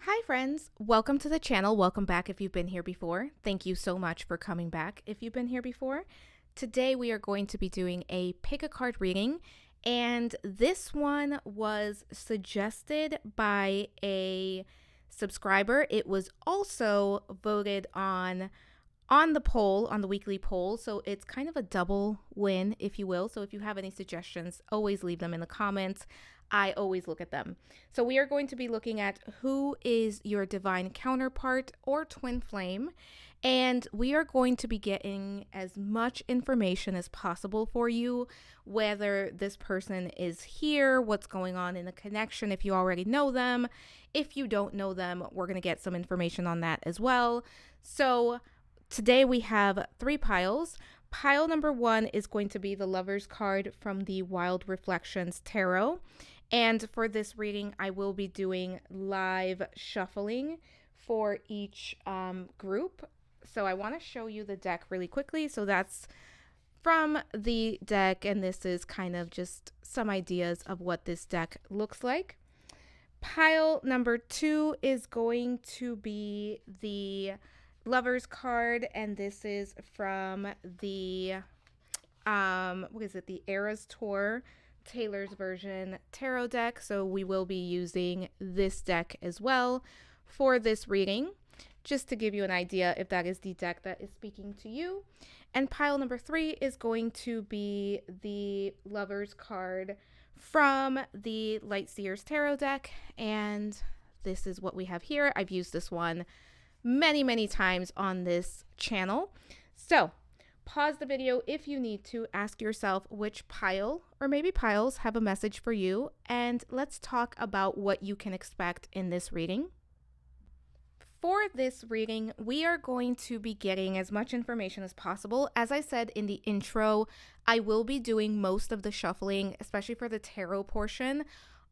Hi friends, welcome to the channel. Welcome back if you've been here before. Thank you so much for coming back if you've been here before. Today we are going to be doing a pick a card reading, and this one was suggested by a subscriber. It was also voted on the poll, on the weekly poll, so it's kind of a double win, if you will. So if you have any suggestions, always leave them in the comments. I always look at them. So we are going to be looking at who is your divine counterpart or twin flame, and we are going to be getting as much information as possible for you, whether this person is here, what's going on in the connection, if you already know them. If you don't know them, we're going to get some information on that as well. So today we have 3 piles. Pile number 1 is going to be the Lover's card from the Wild Reflections Tarot. And for this reading, I will be doing live shuffling for each group. So I want to show you the deck really quickly. So that's from the deck, and this is kind of just some ideas of what this deck looks like. Pile number 2 is going to be the Lover's card, and this is from the the Eras Tour Taylor's version tarot deck. So we will be using this deck as well for this reading, just to give you an idea if that is the deck that is speaking to you. And pile number 3 is going to be the Lover's card from the Light Seer's tarot deck, and this is what we have here. I've used this one many times on this channel. So pause the video if you need to, ask yourself which pile or maybe piles have a message for you, and let's talk about what you can expect in this reading. For this reading, we are going to be getting as much information as possible. As I said in the intro, I will be doing most of the shuffling, especially for the tarot portion,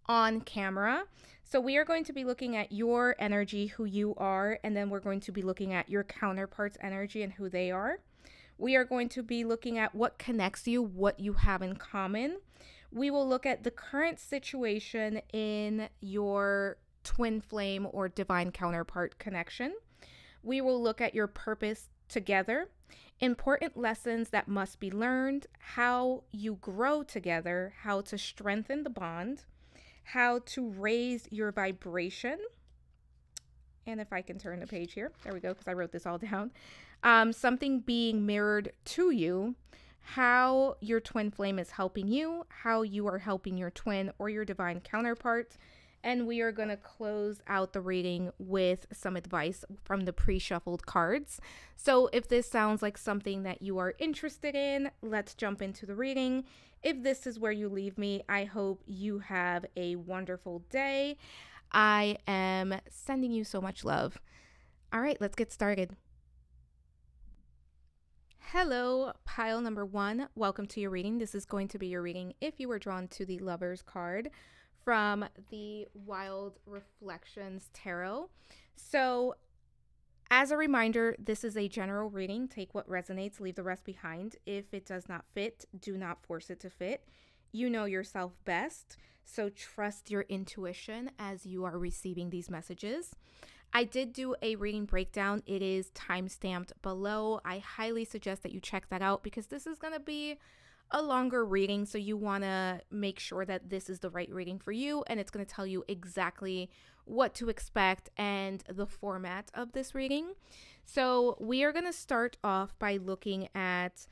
on camera. So we are going to be looking at your energy, who you are, and then we're going to be looking at your counterpart's energy and who they are. We are going to be looking at what connects you, what you have in common. We will look at the current situation in your twin flame or divine counterpart connection. We will look at your purpose together, important lessons that must be learned, how you grow together, how to strengthen the bond, how to raise your vibration. And if I can turn the page here, there we go, because I wrote this all down. Something being mirrored to you, how your twin flame is helping you, how you are helping your twin or your divine counterpart. And we are going to close out the reading with some advice from the pre-shuffled cards. So if this sounds like something that you are interested in, let's jump into the reading. If this is where you leave me, I hope you have a wonderful day. I am sending you so much love. All right, let's get started. Hello, pile number 1. Welcome to your reading. This is going to be your reading if you were drawn to the Lover's card from the Wild Reflections Tarot. So as a reminder, this is a general reading. Take what resonates, leave the rest behind. If it does not fit, do not force it to fit. You know yourself best, so trust your intuition as you are receiving these messages. I did do a reading breakdown. It is time-stamped below. I highly suggest that you check that out because this is going to be a longer reading, so you want to make sure that this is the right reading for you, and it's going to tell you exactly what to expect and the format of this reading. So we are going to start off by looking at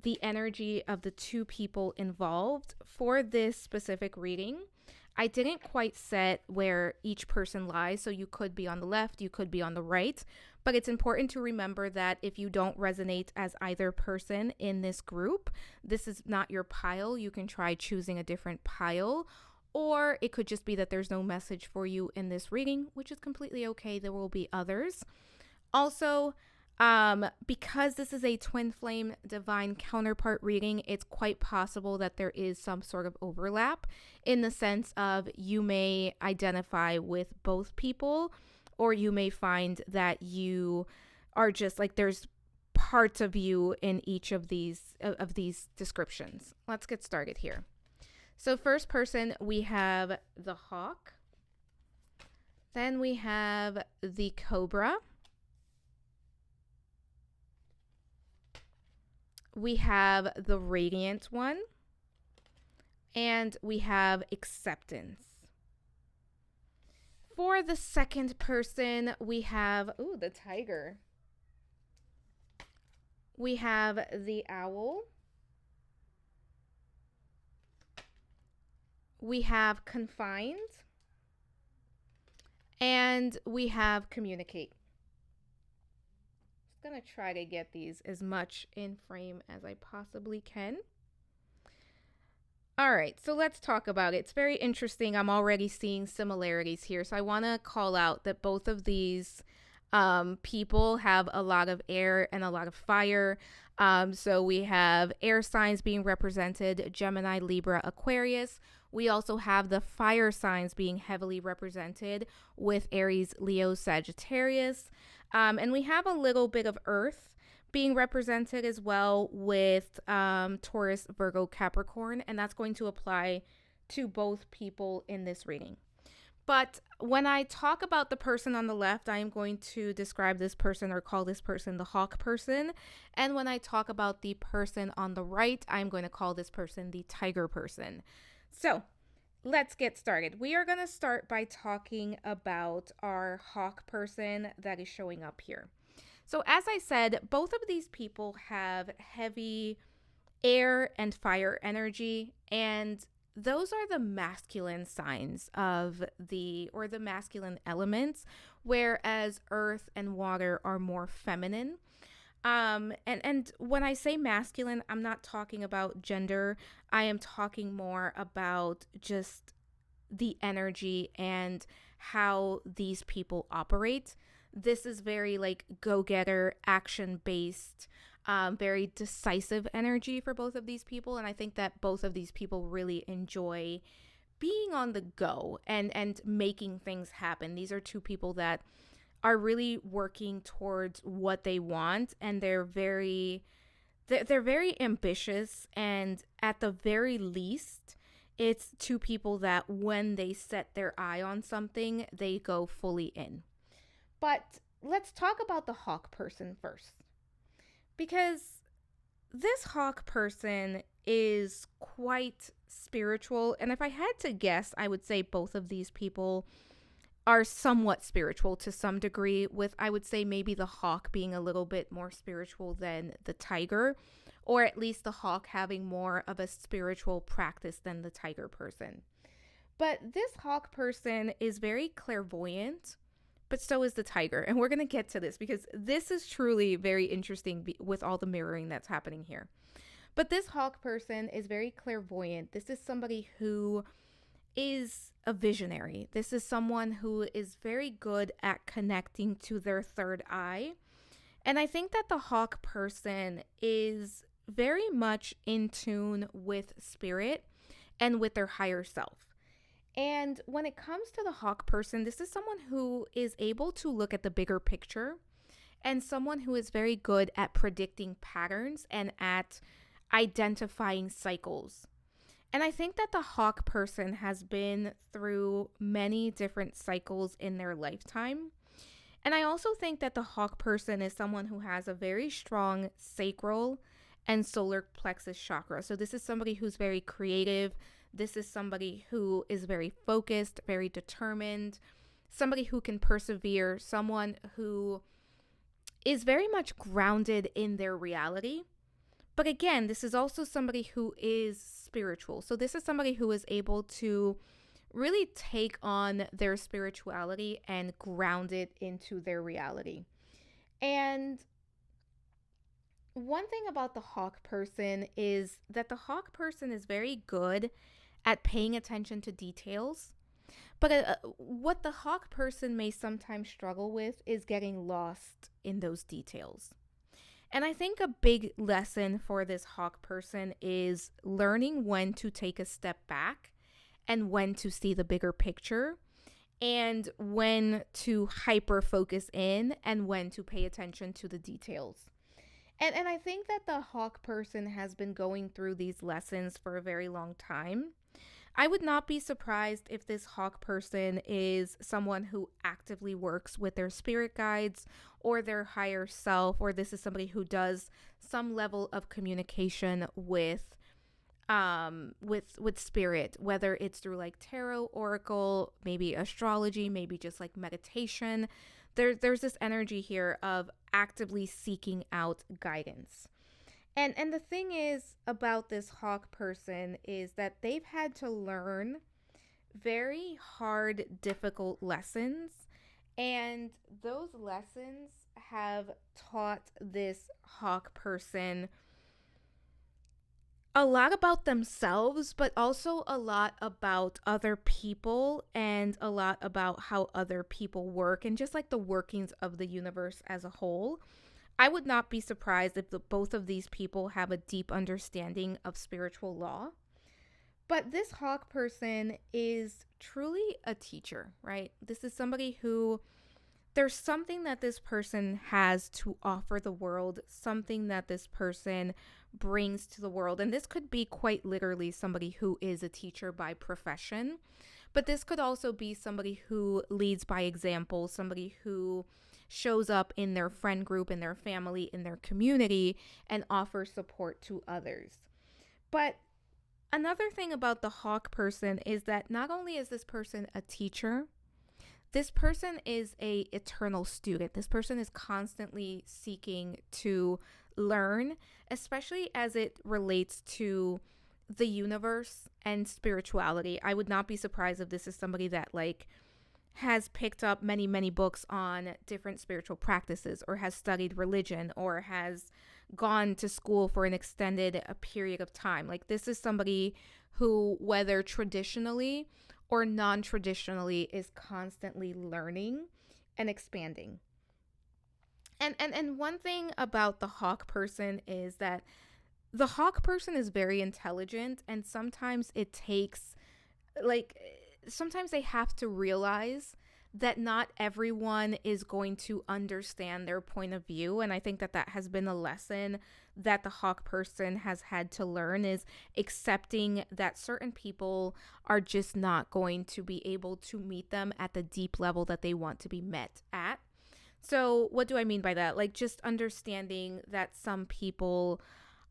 the energy of the 2 people involved for this specific reading. I didn't quite set where each person lies, so you could be on the left, you could be on the right, but it's important to remember that if you don't resonate as either person in this group, this is not your pile. You can try choosing a different pile, or it could just be that there's no message for you in this reading, which is completely okay. There will be others. Also, because this is a twin flame divine counterpart reading, it's quite possible that there is some sort of overlap in the sense of you may identify with both people, or you may find that you are just like there's parts of you in each of these descriptions. Let's get started here. So first person, we have the Hawk, Then we have the Cobra. We have the Radiant one. And we have Acceptance. For the second person, we have, the Tiger. We have the Owl. We have Confined. And we have Communicate. I'm going to try to get these as much in frame as I possibly can. All right, so let's talk about it. It's very interesting. I'm already seeing similarities here. So I want to call out that both of these people have a lot of air and a lot of fire. So we have air signs being represented, Gemini, Libra, Aquarius. We also have the fire signs being heavily represented with Aries, Leo, Sagittarius. And we have a little bit of earth being represented as well with Taurus, Virgo, Capricorn, and that's going to apply to both people in this reading. But when I talk about the person on the left, I am going to describe this person or call this person the hawk person. And when I talk about the person on the right, I'm going to call this person the tiger person. So let's get started. We are going to start by talking about our hawk person that is showing up here. So as I said, both of these people have heavy air and fire energy, and those are the masculine signs of the masculine elements, whereas earth and water are more feminine. And when I say masculine, I'm not talking about gender. I am talking more about just the energy and how these people operate. This is very go-getter, action-based, very decisive energy for both of these people. And I think that both of these people really enjoy being on the go and making things happen. These are two people that are really working towards what they want, and they're very ambitious, and at the very least, it's two people that when they set their eye on something, they go fully in. But let's talk about the hawk person first, because this hawk person is quite spiritual. And if I had to guess, I would say both of these people are somewhat spiritual to some degree, with I would say maybe the hawk being a little bit more spiritual than the tiger, or at least the hawk having more of a spiritual practice than the tiger person. But this hawk person is very clairvoyant, but so is the tiger. And we're going to get to this because this is truly very interesting with all the mirroring that's happening here. But this hawk person is very clairvoyant. This is somebody who is a visionary. This is someone who is very good at connecting to their third eye. And I think that the hawk person is very much in tune with spirit and with their higher self. And when it comes to the hawk person, this is someone who is able to look at the bigger picture, and someone who is very good at predicting patterns and at identifying cycles. And I think that the hawk person has been through many different cycles in their lifetime. And I also think that the hawk person is someone who has a very strong sacral and solar plexus chakra. So this is somebody who's very creative. This is somebody who is very focused, very determined, somebody who can persevere, someone who is very much grounded in their reality. But again, this is also somebody who is spiritual. So this is somebody who is able to really take on their spirituality and ground it into their reality. And one thing about the hawk person is that the hawk person is very good at paying attention to details. But what the hawk person may sometimes struggle with is getting lost in those details. And I think a big lesson for this hawk person is learning when to take a step back and when to see the bigger picture, and when to hyper focus in and when to pay attention to the details. And I think that the hawk person has been going through these lessons for a very long time. I would not be surprised if this hawk person is someone who actively works with their spirit guides or their higher self, or this is somebody who does some level of communication with spirit, whether it's through like tarot, oracle, maybe astrology, maybe just like meditation. There's this energy here of actively seeking out guidance. And the thing is about this hawk person is that they've had to learn very hard, difficult lessons. And those lessons have taught this hawk person a lot about themselves, but also a lot about other people and a lot about how other people work and just like the workings of the universe as a whole. I would not be surprised if both of these people have a deep understanding of spiritual law. But this hawk person is truly a teacher, right? This is somebody who there's something that this person has to offer the world, something that this person brings to the world. And this could be quite literally somebody who is a teacher by profession, but this could also be somebody who leads by example, somebody who shows up in their friend group, in their family, in their community, and offers support to others. But another thing about the hawk person is that not only is this person a teacher, this person is a eternal student. This person is constantly seeking to learn, especially as it relates to the universe and spirituality. I would not be surprised if this is somebody that like has picked up many, many books on different spiritual practices or has studied religion or has gone to school for an extended period of time. Like this is somebody who, whether traditionally or non-traditionally, is constantly learning and expanding. And one thing about the hawk person is that the hawk person is very intelligent, and sometimes it takes like sometimes they have to realize that not everyone is going to understand their point of view. And I think that that has been a lesson that the hawk person has had to learn, is accepting that certain people are just not going to be able to meet them at the deep level that they want to be met at. So what do I mean by that? Like just understanding that some people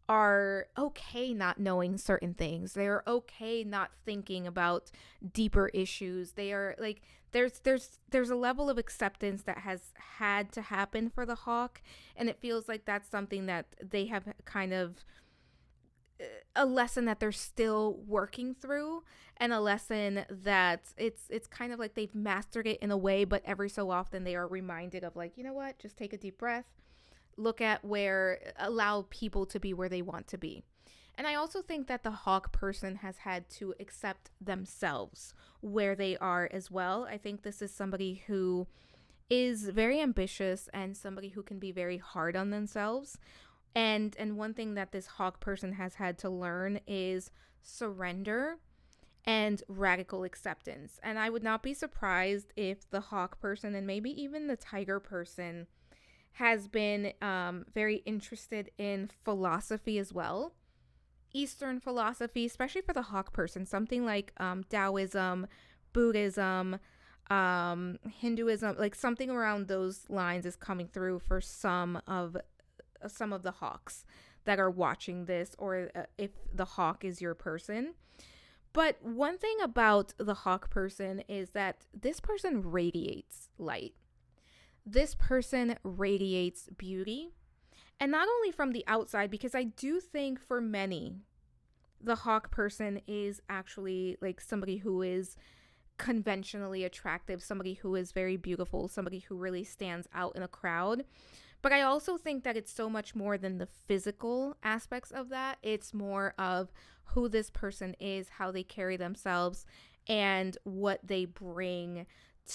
are okay not knowing certain things. They are okay not thinking about deeper issues. They are like there's a level of acceptance that has had to happen for the hawk, and it feels like that's something that they have kind of a lesson that they're still working through, and a lesson that it's kind of like they've mastered it in a way, but every so often they are reminded of like, you know what, just take a deep breath, look at allow people to be where they want to be. And I also think that the hawk person has had to accept themselves where they are as well. I think this is somebody who is very ambitious and somebody who can be very hard on themselves. And one thing that this hawk person has had to learn is surrender and radical acceptance. And I would not be surprised if the hawk person and maybe even the tiger person has been very interested in philosophy as well. Eastern philosophy, especially for the hawk person, something like Taoism, Buddhism, Hinduism, like something around those lines is coming through for some of the hawks that are watching this, or if the hawk is your person. But one thing about the hawk person is that this person radiates light. This person radiates beauty. And not only from the outside, because I do think for many, the hawk person is actually like somebody who is conventionally attractive, somebody who is very beautiful, somebody who really stands out in a crowd. But I also think that it's so much more than the physical aspects of that. It's more of who this person is, how they carry themselves, and what they bring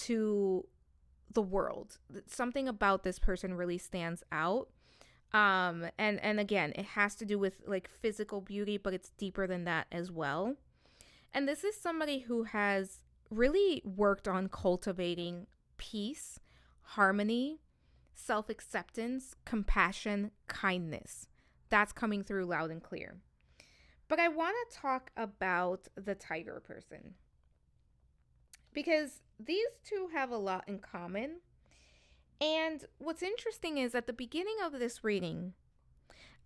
to the world. Something about this person really stands out. And again, it has to do with like physical beauty, but it's deeper than that as well. And this is somebody who has really worked on cultivating peace, harmony, self-acceptance, compassion, kindness. That's coming through loud and clear. But I want to talk about the tiger person because these two have a lot in common. And what's interesting is at the beginning of this reading,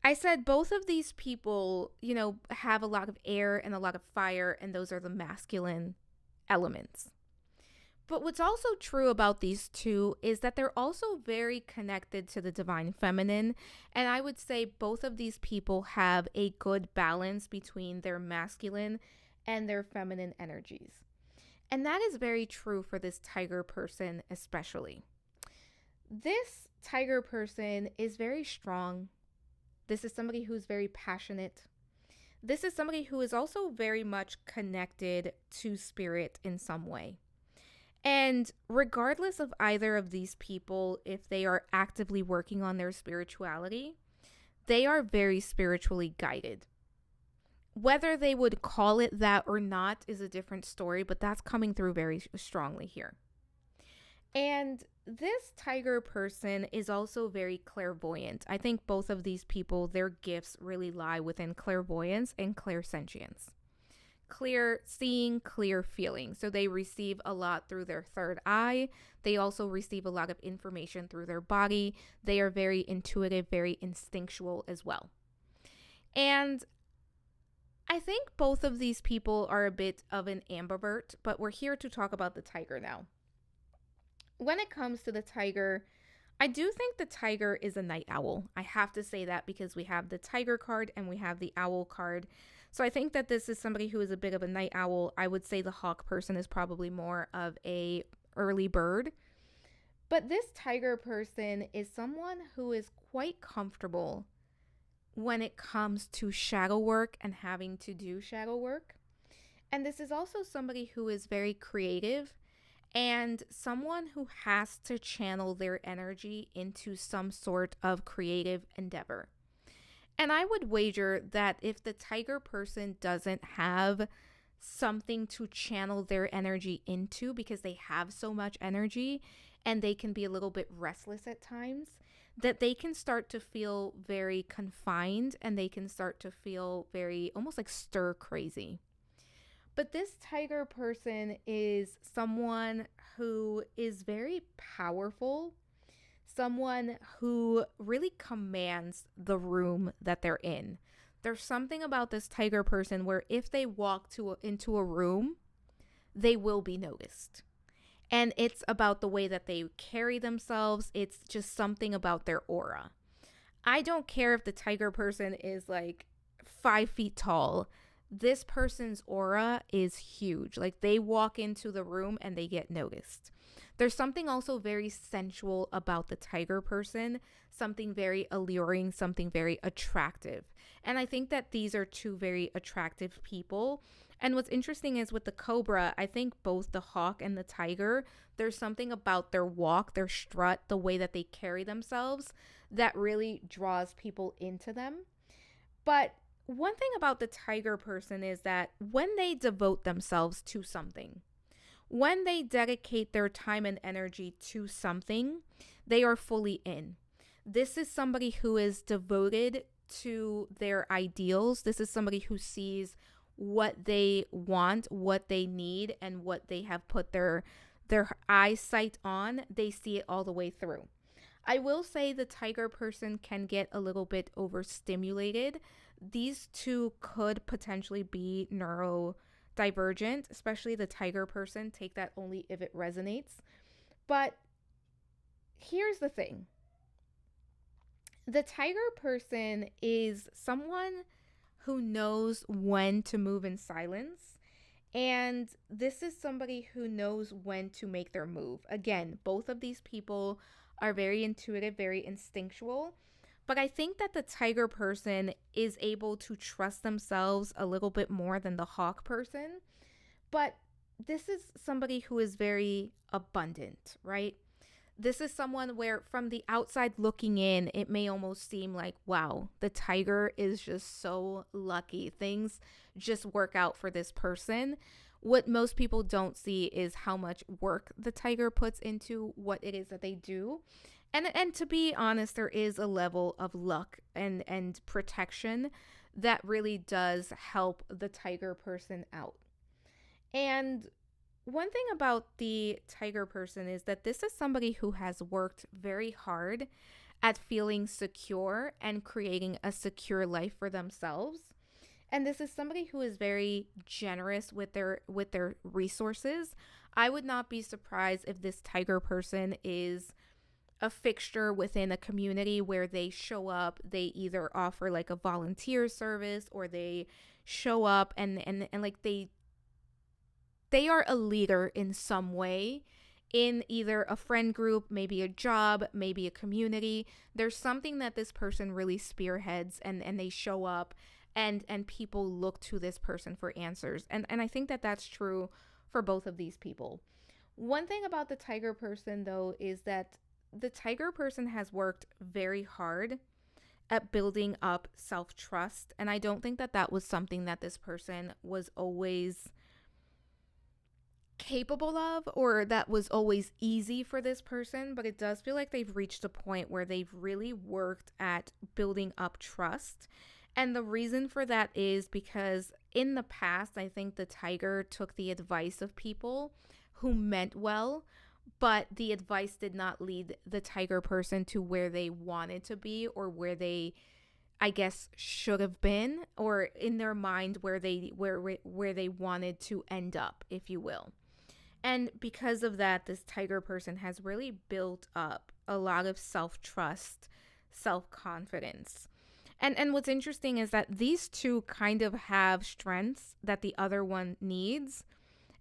I said both of these people, have a lot of air and a lot of fire, and those are the masculine elements. But what's also true about these two is that they're also very connected to the divine feminine. And I would say both of these people have a good balance between their masculine and their feminine energies. And that is very true for this tiger person, especially. This tiger person is very strong. This is somebody who's very passionate. This is somebody who is also very much connected to spirit in some way. And regardless of either of these people, if they are actively working on their spirituality, they are very spiritually guided. Whether they would call it that or not is a different story, but that's coming through very strongly here. And this tiger person is also very clairvoyant. I think both of these people, their gifts really lie within clairvoyance and clairsentience. Clear seeing, clear feeling. So they receive a lot through their third eye. They also receive a lot of information through their body. They are very intuitive, very instinctual as well. And I think both of these people are a bit of an ambivert, but we're here to talk about the tiger now. When it comes to the tiger, I do think the tiger is a night owl. I have to say that because we have the tiger card and we have the owl card. So I think that this is somebody who is a bit of a night owl. I would say the hawk person is probably more of a early bird. But this tiger person is someone who is quite comfortable when it comes to shadow work and having to do shadow work. And this is also somebody who is very creative and someone who has to channel their energy into some sort of creative endeavor. And I would wager that if the tiger person doesn't have something to channel their energy into because they have so much energy and they can be a little bit restless at times, that they can start to feel very confined and they can start to feel very almost like stir crazy. But this tiger person is someone who is very powerful, someone who really commands the room that they're in. There's something about this tiger person where if they walk into a room, they will be noticed. And it's about the way that they carry themselves. It's just something about their aura. I don't care if the tiger person is like 5 feet tall. This person's aura is huge. Like they walk into the room and they get noticed. There's something also very sensual about the tiger person, something very alluring, something very attractive. And I think that these are two very attractive people. And what's interesting is with the cobra, I think both the hawk and the tiger, there's something about their walk, their strut, the way that they carry themselves that really draws people into them. But one thing about the tiger person is that when they devote themselves to something, when they dedicate their time and energy to something, they are fully in. This is somebody who is devoted to their ideals. This is somebody who sees what they want, what they need, and what they have put their eyesight on. They see it all the way through. I will say the tiger person can get a little bit overstimulated. These two could potentially be neurodivergent, especially the tiger person. Take that only if it resonates. But here's the thing. The tiger person is someone who knows when to move in silence. And this is somebody who knows when to make their move. Again, both of these people are very intuitive, very instinctual. But I think that the tiger person is able to trust themselves a little bit more than the hawk person. But this is somebody who is very abundant, right? This is someone where from the outside looking in, it may almost seem like, wow, the tiger is just so lucky. Things just work out for this person. What most people don't see is how much work the tiger puts into what it is that they do. And to be honest, there is a level of luck and protection that really does help the tiger person out. And one thing about the tiger person is that this is somebody who has worked very hard at feeling secure and creating a secure life for themselves. And this is somebody who is very generous with their resources. I would not be surprised if this tiger person is a fixture within a community where they show up, they either offer like a volunteer service, or they show up and like they are a leader in some way, in either a friend group, maybe a job, maybe a community. There's something that this person really spearheads, and they show up, and people look to this person for answers. And I think that that's true for both of these people. One thing about the tiger person, though, is that the tiger person has worked very hard at building up self-trust. And I don't think that that was something that this person was always capable of, or that was always easy for this person, but it does feel like they've reached a point where they've really worked at building up trust. And the reason for that is because in the past, I think the tiger took the advice of people who meant well, but the advice did not lead the tiger person to where they wanted to be, or where they, I guess, should have been, or in their mind where they wanted to end up, if you will. And because of that, this tiger person has really built up a lot of self-trust, self-confidence. And what's interesting is that these two kind of have strengths that the other one needs,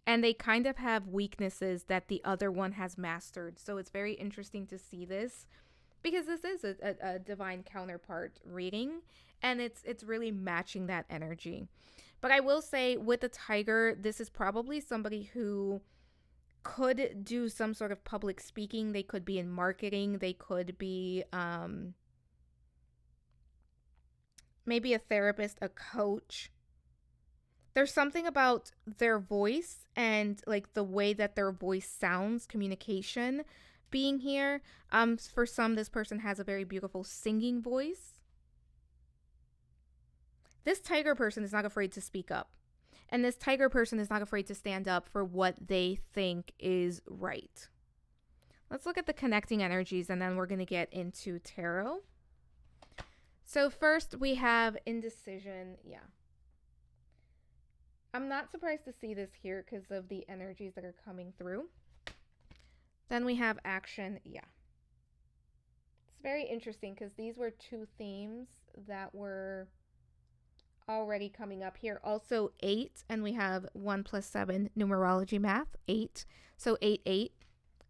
and they kind of have weaknesses that the other one has mastered. So it's very interesting to see this, because this is a divine counterpart reading, and it's really matching that energy. But I will say, with the tiger, this is probably somebody who could do some sort of public speaking. They could be in marketing. They could be maybe a therapist, a coach. There's something about their voice and like the way that their voice sounds, communication being here. For some, this person has a very beautiful singing voice. This tiger person is not afraid to speak up. And this tiger person is not afraid to stand up for what they think is right. Let's look at the connecting energies, and then we're going to get into tarot. So first we have indecision. Yeah. I'm not surprised to see this here because of the energies that are coming through. Then we have action. Yeah. It's very interesting because these were two themes that were already coming up here. Also 8, and we have 1 + 7 numerology math, 8. So 8, 8.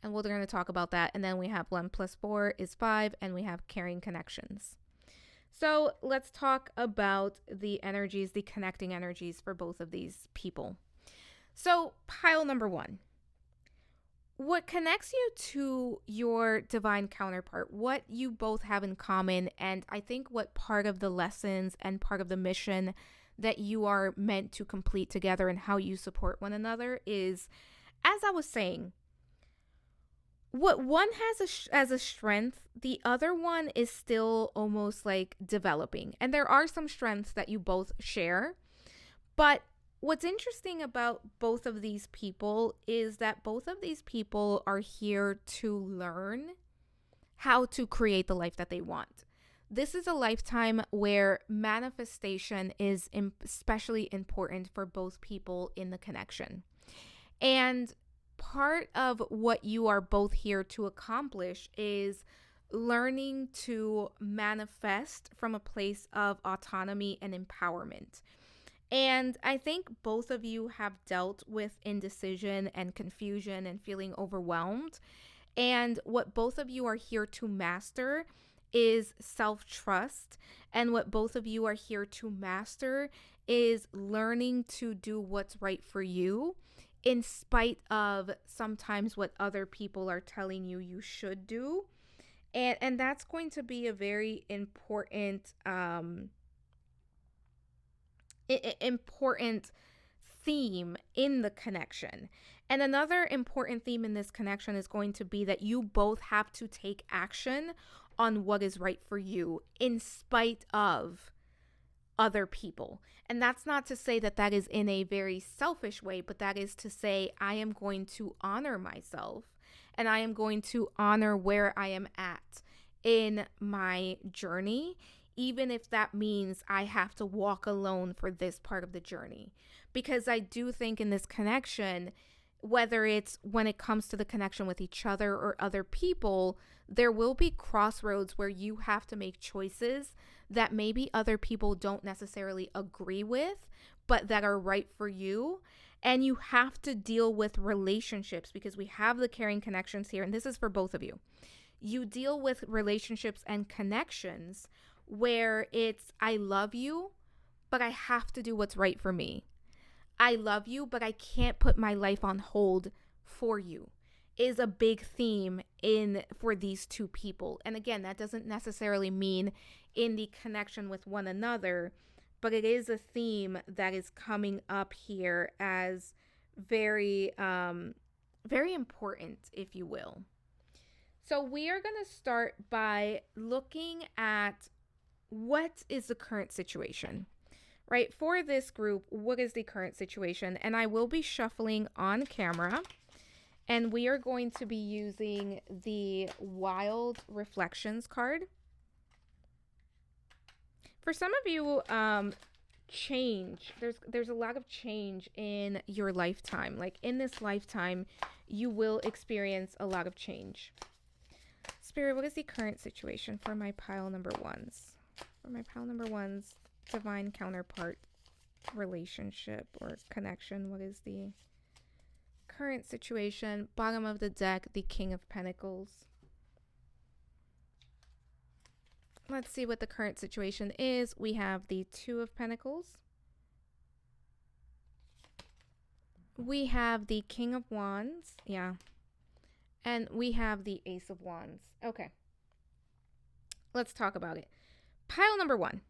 And we're going to talk about that. And then we have 1 + 4 is 5, and we have carrying connections. So let's talk about the energies, the connecting energies for both of these people. So pile number 1. What connects you to your divine counterpart, what you both have in common, and I think what part of the lessons and part of the mission that you are meant to complete together and how you support one another is, as I was saying, what one has as a strength, the other one is still almost like developing. And there are some strengths that you both share, but what's interesting about both of these people is that both of these people are here to learn how to create the life that they want. This is a lifetime where manifestation is especially important for both people in the connection. And part of what you are both here to accomplish is learning to manifest from a place of autonomy and empowerment. And I think both of you have dealt with indecision and confusion and feeling overwhelmed. And what both of you are here to master is self-trust. And what both of you are here to master is learning to do what's right for you, in spite of sometimes what other people are telling you you should do. And that's going to be a very important important theme in the connection. And another important theme in this connection is going to be that you both have to take action on what is right for you, in spite of other people. And that's not to say that that is in a very selfish way, but that is to say, I am going to honor myself and I am going to honor where I am at in my journey, even if that means I have to walk alone for this part of the journey. Because I do think in this connection, whether it's when it comes to the connection with each other or other people, there will be crossroads where you have to make choices that maybe other people don't necessarily agree with, but that are right for you. And you have to deal with relationships because we have the caring connections here. And this is for both of you. You deal with relationships and connections where it's, I love you, but I have to do what's right for me. I love you, but I can't put my life on hold for you, is a big theme in for these two people. And again, that doesn't necessarily mean in the connection with one another, but it is a theme that is coming up here as very very important, if you will. So we are going to start by looking at what is the current situation. Right, for this group, what is the current situation? And I will be shuffling on camera, and we are going to be using the Wild Reflections card. For some of you, change. There's a lot of change in your lifetime. Like in this lifetime, you will experience a lot of change. Spirit, what is the current situation for my pile number ones? For my pile number ones, divine counterpart relationship or connection. What is the current situation? Bottom of the deck, the King of Pentacles. Let's see what the current situation is. We have the Two of Pentacles. We have the King of Wands. Yeah. And we have the Ace of Wands. Okay. Let's talk about it. Pile number one.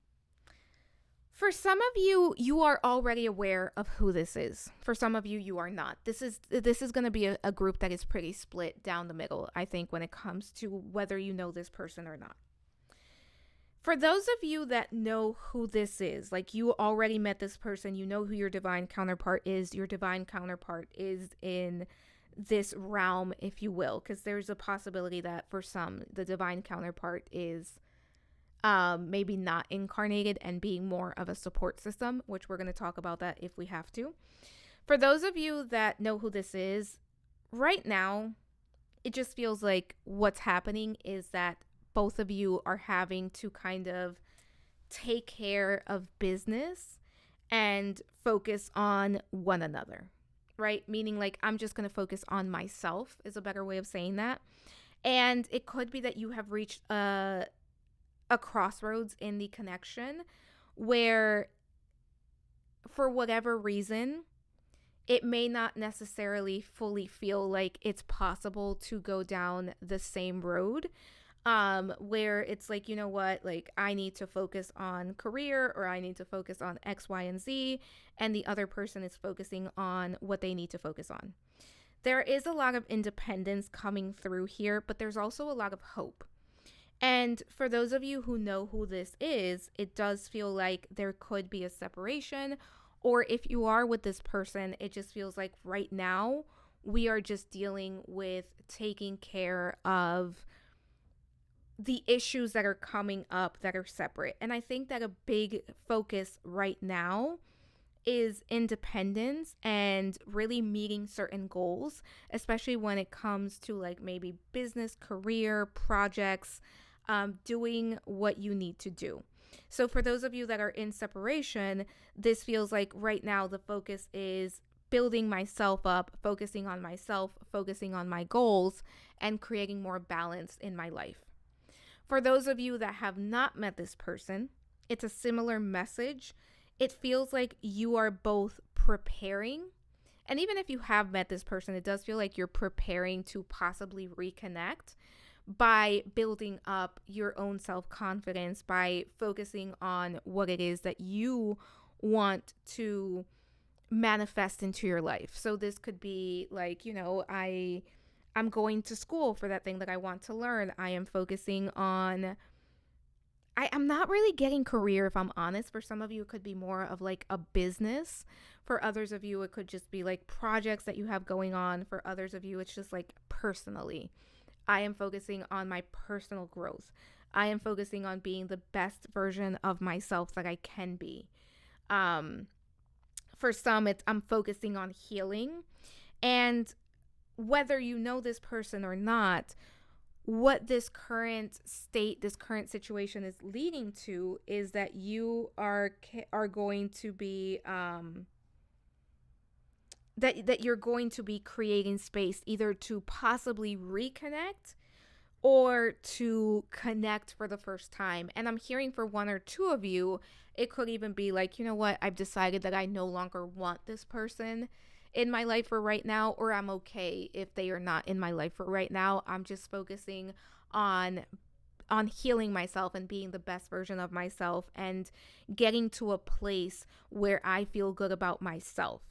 For some of you, you are already aware of who this is. For some of you, you are not. This is going to be a group that is pretty split down the middle, I think, when it comes to whether you know this person or not. For those of you that know who this is, like you already met this person, you know who your divine counterpart is. Your divine counterpart is in this realm, if you will, because there's a possibility that for some, the divine counterpart is maybe not incarnated and being more of a support system, which we're going to talk about that if we have to. For those of you that know who this is, right now, it just feels like what's happening is that both of you are having to kind of take care of business and focus on one another, right? Meaning like, I'm just going to focus on myself is a better way of saying that. And it could be that you have reached a crossroads in the connection where for whatever reason, it may not necessarily fully feel like it's possible to go down the same road. Where it's like, you know what, like I need to focus on career or I need to focus on X, Y, and Z, and the other person is focusing on what they need to focus on. There is a lot of independence coming through here, but there's also a lot of hope. And for those of you who know who this is, it does feel like there could be a separation, or if you are with this person, it just feels like right now we are just dealing with taking care of the issues that are coming up that are separate. And I think that a big focus right now is independence and really meeting certain goals, especially when it comes to like maybe business, career, projects, doing what you need to do. So for those of you that are in separation, this feels like right now the focus is building myself up, focusing on myself, focusing on my goals, and creating more balance in my life. For those of you that have not met this person, it's a similar message. It feels like you are both preparing. And even if you have met this person, it does feel like you're preparing to possibly reconnect by building up your own self-confidence, by focusing on what it is that you want to manifest into your life. So this could be like, you know, I'm going to school for that thing that I want to learn. I am focusing on I'm not really getting career, if I'm honest. For some of you, it could be more of like a business. For others of you, it could just be like projects that you have going on. For others of you, it's just like personally. I am focusing on my personal growth. I am focusing on being the best version of myself that I can be. Um, for some, it's I'm focusing on healing. And whether you know this person or not, what this current state, this current situation is leading to is that you are going to be that you're going to be creating space either to possibly reconnect or to connect for the first time. And I'm hearing for one or two of you, it could even be like, you know what, I've decided that I no longer want this person in my life for right now, or I'm okay if they are not in my life for right now. I'm just focusing on healing myself and being the best version of myself and getting to a place where I feel good about myself.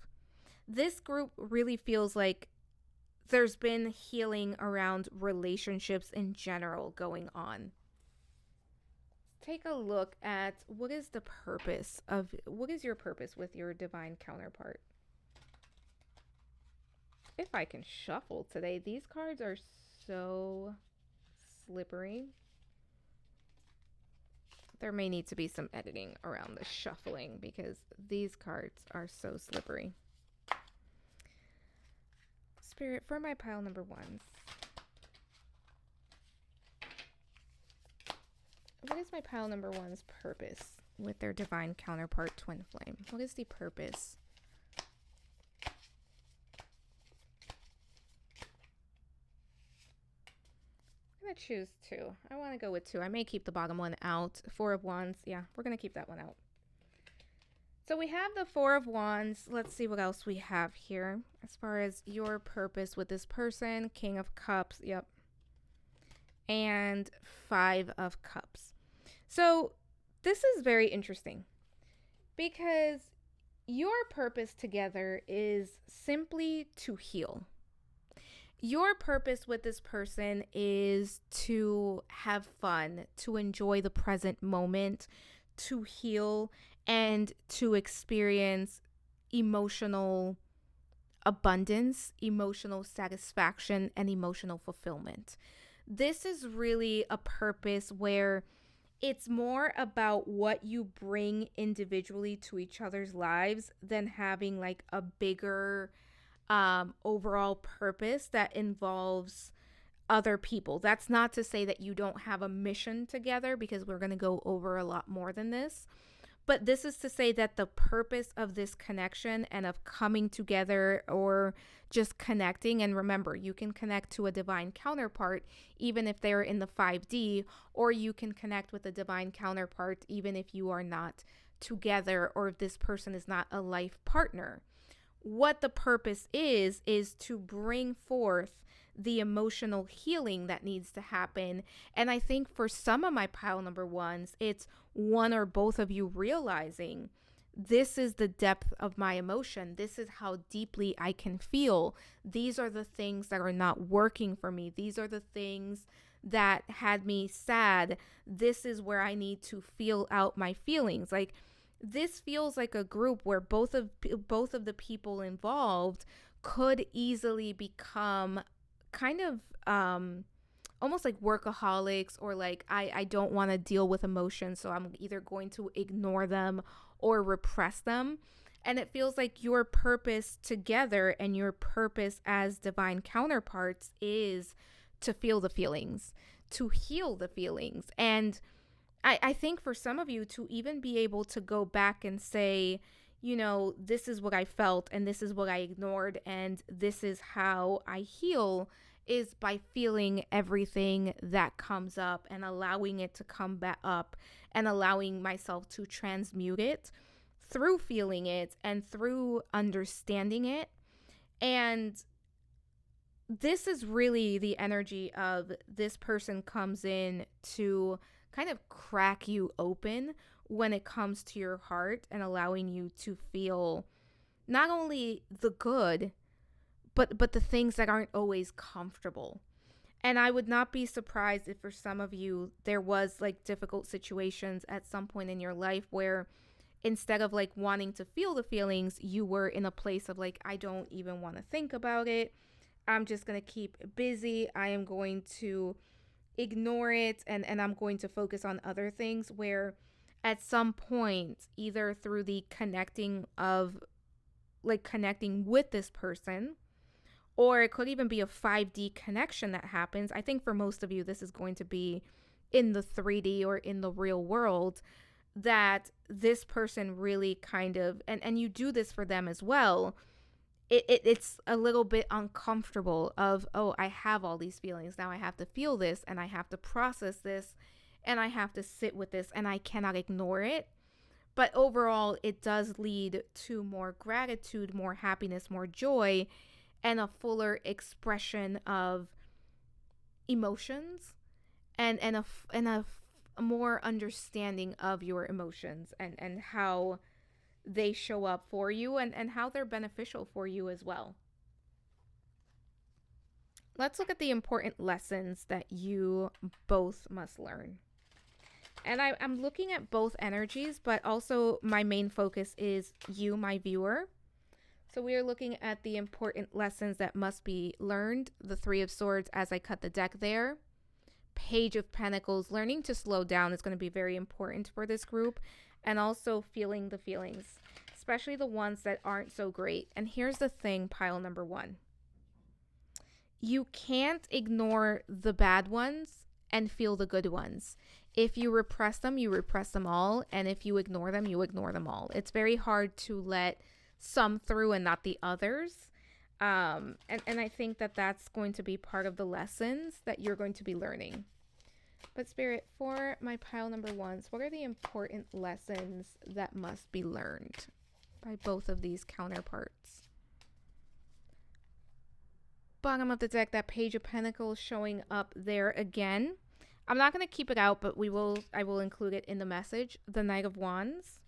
This group really feels like there's been healing around relationships in general going on. Take a look at what is your purpose with your divine counterpart. If I can shuffle today, these cards are so slippery. There may need to be some editing around the shuffling because these cards are so slippery. Spirit, for my pile number ones, what is my pile number one's purpose with their divine counterpart twin flame? What is the purpose? I'm going to choose two. I want to go with two. I may keep the bottom one out. Four of Wands. Yeah, we're going to keep that one out. So we have the Four of Wands. Let's see what else we have here. As far as your purpose with this person, King of Cups. Yep. And Five of Cups. So this is very interesting because your purpose together is simply to heal. Your purpose with this person is to have fun, to enjoy the present moment, to heal, and to experience emotional abundance, emotional satisfaction, and emotional fulfillment. This is really a purpose where it's more about what you bring individually to each other's lives than having like a bigger overall purpose that involves other people. That's not to say that you don't have a mission together, because we're going to go over a lot more than this. But this is to say that the purpose of this connection and of coming together or just connecting, and remember, you can connect to a divine counterpart even if they're in the 5D, or you can connect with a divine counterpart even if you are not together or if this person is not a life partner. What the purpose is to bring forth the emotional healing that needs to happen. And I think for some of my pile number ones, it's one or both of you realizing this is the depth of my emotion. This is how deeply I can feel. These are the things that are not working for me. These are the things that had me sad. This is where I need to feel out my feelings. Like, this feels like a group where both of the people involved could easily become kind of almost like workaholics, or like I don't want to deal with emotions, so I'm either going to ignore them or repress them. And it feels like your purpose together and your purpose as divine counterparts is to feel the feelings, to heal the feelings. And I think for some of you to even be able to go back and say, you know, this is what I felt and this is what I ignored and this is how I heal, is by feeling everything that comes up and allowing it to come back up and allowing myself to transmute it through feeling it and through understanding it. And this is really the energy of this person comes in to kind of crack you open when it comes to your heart and allowing you to feel not only the good, but the things that aren't always comfortable. And I would not be surprised if for some of you there was like difficult situations at some point in your life where instead of like wanting to feel the feelings, you were in a place of like, I don't even want to think about it. I'm just going to keep busy. I am going to ignore it, and I'm going to focus on other things, where at some point, either through the connecting of like connecting with this person, or it could even be a 5D connection that happens. I think for most of you, this is going to be in the 3D or in the real world, that this person really kind of, and you do this for them as well. It's a little bit uncomfortable of, oh, I have all these feelings. Now I have to feel this and I have to process this and I have to sit with this and I cannot ignore it. But overall, it does lead to more gratitude, more happiness, more joy, and a fuller expression of emotions, and a more understanding of your emotions, and how they show up for you, and how they're beneficial for you as well. Let's look at the important lessons that you both must learn. And I'm looking at both energies, but also my main focus is you, my viewer. So we are looking at the important lessons that must be learned. The Three of Swords as I cut the deck there. Page of Pentacles. Learning to slow down is going to be very important for this group. And also feeling the feelings, especially the ones that aren't so great. And here's the thing, pile number one. You can't ignore the bad ones and feel the good ones. If you repress them, you repress them all. And if you ignore them, you ignore them all. It's very hard to let some through and not the others. And I think that that's going to be part of the lessons that you're going to be learning. But Spirit, for my pile number ones, what are the important lessons that must be learned by both of these counterparts? Bottom of the deck, that Page of Pentacles showing up there again. I'm not going to keep it out, but I will include it in the message. The Knight of Wands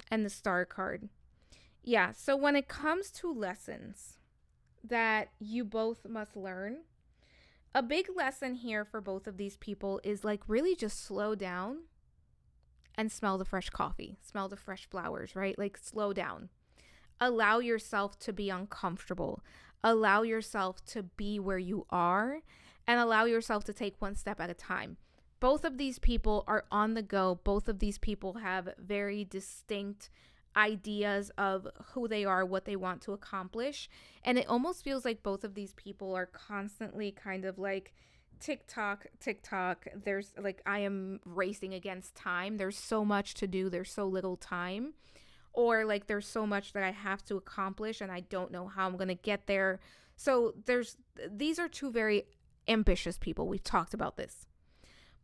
and the Star card. Yeah, so when it comes to lessons that you both must learn, a big lesson here for both of these people is like really just slow down and smell the fresh coffee, smell the fresh flowers, right? Like slow down. Allow yourself to be uncomfortable. Allow yourself to be where you are, and allow yourself to take one step at a time. Both of these people are on the go. Both of these people have very distinct ideas of who they are, what they want to accomplish. And it almost feels like both of these people are constantly kind of like tick tock. There's like, I am racing against time. There's so much to do. There's so little time. Or like, there's so much that I have to accomplish and I don't know how I'm going to get there. So these are two very ambitious people. We've talked about this.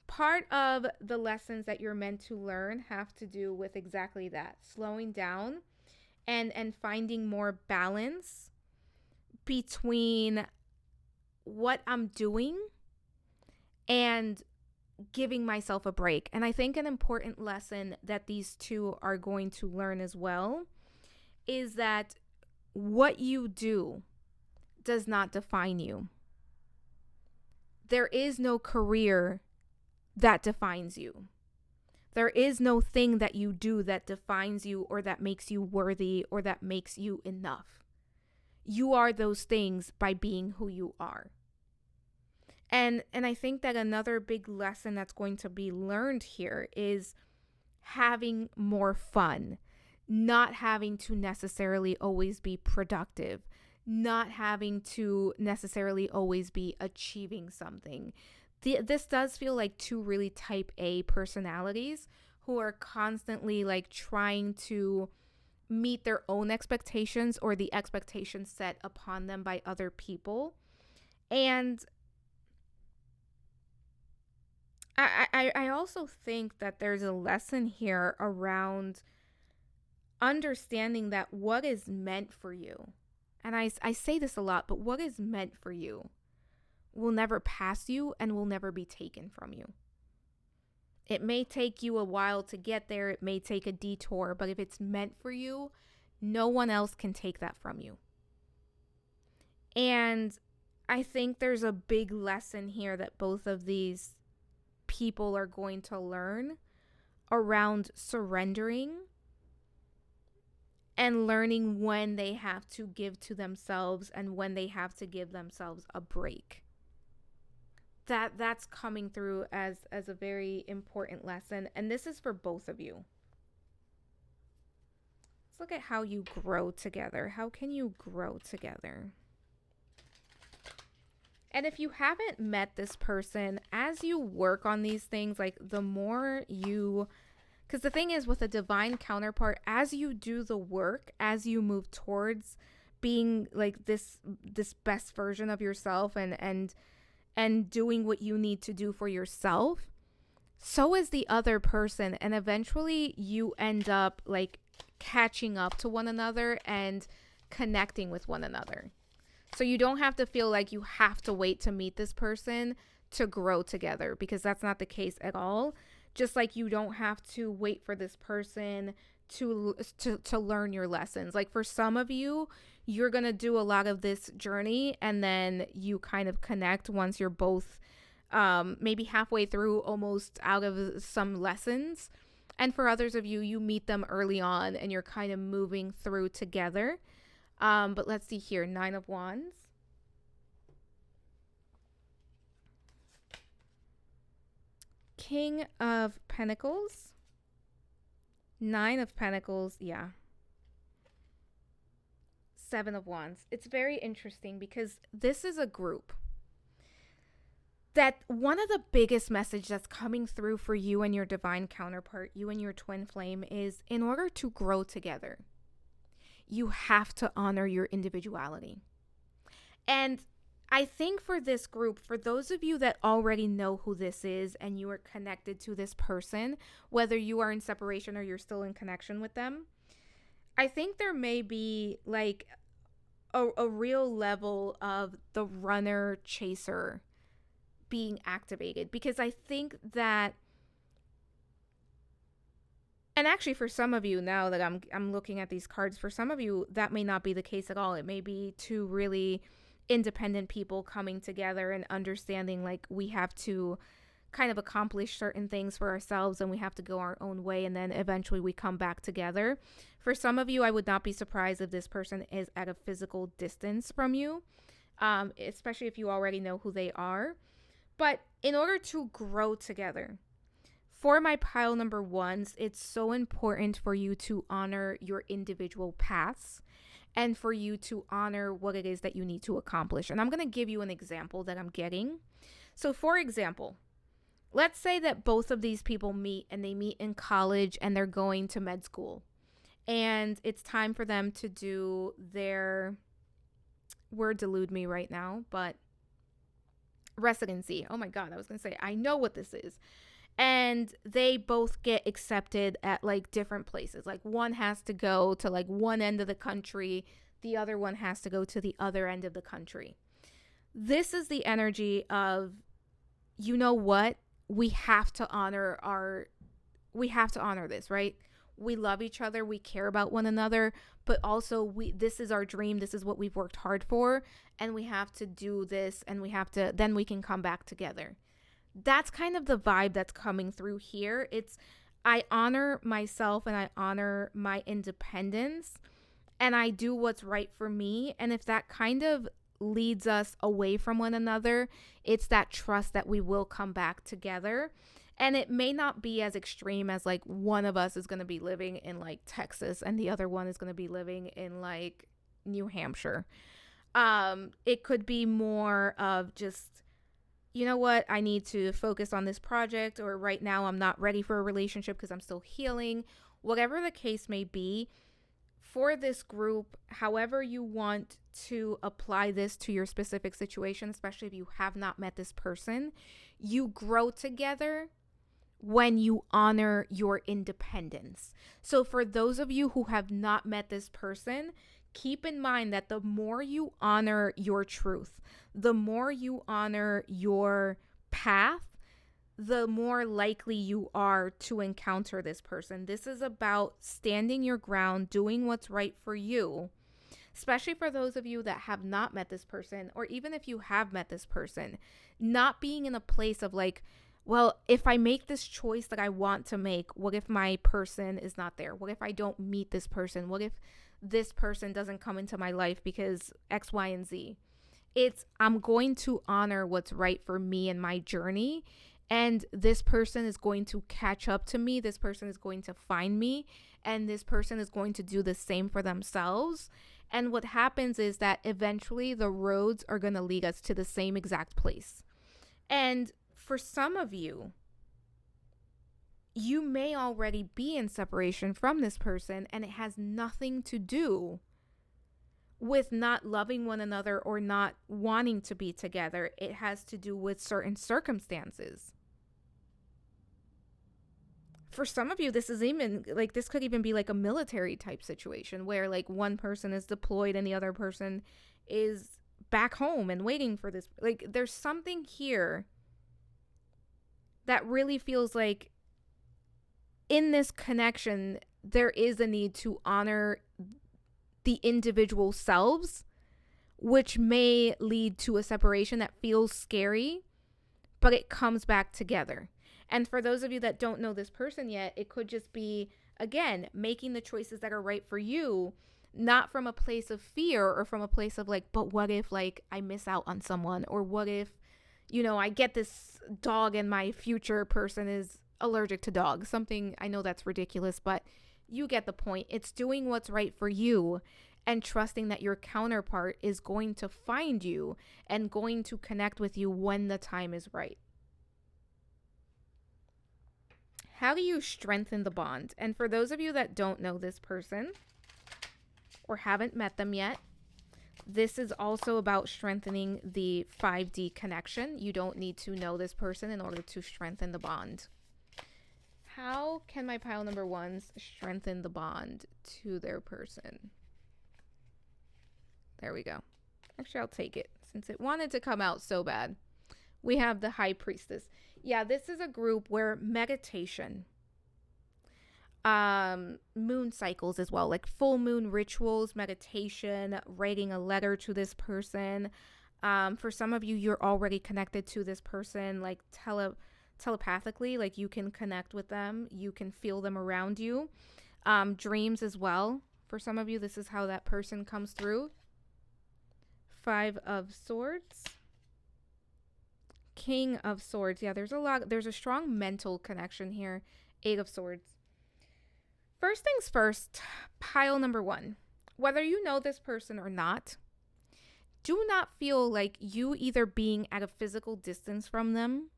Part of the lessons that you're meant to learn have to do with exactly that, slowing down and finding more balance between what I'm doing and giving myself a break. And I think an important lesson that these two are going to learn as well is that what you do does not define you. There is no career that defines you. There is no thing that you do that defines you or that makes you worthy or that makes you enough. You are those things by being who you are. And I think that another big lesson that's going to be learned here is having more fun, not having to necessarily always be productive, not having to necessarily always be achieving something. This does feel like two really type A personalities who are constantly like trying to meet their own expectations or the expectations set upon them by other people. And I also think that there's a lesson here around understanding that what is meant for you, and I say this a lot, but what is meant for you will never pass you and will never be taken from you. It may take you a while to get there. It may take a detour, but if it's meant for you, no one else can take that from you. And I think there's a big lesson here that both of these people are going to learn around surrendering and learning when they have to give to themselves and when they have to give themselves a break. That's coming through as a very important lesson, and this is for both of you. Let's look at how you grow together. How can you grow together? And if you haven't met this person, as you work on these things, like the more you, because the thing is with a divine counterpart, as you do the work, as you move towards being like this best version of yourself and doing what you need to do for yourself, so is the other person. And eventually you end up like catching up to one another and connecting with one another. So you don't have to feel like you have to wait to meet this person to grow together, because that's not the case at all. Just like you don't have to wait for this person to learn your lessons. Like for some of you, you're going to do a lot of this journey and then you kind of connect once you're both maybe halfway through, almost out of some lessons. And for others of you, you meet them early on and you're kind of moving through together. But let's see here. 9 of Wands. King of Pentacles. 9 of Pentacles. Yeah. 7 of Wands. It's very interesting because this is a group that one of the biggest message that's coming through for you and your divine counterpart, you and your twin flame, is in order to grow together, you have to honor your individuality. And I think for this group, for those of you that already know who this is and you are connected to this person, whether you are in separation or you're still in connection with them, I think there may be like a real level of the runner chaser being activated, because I think that, and actually for some of you, now that I'm looking at these cards, for some of you that may not be the case at all. It may be two really independent people coming together and understanding like we have to kind of accomplish certain things for ourselves and we have to go our own way, and then eventually we come back together. For some of you, I would not be surprised if this person is at a physical distance from you, especially if you already know who they are. But in order to grow together, for my pile number ones, it's so important for you to honor your individual paths and for you to honor what it is that you need to accomplish. And I'm going to give you an example that I'm getting. So for example, let's say that both of these people meet and they meet in college and they're going to med school. And it's time for them to do their, words elude me right now, but residency. Oh my God, I was going to say, I know what this is. And they both get accepted at like different places. Like one has to go to like one end of the country. The other one has to go to the other end of the country. This is the energy of, you know what? We have to honor this, right? We love each other. We care about one another, but also this is our dream. This is what we've worked hard for. And we have to do this, and then we can come back together. That's kind of the vibe that's coming through here. It's, I honor myself and I honor my independence and I do what's right for me. And if that kind of leads us away from one another, it's that trust that we will come back together. And it may not be as extreme as like one of us is going to be living in like Texas and the other one is going to be living in like New Hampshire. It could be more of just, you know what, I need to focus on this project, or right now I'm not ready for a relationship because I'm still healing. Whatever the case may be, for this group, however you want to apply this to your specific situation, especially if you have not met this person, you grow together when you honor your independence. So for those of you who have not met this person, keep in mind that the more you honor your truth, the more you honor your path, the more likely you are to encounter this person. This is about standing your ground, doing what's right for you, especially for those of you that have not met this person, or even if you have met this person, not being in a place of like, well, if I make this choice that I want to make, what if my person is not there? What if I don't meet this person? What if this person doesn't come into my life because X, Y, and Z? It's, I'm going to honor what's right for me and my journey. And this person is going to catch up to me. This person is going to find me. And this person is going to do the same for themselves. And what happens is that eventually the roads are going to lead us to the same exact place. And for some of you, you may already be in separation from this person, and it has nothing to do with not loving one another or not wanting to be together. It has to do with certain circumstances. For some of you, this is even like, this could even be like a military type situation where like one person is deployed and the other person is back home and waiting for this. Like, there's something here that really feels like in this connection, there is a need to honor the individual selves, which may lead to a separation that feels scary, but it comes back together. And for those of you that don't know this person yet, it could just be, again, making the choices that are right for you, not from a place of fear or from a place of like, but what if like I miss out on someone? Or what if, I get this dog and my future person is allergic to dogs? Something, I know that's ridiculous, but you get the point. It's doing what's right for you and trusting that your counterpart is going to find you and going to connect with you when the time is right. How do you strengthen the bond? And for those of you that don't know this person or haven't met them yet, this is also about strengthening the 5D connection. You don't need to know this person in order to strengthen the bond. How can my pile number ones strengthen the bond to their person? There we go. Actually, I'll take it since it wanted to come out so bad. We have the High Priestess. Yeah, this is a group where meditation, moon cycles as well, like full moon rituals, meditation, writing a letter to this person. For some of you, you're already connected to this person, like telepathically, like you can connect with them, you can feel them around you. Dreams as well. For some of you, this is how that person comes through. 5 of Swords. King of Swords. Yeah, there's a strong mental connection here. 8 of Swords. First things first, pile number 1. Whether you know this person or not, do not feel like you either being at a physical distance from them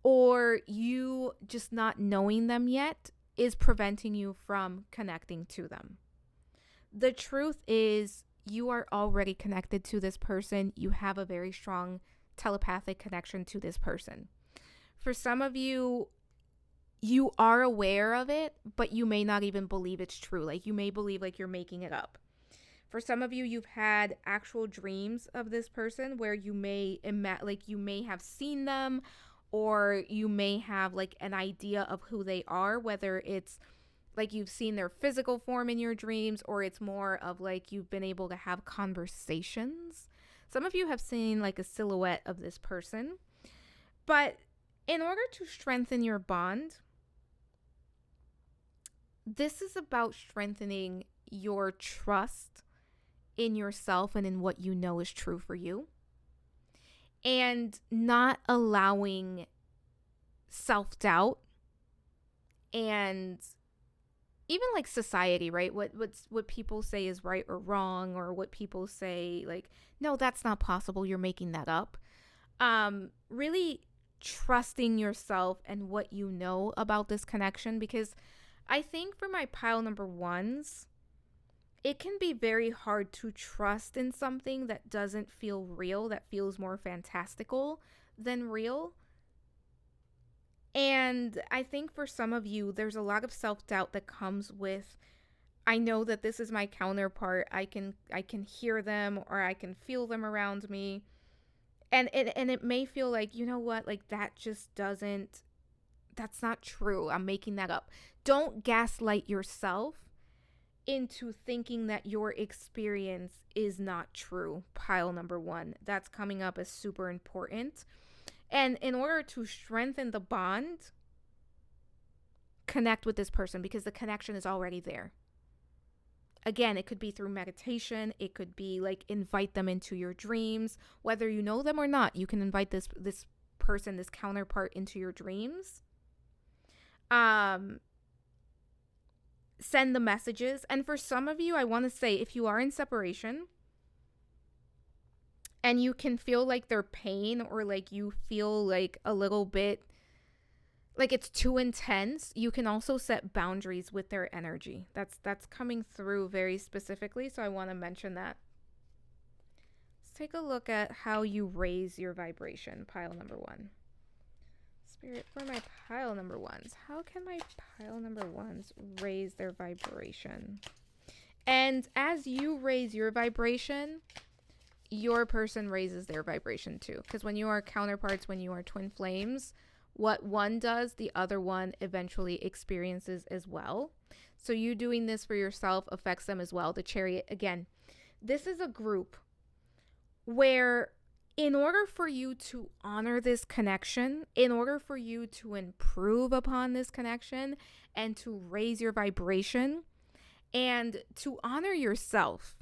or you just not knowing them yet is preventing you from connecting to them. The truth is, you are already connected to this person. You have a very strong telepathic connection to this person. For some of you, you are aware of it, but you may not even believe it's true. Like, you may believe like you're making it up. For some of you, you've had actual dreams of this person where you may you may have seen them, or you may have like an idea of who they are, whether it's like you've seen their physical form in your dreams, or it's more of like you've been able to have conversations. Some of you have seen like a silhouette of this person. But in order to strengthen your bond, this is about strengthening your trust in yourself and in what you know is true for you, and not allowing self-doubt and even like society, right? What people say is right or wrong, or what people say like, no, that's not possible, you're making that up. Really trusting yourself and what you know about this connection, because I think for my pile number ones, it can be very hard to trust in something that doesn't feel real, that feels more fantastical than real. And I think for some of you, there's a lot of self-doubt that comes with, I know that this is my counterpart. I can hear them, or I can feel them around me. And it may feel like, you know what, like that just doesn't, that's not true. I'm making that up. Don't gaslight yourself into thinking that your experience is not true. Pile number 1. That's coming up as super important. And in order to strengthen the bond, connect with this person because the connection is already there. Again, it could be through meditation. It could be like invite them into your dreams. Whether you know them or not, you can invite this person, this counterpart into your dreams. Send the messages. And for some of you, I want to say, if you are in separation and you can feel like their pain, or like you feel like a little bit like it's too intense, you can also set boundaries with their energy. That's coming through very specifically, so I want to mention that. Let's take a look at how you raise your vibration, pile number 1. Spirit, for my pile number 1s, how can my pile number 1s raise their vibration? And as you raise your vibration, your person raises their vibration too. Because when you are counterparts, when you are twin flames, what one does, the other one eventually experiences as well. So you doing this for yourself affects them as well. The Chariot, again, this is a group where in order for you to honor this connection, in order for you to improve upon this connection and to raise your vibration and to honor yourself,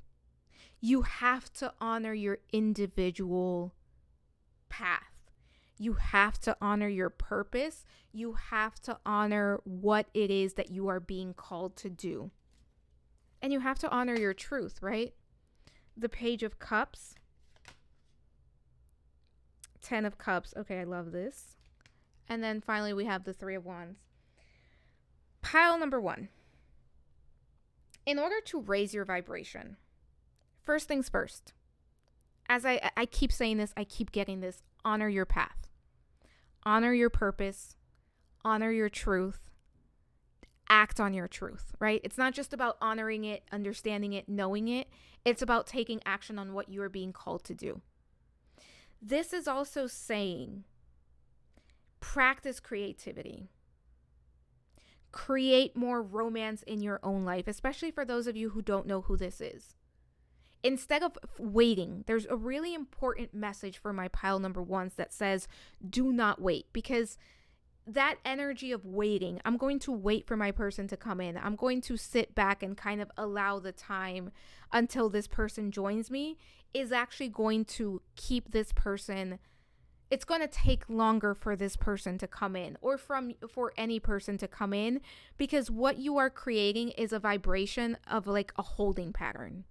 you have to honor your individual path. You have to honor your purpose. You have to honor what it is that you are being called to do. And you have to honor your truth, right? The Page of Cups. 10 of Cups. Okay, I love this. And then finally we have the 3 of Wands. Pile number 1. In order to raise your vibration, first things first. As I keep saying this, I keep getting this. Honor your path. Honor your purpose. Honor your truth. Act on your truth, right? It's not just about honoring it, understanding it, knowing it. It's about taking action on what you are being called to do. This is also saying practice creativity. Create more romance in your own life, especially for those of you who don't know who this is. Instead of waiting, there's a really important message for my pile number 1s that says, do not wait, because that energy of waiting, I'm going to wait for my person to come in. I'm going to sit back and kind of allow the time until this person joins me, is actually going to keep this person. It's going to take longer for this person to come in, or for any person to come in, because what you are creating is a vibration of like a holding pattern.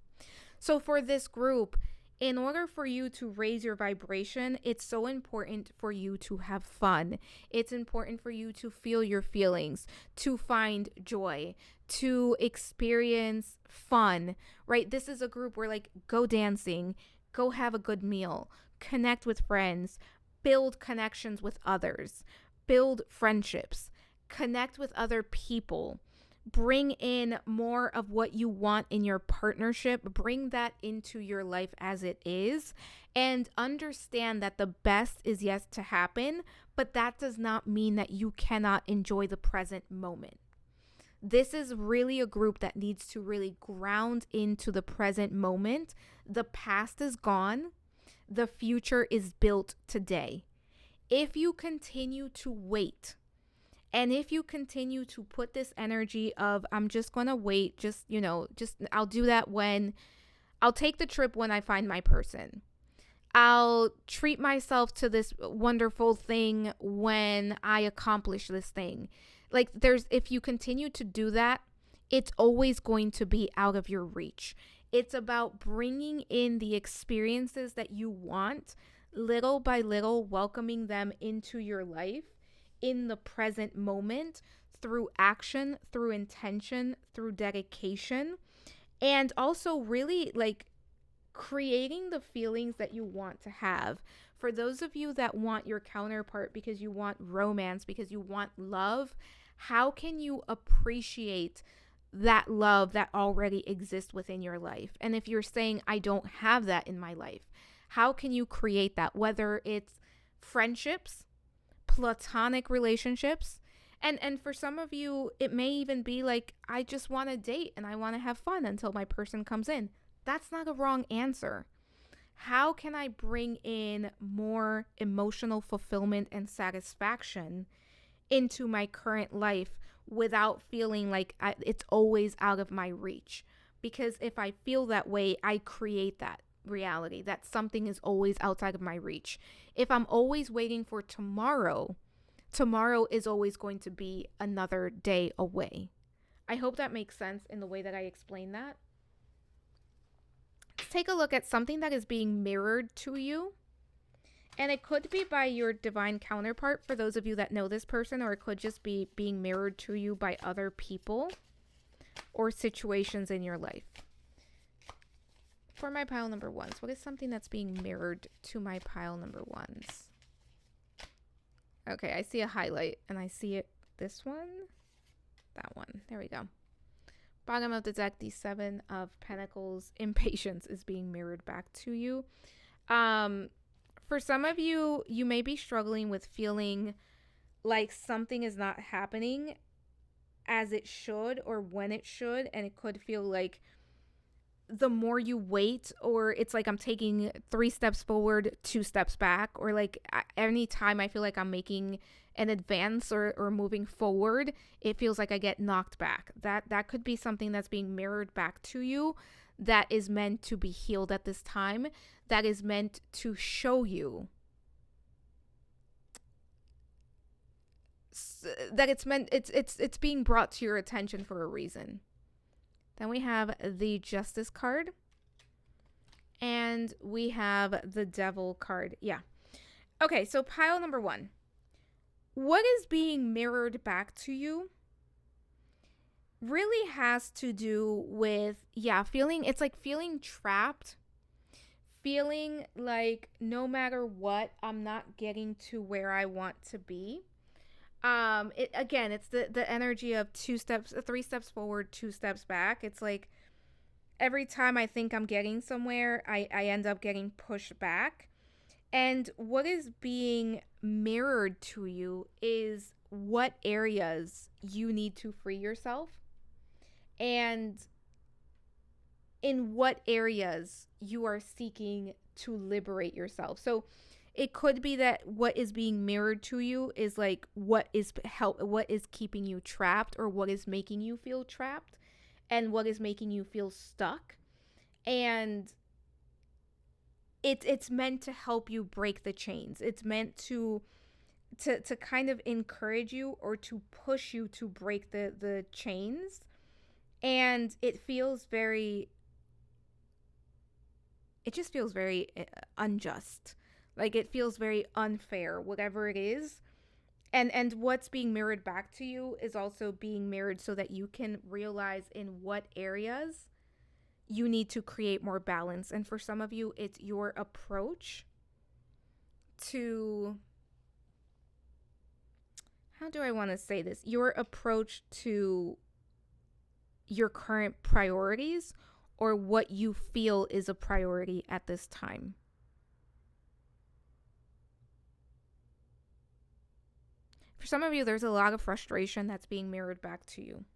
So for this group, in order for you to raise your vibration, it's so important for you to have fun. It's important for you to feel your feelings, to find joy, to experience fun, right? This is a group where like go dancing, go have a good meal, connect with friends, build connections with others, build friendships, connect with other people. Bring in more of what you want in your partnership. Bring that into your life as it is, and understand that the best is yet to happen, but that does not mean that you cannot enjoy the present moment. This is really a group that needs to really ground into the present moment. The past is gone. The future is built today. If you continue to wait, and if you continue to put this energy of, I'm just going to wait, I'll do that when, I'll take the trip when I find my person. I'll treat myself to this wonderful thing when I accomplish this thing. Like if you continue to do that, it's always going to be out of your reach. It's about bringing in the experiences that you want, little by little, welcoming them into your life in the present moment, through action, through intention, through dedication, and also really like creating the feelings that you want to have. For those of you that want your counterpart because you want romance, because you want love, how can you appreciate that love that already exists within your life? And if you're saying, I don't have that in my life, how can you create that? Whether it's friendships, platonic relationships, And for some of you, it may even be like, I just want to date and I want to have fun until my person comes in. That's not a wrong answer. How can I bring in more emotional fulfillment and satisfaction into my current life without feeling like it's always out of my reach? Because if I feel that way, I create that reality that something is always outside of my reach. If I'm always waiting for tomorrow, tomorrow is always going to be another day away. I hope that makes sense in the way that I explain that. Let's take a look at something that is being mirrored to you. And it could be by your divine counterpart for those of you that know this person, or it could just be being mirrored to you by other people or situations in your life. For my pile number ones, what is something that's being mirrored to my pile number ones? Okay, I see a highlight and I see it. This one, that one. There we go. Bottom of the deck, the Seven of Pentacles. Impatience is being mirrored back to you. For some of you, you may be struggling with feeling like something is not happening as it should or when it should. And it could feel like the more you wait, or it's like I'm taking 3 steps forward, 2 steps back, or like any time I feel like I'm making an advance or moving forward, it feels like I get knocked back. That could be something that's being mirrored back to you that is meant to be healed at this time, that is meant to show you that it's being brought to your attention for a reason. Then we have the Justice card. And we have the Devil card. Yeah. Okay, so pile number one. What is being mirrored back to you really has to do with, feeling trapped. Feeling like no matter what, I'm not getting to where I want to be. It's the energy of 3 steps forward, 2 steps back. It's like every time I think I'm getting somewhere, I end up getting pushed back. And what is being mirrored to you is what areas you need to free yourself and in what areas you are seeking to liberate yourself. So it could be that what is being mirrored to you is like what is keeping you trapped, or what is making you feel trapped, and what is making you feel stuck. And it's meant to help you break the chains. It's meant to kind of encourage you or to push you to break the chains. And it just feels very unjust. Like it feels very unfair, whatever it is. And what's being mirrored back to you is also being mirrored so that you can realize in what areas you need to create more balance. And for some of you, it's your approach to, how do I want to say this? Your approach to your current priorities, or what you feel is a priority at this time. For some of you, there's a lot of frustration that's being mirrored back to you.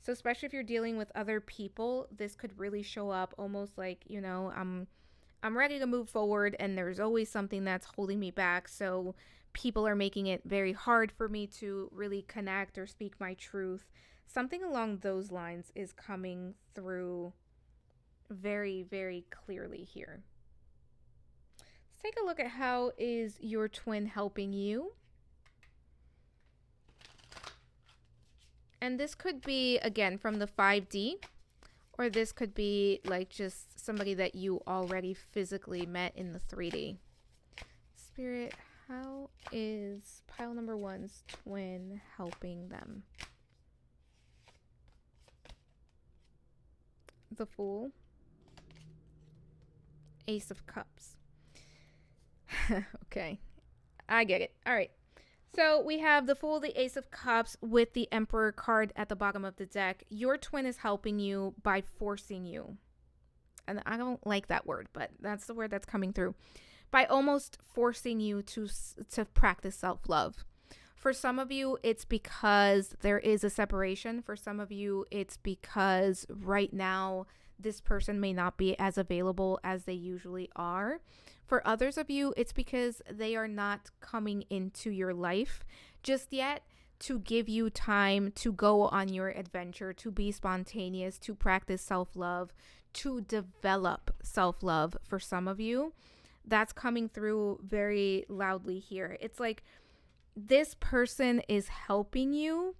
So especially if you're dealing with other people, this could really show up almost like, I'm ready to move forward and there's always something that's holding me back. So people are making it very hard for me to really connect or speak my truth. Something along those lines is coming through very, very clearly here. Let's take a look at how is your twin helping you. And this could be, again, from the 5D, or this could be like just somebody that you already physically met in the 3D. Spirit, how is pile number one's twin helping them? The Fool. Ace of Cups. Okay, I get it. All right. So we have the Fool, the Ace of Cups with the Emperor card at the bottom of the deck. Your twin is helping you by forcing you. And I don't like that word, but that's the word that's coming through. By almost forcing you to practice self-love. For some of you, it's because there is a separation. For some of you, it's because right now this person may not be as available as they usually are. For others of you, it's because they are not coming into your life just yet to give you time to go on your adventure, to be spontaneous, to practice self-love, to develop self-love. For some of you, that's coming through very loudly here. It's like this person is helping you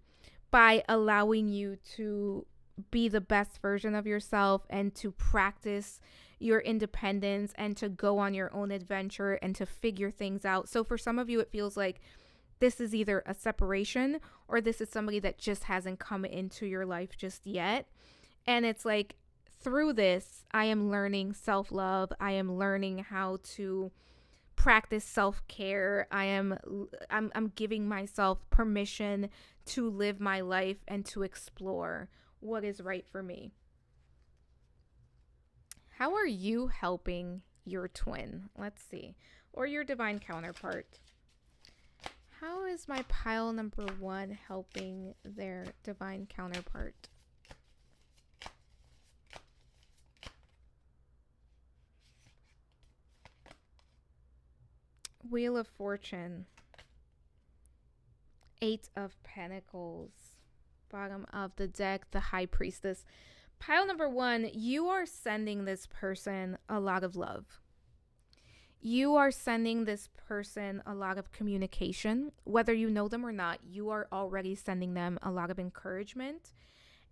by allowing you to be the best version of yourself and to practice your independence and to go on your own adventure and to figure things out. So for some of you, it feels like this is either a separation or this is somebody that just hasn't come into your life just yet. And it's like, through this, I am learning self-love. I am learning how to practice self-care. I'm giving myself permission to live my life and to explore what is right for me. How are you helping your twin? Let's see. Or your divine counterpart. How is my pile number 1 helping their divine counterpart? Wheel of Fortune. 8 of Pentacles. Bottom of the deck, the High Priestess. Pile number 1, you are sending this person a lot of love. You are sending this person a lot of communication. Whether you know them or not, you are already sending them a lot of encouragement.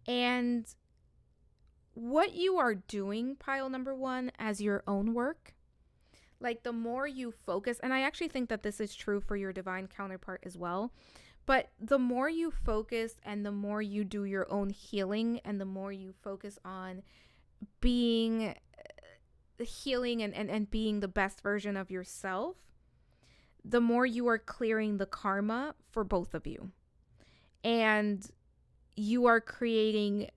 And what you are doing, pile number 1, as your own work, like the more you focus, and I actually think that this is true for your divine counterpart as well, but the more you focus and the more you do your own healing and the more you focus on being healing and being the best version of yourself, the more you are clearing the karma for both of you. And you are creating,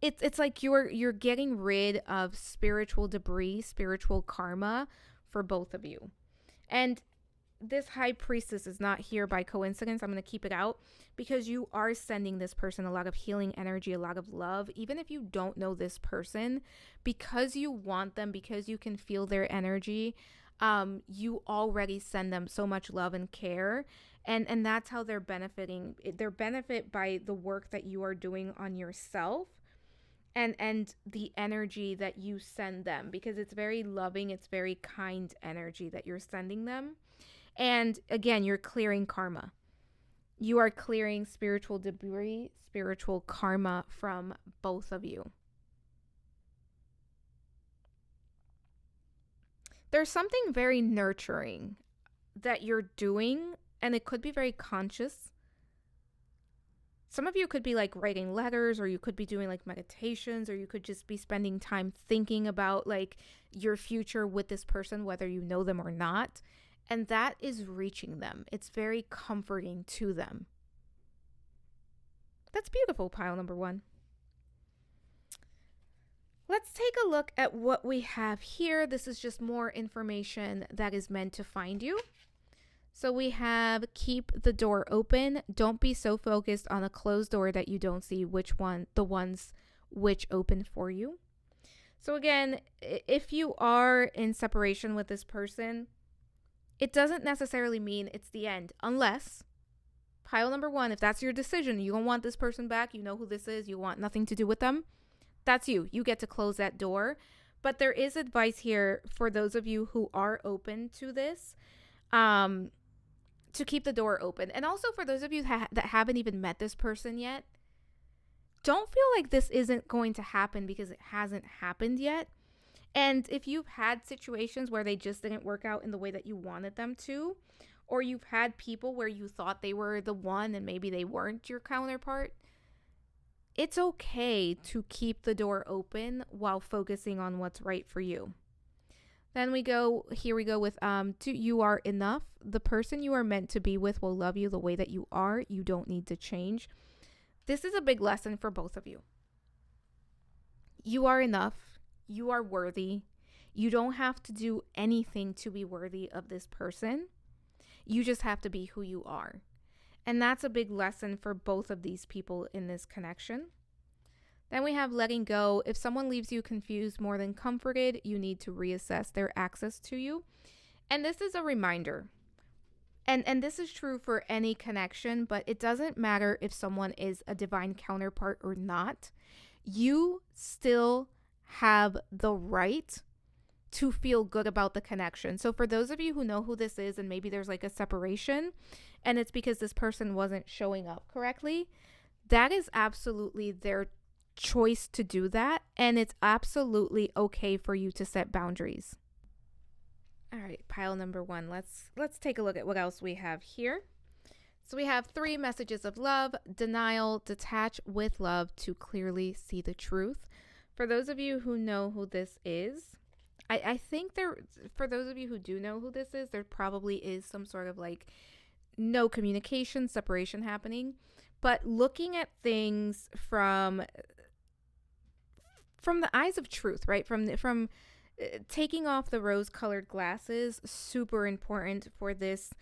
it's like you're getting rid of spiritual debris, spiritual karma for both of you. And this High Priestess is not here by coincidence. I'm going to keep it out because you are sending this person a lot of healing energy, a lot of love, even if you don't know this person, because you want them, because you can feel their energy. You already send them so much love and care, and that's how they're benefiting. They're benefit by the work that you are doing on yourself and the energy that you send them, because it's very loving, it's very kind energy that you're sending them. And again, you're clearing karma. You are clearing spiritual debris, spiritual karma from both of you. There's something very nurturing that you're doing, and it could be very conscious. Some of you could be like writing letters, or you could be doing like meditations, or you could just be spending time thinking about like your future with this person, whether you know them or not. And that is reaching them. It's very comforting to them. That's beautiful, pile number 1. Let's take a look at what we have here. This is just more information that is meant to find you. So we have keep the door open. Don't be so focused on a closed door that you don't see the ones which open for you. So again, if you are in separation with this person, it doesn't necessarily mean it's the end, unless, pile number 1, if that's your decision, you don't want this person back, you know who this is, you want nothing to do with them, that's you. You get to close that door. But there is advice here for those of you who are open to this, to keep the door open. And also for those of you that haven't even met this person yet, don't feel like this isn't going to happen because it hasn't happened yet. And if you've had situations where they just didn't work out in the way that you wanted them to, or you've had people where you thought they were the one and maybe they weren't your counterpart, it's okay to keep the door open while focusing on what's right for you. Then we go with you are enough. The person you are meant to be with will love you the way that you are. You don't need to change. This is a big lesson for both of you. You are enough. You are worthy. You don't have to do anything to be worthy of this person. You just have to be who you are. And that's a big lesson for both of these people in this connection. Then we have letting go. If someone leaves you confused more than comforted, you need to reassess their access to you. And this is a reminder. And this is true for any connection, but it doesn't matter if someone is a divine counterpart or not. You still have the right to feel good about the connection. So for those of you who know who this is and maybe there's like a separation and it's because this person wasn't showing up correctly, that is absolutely their choice to do that. And it's absolutely okay for you to set boundaries. All right, pile number 1. Let's take a look at what else we have here. So we have 3 messages of love: denial, detach with love to clearly see the truth. For those of you who know who this is, I think for those of you who do know who this is, there probably is some sort of like no communication, separation happening. But looking at things from the eyes of truth, right? From taking off the rose-colored glasses, super important for this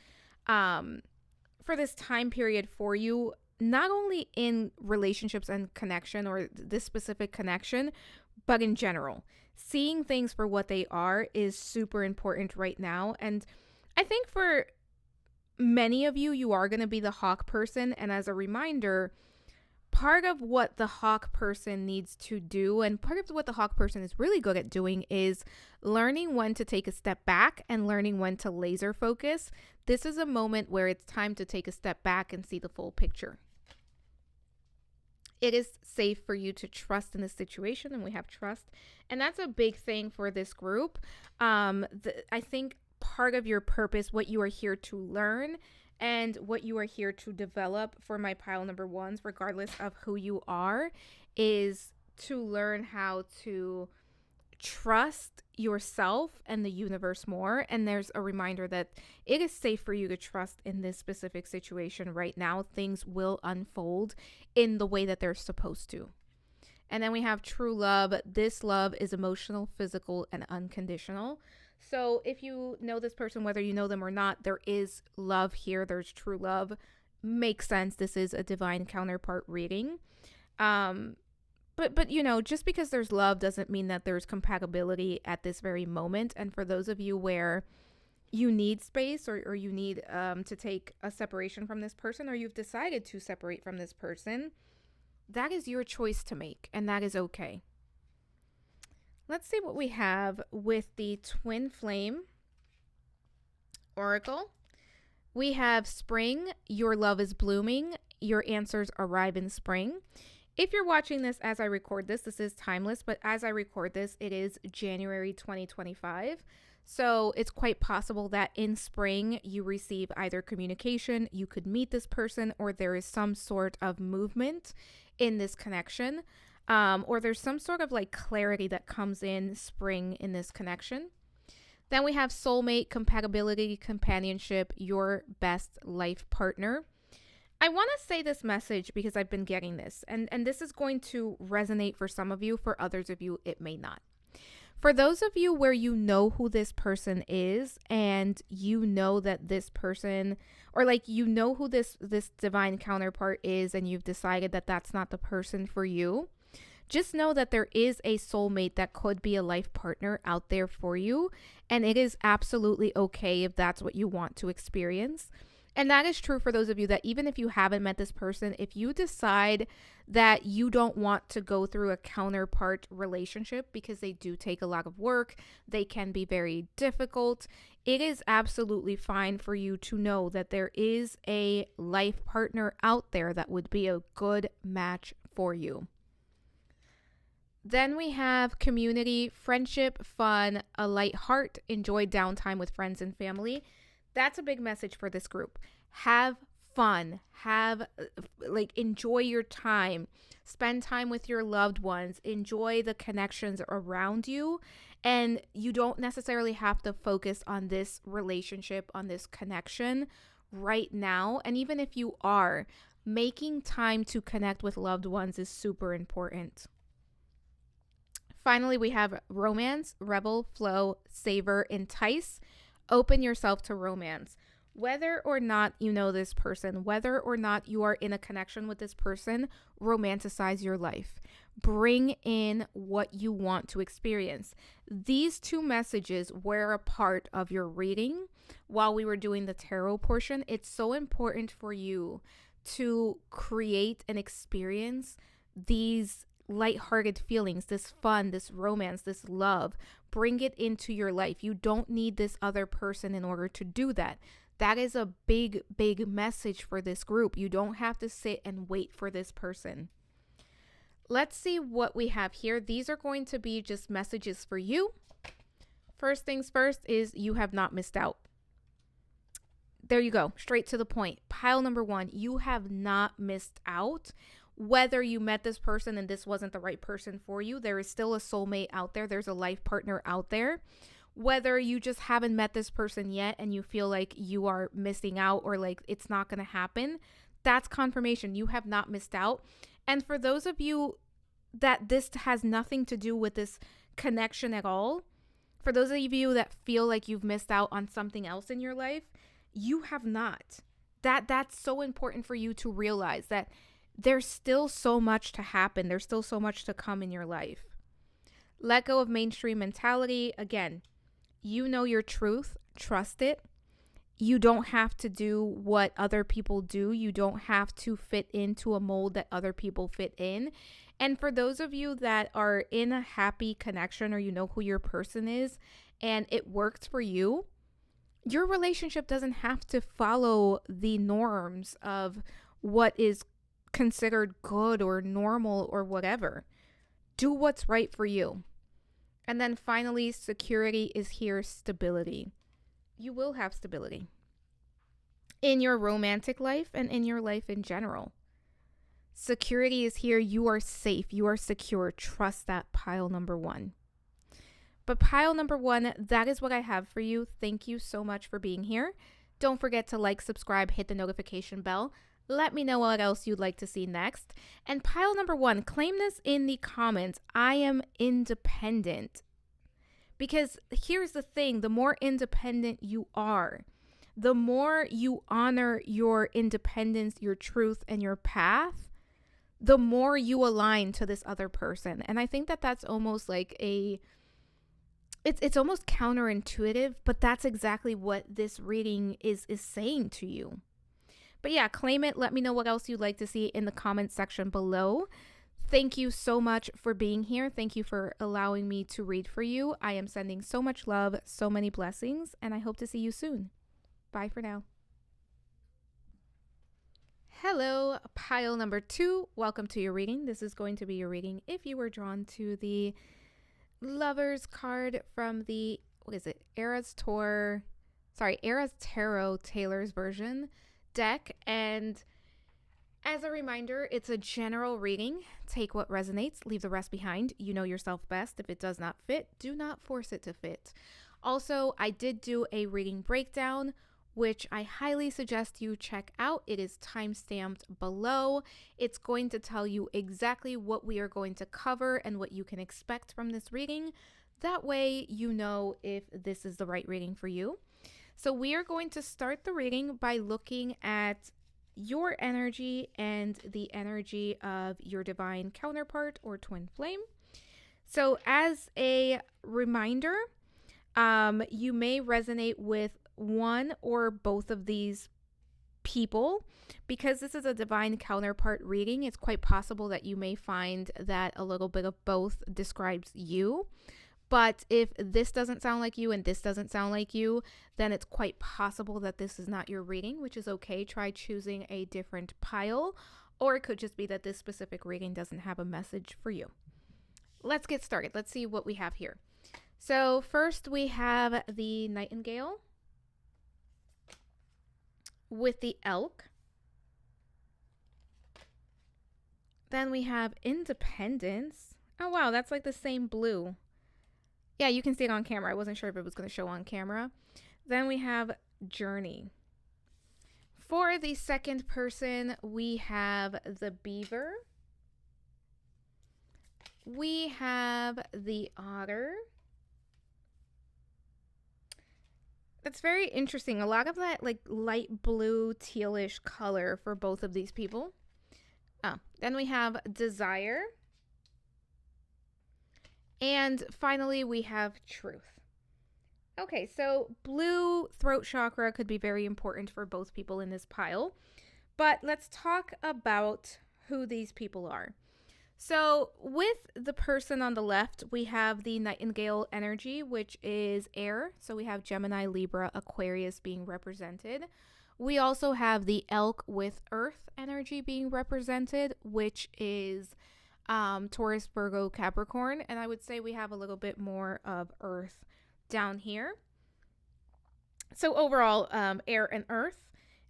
time period for you, not only in relationships and connection or this specific connection, but in general. Seeing things for what they are is super important right now. And I think for many of you, you are going to be the hawk person. And as a reminder, part of what the hawk person needs to do, and part of what the hawk person is really good at doing, is learning when to take a step back and learning when to laser focus. This is a moment where it's time to take a step back and see the full picture. It is safe for you to trust in this situation, and we have trust. And that's a big thing for this group. I think part of your purpose, what you are here to learn, and what you are here to develop for my pile number 1s, regardless of who you are, is to learn how to trust yourself and the universe more. And there's a reminder that it is safe for you to trust in this specific situation right now. Things will unfold in the way that they're supposed to. And then we have true love. This love is emotional, physical, and unconditional. So if you know this person, whether you know them or not, there is love here. There's true love. Makes sense. This is a divine counterpart reading. But you know, just because there's love doesn't mean that there's compatibility at this very moment. And for those of you where you need space or you need to take a separation from this person, or you've decided to separate from this person, that is your choice to make, and that is okay. Let's see what we have with the Twin Flame Oracle. We have spring. Your love is blooming. Your answers arrive in spring. If you're watching this as I record this, this is timeless, but as I record this, it is January 2025. So it's quite possible that in spring you receive either communication, you could meet this person, or there is some sort of movement in this connection. Or there's some sort of like clarity that comes in spring in this connection. Then we have soulmate, compatibility, companionship, your best life partner. I want to say this message because I've been getting this, and this is going to resonate for some of you. For others of you, it may not. For those of you where you know who this person is, and you know that this person, or like you know who this divine counterpart is, and you've decided that that's not the person for you, just know that there is a soulmate that could be a life partner out there for you, and it is absolutely okay if that's what you want to experience. And that is true for those of you that even if you haven't met this person, if you decide that you don't want to go through a counterpart relationship, because they do take a lot of work, they can be very difficult, it is absolutely fine for you to know that there is a life partner out there that would be a good match for you. Then we have community, friendship, fun, a light heart, enjoy downtime with friends and family. That's a big message for this group. Have fun. Enjoy your time. Spend time with your loved ones. Enjoy the connections around you. And you don't necessarily have to focus on this relationship, on this connection right now. And even if you are, making time to connect with loved ones is super important. Finally, we have romance, revel, flow, savor, entice. Open yourself to romance. Whether or not you know this person, whether or not you are in a connection with this person, romanticize your life. Bring in what you want to experience. These two messages were a part of your reading while we were doing the tarot portion. It's so important for you to create and experience these lighthearted feelings, this fun, this romance, this love. Bring it into your life. You don't need this other person in order to do that. That is a big, big message for this group. You don't have to sit and wait for this person. Let's see what we have here. These are going to be just messages for you. First things first is you have not missed out. There you go. Straight to the point. Pile number 1, you have not missed out. Whether you met this person and this wasn't the right person for you, there is still a soulmate out there. There's a life partner out there. Whether you just haven't met this person yet and you feel like you are missing out or like it's not going to happen, that's confirmation. You have not missed out. And for those of you that this has nothing to do with this connection at all, for those of you that feel like you've missed out on something else in your life, you have not. That's so important for you to realize that there's still so much to happen. There's still so much to come in your life. Let go of mainstream mentality. Again, you know your truth. Trust it. You don't have to do what other people do. You don't have to fit into a mold that other people fit in. And for those of you that are in a happy connection or you know who your person is and it works for you, your relationship doesn't have to follow the norms of what is considered good or normal or whatever. Do what's right for you. And then finally, security is here, stability. You will have stability in your romantic life and in your life in general. Security is here. You are safe. You are secure. Trust that, pile number 1. But pile number 1, that is what I have for you. Thank you so much for being here. Don't forget to like, subscribe, hit the notification bell. Let me know what else you'd like to see next. And pile number 1, claim this in the comments. I am independent. Because here's the thing, the more independent you are, the more you honor your independence, your truth, and your path, the more you align to this other person. And I think that that's almost like it's almost counterintuitive, but that's exactly what this reading is saying to you. But yeah, claim it. Let me know what else you'd like to see in the comments section below. Thank you so much for being here. Thank you for allowing me to read for you. I am sending so much love, so many blessings, and I hope to see you soon. Bye for now. Hello, pile number 2. Welcome to your reading. This is going to be your reading if you were drawn to the Lovers card from the, Eras Tarot Taylor's version deck. And as a reminder, it's a general reading. Take what resonates, leave the rest behind. You know yourself best. If it does not fit, do not force it to fit. Also, I did do a reading breakdown, which I highly suggest you check out. It is time-stamped below. It's going to tell you exactly what we are going to cover and what you can expect from this reading. That way you know if this is the right reading for you. So we are going to start the reading by looking at your energy and the energy of your divine counterpart or twin flame. So as a reminder, you may resonate with one or both of these people. Because this is a divine counterpart reading, it's quite possible that you may find that a little bit of both describes you. But if this doesn't sound like you and this doesn't sound like you, then it's quite possible that this is not your reading, which is okay. Try choosing a different pile, or it could just be that this specific reading doesn't have a message for you. Let's get started. Let's see what we have here. So first we have the Nightingale with the Elk. Then we have Independence. Oh wow, that's like the same blue. Yeah, you can see it on camera. I wasn't sure if it was going to show on camera. Then we have Journey. For the second person, we have the Beaver. We have the Otter. That's very interesting. A lot of that like light blue tealish color for both of these people. Then we have desire. And finally, we have truth. Okay, so blue throat chakra could be very important for both people in this pile. But let's talk about who these people are. So, with the person on the left, we have the Nightingale energy, which is air. So, we have Gemini, Libra, Aquarius being represented. We also have the elk with earth energy being represented, which is Taurus, Virgo, Capricorn. And I would say we have a little bit more of earth down here. So, overall, air and earth.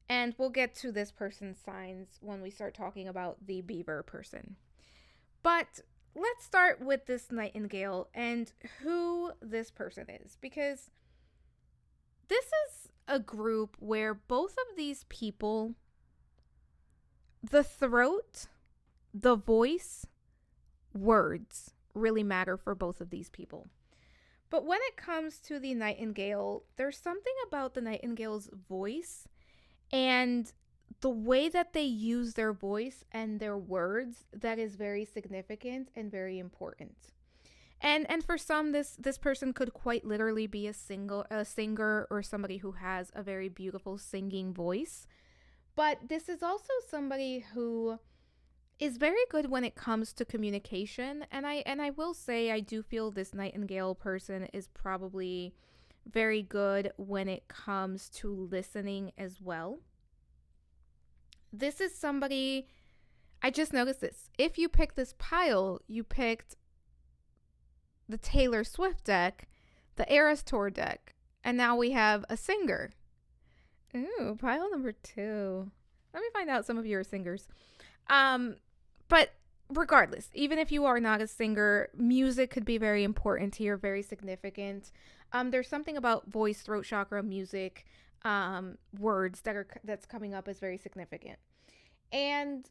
And we'll get to this person's signs when we start talking about the beaver person. But let's start with this Nightingale and who this person is, because this is a group where both of these people, the throat, the voice, words really matter for both of these people. But when it comes to the Nightingale, there's something about the Nightingale's voice and the way that they use their voice and their words that is very significant and very important. And for some, this person could quite literally be a singer or somebody who has a very beautiful singing voice. But this is also somebody who is very good when it comes to communication. And I will say I do feel this Nightingale person is probably very good when it comes to listening as well. This is somebody, I just noticed this. If you pick this pile, you picked the Taylor Swift deck, the Eras Tour deck, and now we have a singer. Ooh, pile number 2. Let me find out some of your singers. But regardless, even if you are not a singer, music could be very important here, very significant. There's something about voice, throat chakra, music, words that's coming up as very significant. And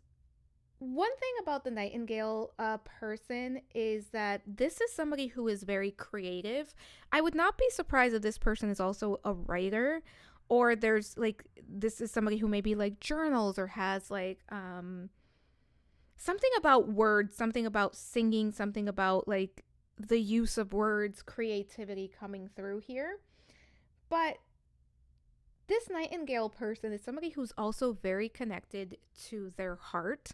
one thing about the Nightingale person is that this is somebody who is very creative. I would not be surprised if this person is also a writer, or there's like, this is somebody who maybe like journals or has like something about words, something about singing, something about like the use of words, creativity coming through here. But this Nightingale person is somebody who's also very connected to their heart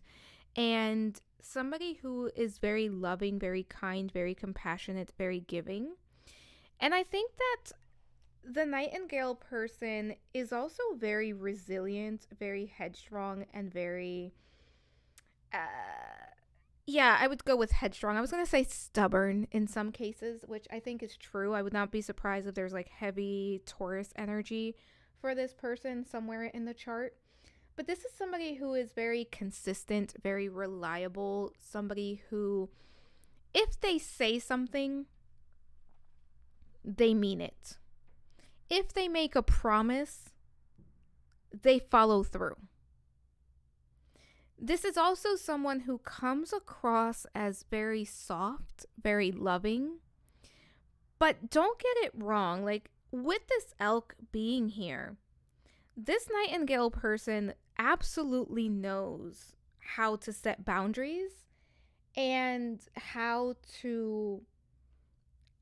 and somebody who is very loving, very kind, very compassionate, very giving. And I think that the Nightingale person is also very resilient, very headstrong, and very, I would go with headstrong. I was going to say stubborn in some cases, which I think is true. I would not be surprised if there's like heavy Taurus energy for this person somewhere in the chart. But this is somebody who is very consistent, very reliable, somebody who, if they say something, they mean it. If they make a promise, they follow through. This is also someone who comes across as very soft, very loving. But don't get it wrong, like with this elk being here, this Nightingale person absolutely knows how to set boundaries and how to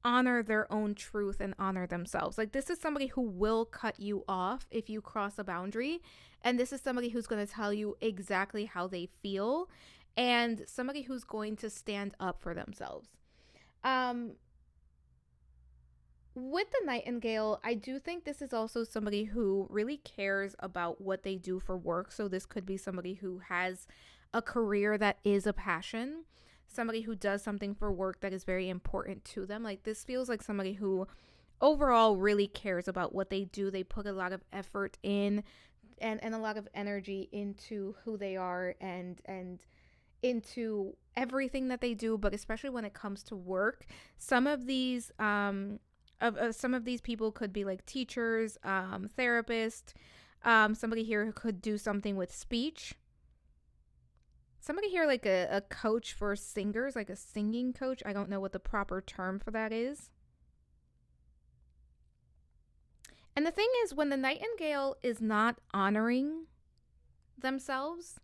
honor their own truth and honor themselves. Like, this is somebody who will cut you off if you cross a boundary. And this is somebody who's going to tell you exactly how they feel and somebody who's going to stand up for themselves. With the Nightingale, I do think this is also somebody who really cares about what they do for work. So this could be somebody who has a career that is a passion, somebody who does something for work that is very important to them. Like, this feels like somebody who overall really cares about what they do. They put a lot of effort in and a lot of energy into who they are and into everything that they do, but especially when it comes to work. Some of these some of these people could be like teachers, therapists, somebody here who could do something with speech. Somebody here like a coach for singers, like a singing coach. I don't know what the proper term for that is. And the thing is, when the nightingale is not honoring themselves,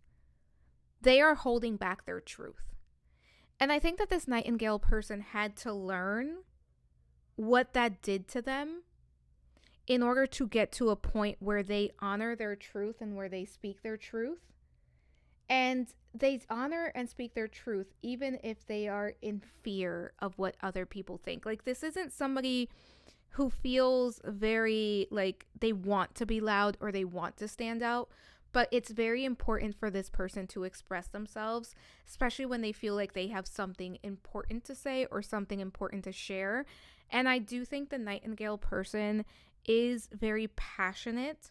they are holding back their truth. And I think that this nightingale person had to learn what that did to them in order to get to a point where they honor their truth and where they speak their truth. And they honor and speak their truth even if they are in fear of what other people think. Like, this isn't somebody who feels very like they want to be loud or they want to stand out, but it's very important for this person to express themselves, especially when they feel like they have something important to say or something important to share. And I do think the nightingale person is very passionate,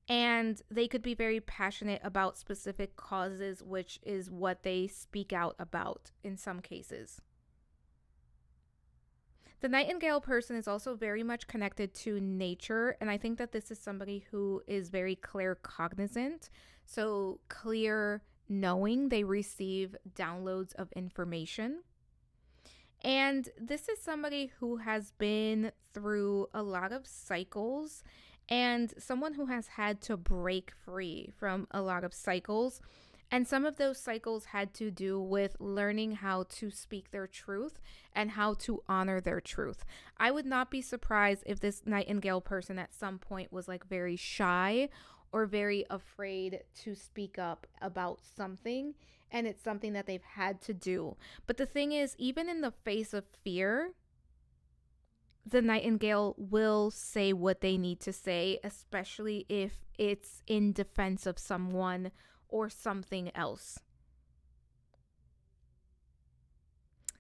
and they could be very passionate about specific causes, which is what they speak out about in some cases. The nightingale person is also very much connected to nature, and I think that this is somebody who is very clear cognizant. So, clear knowing, they receive downloads of information. And this is somebody who has been through a lot of cycles and someone who has had to break free from a lot of cycles. And some of those cycles had to do with learning how to speak their truth and how to honor their truth. I would not be surprised if this nightingale person at some point was like very shy or very afraid to speak up about something. And it's something that they've had to do. But the thing is, even in the face of fear, the nightingale will say what they need to say, especially if it's in defense of someone or something else.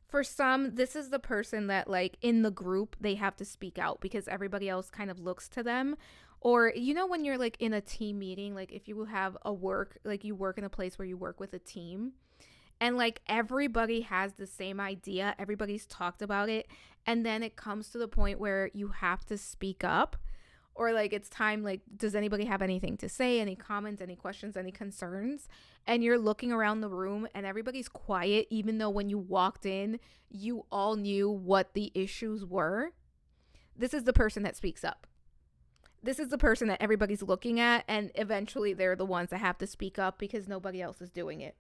For some, this is the person that, like, in the group, they have to speak out because everybody else kind of looks to them. Or, you know, when you're like in a team meeting, like if you have a work, like you work in a place where you work with a team and like everybody has the same idea, everybody's talked about it. And then it comes to the point where you have to speak up, or like it's time, like, does anybody have anything to say, any comments, any questions, any concerns? And you're looking around the room and everybody's quiet, even though when you walked in you all knew what the issues were. This is the person that speaks up. This is the person that everybody's looking at, and eventually they're the ones that have to speak up because nobody else is doing it.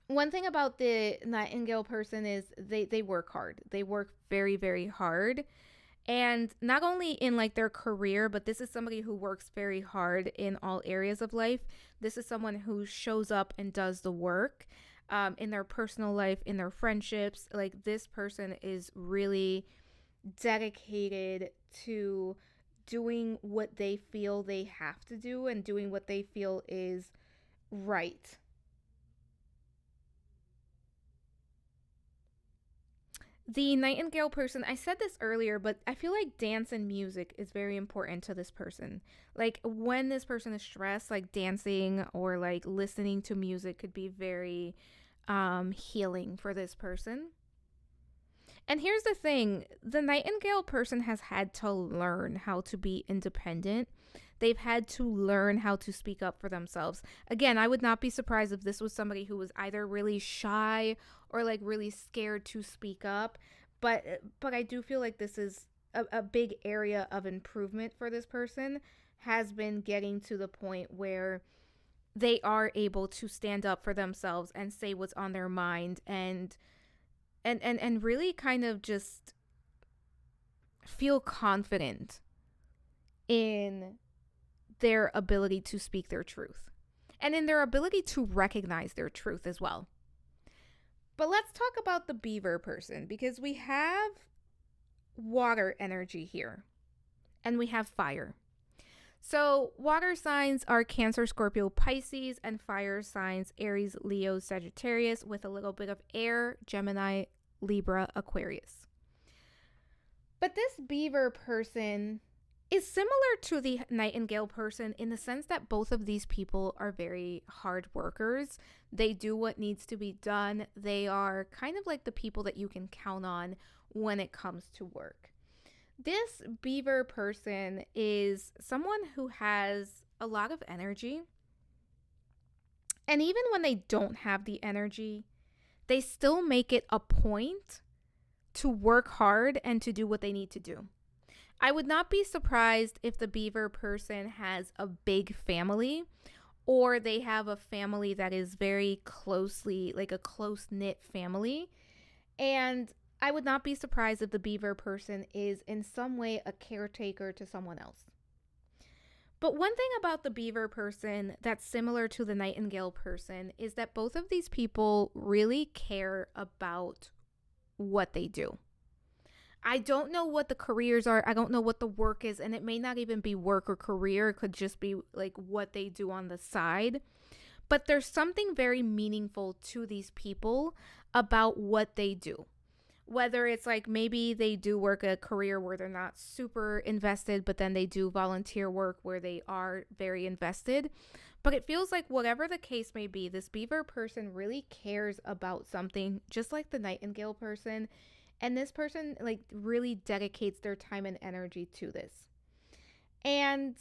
One thing about the nightingale person is they work hard. They work very, very hard. And not only in like their career, but this is somebody who works very hard in all areas of life. This is someone who shows up and does the work in their personal life, in their friendships. Like, this person is really dedicated to doing what they feel they have to do and doing what they feel is right. The nightingale person, I said this earlier, but I feel like dance and music is very important to this person. Like, when this person is stressed, like dancing or like listening to music could be very healing for this person. And here's the thing, the nightingale person has had to learn how to be independent. They've had to learn how to speak up for themselves. Again, I would not be surprised if this was somebody who was either really shy or like really scared to speak up. But I do feel like this is a big area of improvement for this person, has been getting to the point where they are able to stand up for themselves and say what's on their mind, and really kind of just feel confident in their ability to speak their truth and in their ability to recognize their truth as well. But let's talk about the beaver person, because we have water energy here and we have fire. So water signs are Cancer, Scorpio, Pisces, and fire signs Aries, Leo, Sagittarius, with a little bit of air, Gemini, Libra, Aquarius. But this beaver person is similar to the nightingale person in the sense that both of these people are very hard workers. They do what needs to be done. They are kind of like the people that you can count on when it comes to work. This beaver person is someone who has a lot of energy. And even when they don't have the energy, they still make it a point to work hard and to do what they need to do. I would not be surprised if the beaver person has a big family, or they have a family that is very closely, like a close knit family. And I would not be surprised if the beaver person is in some way a caretaker to someone else. But one thing about the beaver person that's similar to the nightingale person is that both of these people really care about what they do. I don't know what the careers are. I don't know what the work is. And it may not even be work or career. It could just be like what they do on the side. But there's something very meaningful to these people about what they do. Whether it's like maybe they do work a career where they're not super invested, but then they do volunteer work where they are very invested. But it feels like whatever the case may be, this beaver person really cares about something, just like the nightingale person. And this person like really dedicates their time and energy to this. And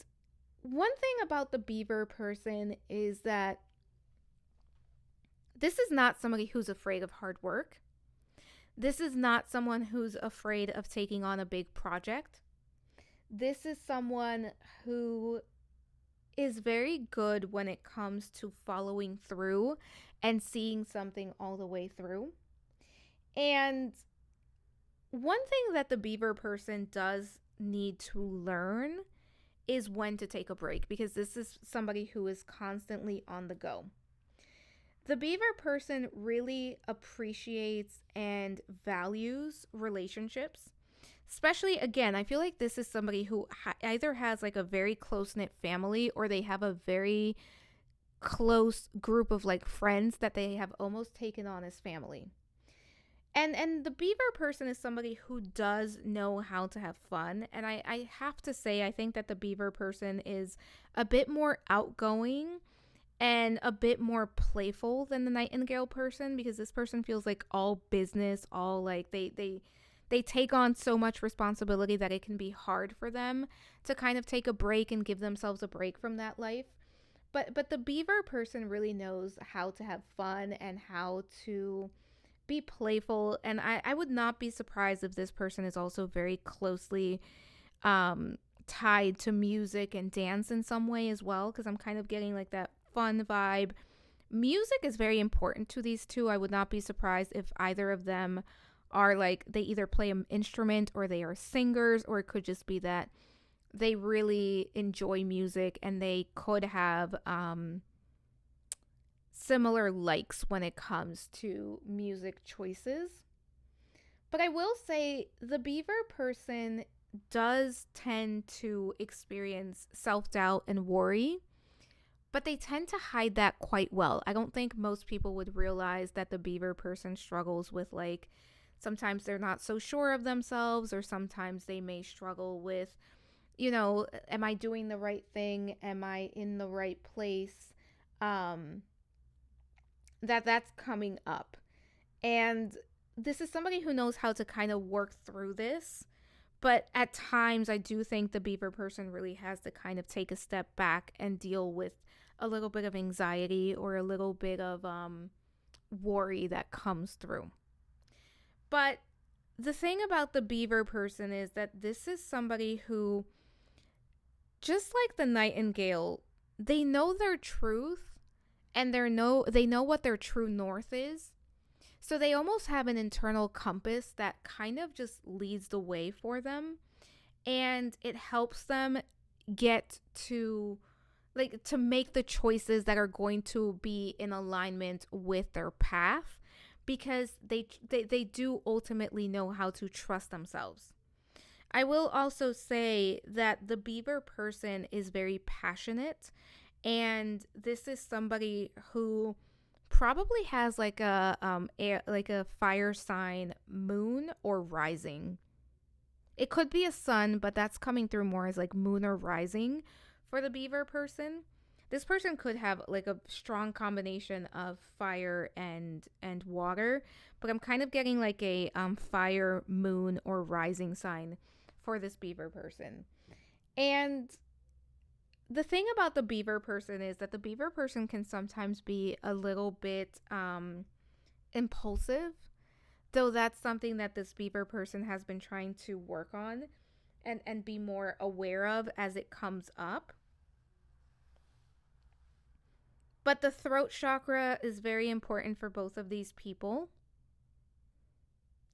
one thing about the beaver person is that this is not somebody who's afraid of hard work. This is not someone who's afraid of taking on a big project. This is someone who is very good when it comes to following through and seeing something all the way through. And one thing that the beaver person does need to learn is when to take a break, because this is somebody who is constantly on the go. The beaver person really appreciates and values relationships. Especially, again, I feel like this is somebody who either has like a very close-knit family, or they have a very close group of like friends that they have almost taken on as family. And the beaver person is somebody who does know how to have fun. And I have to say, I think that the beaver person is a bit more outgoing and a bit more playful than the nightingale person, because this person feels like all business, all like they take on so much responsibility that it can be hard for them to kind of take a break and give themselves a break from that life. But the beaver person really knows how to have fun and how to be playful. And I would not be surprised if this person is also very closely tied to music and dance in some way as well, because I'm kind of getting like that fun vibe. Music is very important to these two. I would not be surprised if either of them are like, they either play an instrument or they are singers, or it could just be that they really enjoy music and they could have similar likes when it comes to music choices. But I will say the beaver person does tend to experience self-doubt and worry, but they tend to hide that quite well. I don't think most people would realize that the beaver person struggles with, like, sometimes they're not so sure of themselves, or sometimes they may struggle with, you know, am I doing the right thing? Am I in the right place? That's coming up. And this is somebody who knows how to kind of work through this. But at times, I do think the beaver person really has to kind of take a step back and deal with a little bit of anxiety or a little bit of worry that comes through. But the thing about the beaver person is that this is somebody who, just like the nightingale, they know their truth, and they know what their true north is. So they almost have an internal compass that kind of just leads the way for them, and it helps them get to, like, to make the choices that are going to be in alignment with their path, because they do ultimately know how to trust themselves. I will also say that the beaver person is very passionate, and this is somebody who probably has like a fire sign moon or rising. It could be a sun, but that's coming through more as like moon or rising for the beaver person. This person could have like a strong combination of fire and water, but I'm kind of getting like a fire, moon, or rising sign for this beaver person. And the thing about the beaver person is that the beaver person can sometimes be a little bit impulsive, though that's something that this beaver person has been trying to work on. and be more aware of as it comes up. But the throat chakra is very important for both of these people.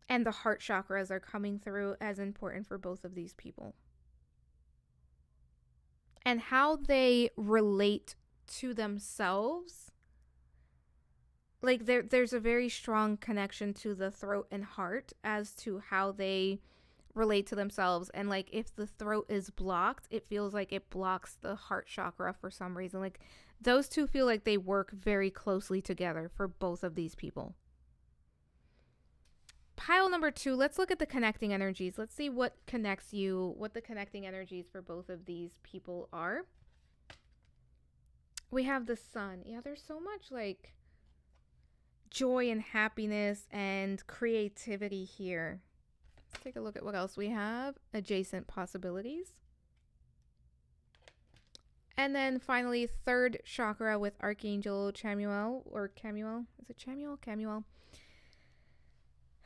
And the heart chakras are coming through as important for both of these people. And how they relate to themselves, like there's a very strong connection to the throat and heart as to how they relate to themselves. And like if the throat is blocked, it feels like it blocks the heart chakra for some reason. Like those two feel like they work very closely together for both of these people. Pile number 2, let's look at the connecting energies. Let's see what connects you, what the connecting energies for both of these people are. We have the sun. Yeah, there's so much like joy and happiness and creativity here. Let's take a look at what else we have. Adjacent possibilities. And then finally, third chakra with Archangel Chamuel, or Camuel. Is it Chamuel? Camuel.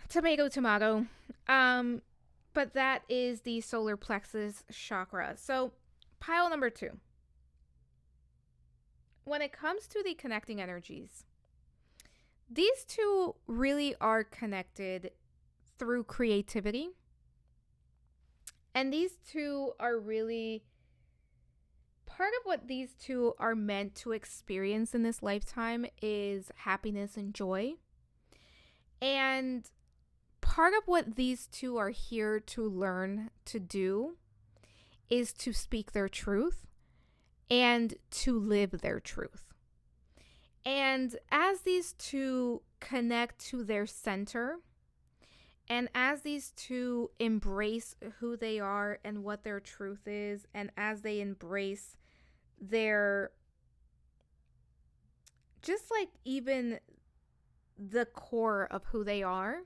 Tomato. But that is the solar plexus chakra. So pile number 2. When it comes to the connecting energies, these two really are connected through creativity. And these two are really part of what these two are meant to experience in this lifetime is happiness and joy. And part of what these two are here to learn to do is to speak their truth and to live their truth. And as these two connect to their center, and as these two embrace who they are and what their truth is, and as they embrace their, just like even the core of who they are,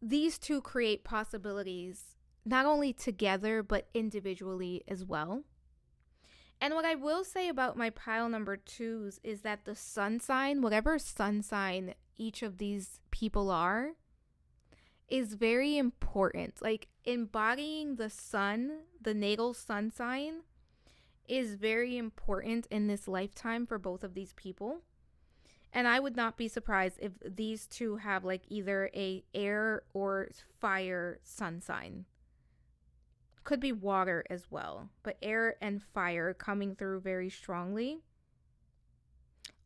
these two create possibilities not only together but individually as well. And what I will say about my pile number 2s is that the sun sign, whatever sun sign each of these people are, is very important. Like embodying the sun, the natal sun sign, is very important in this lifetime for both of these people. And I would not be surprised if these two have like either a air or fire sun sign. Could be water as well, but air and fire coming through very strongly.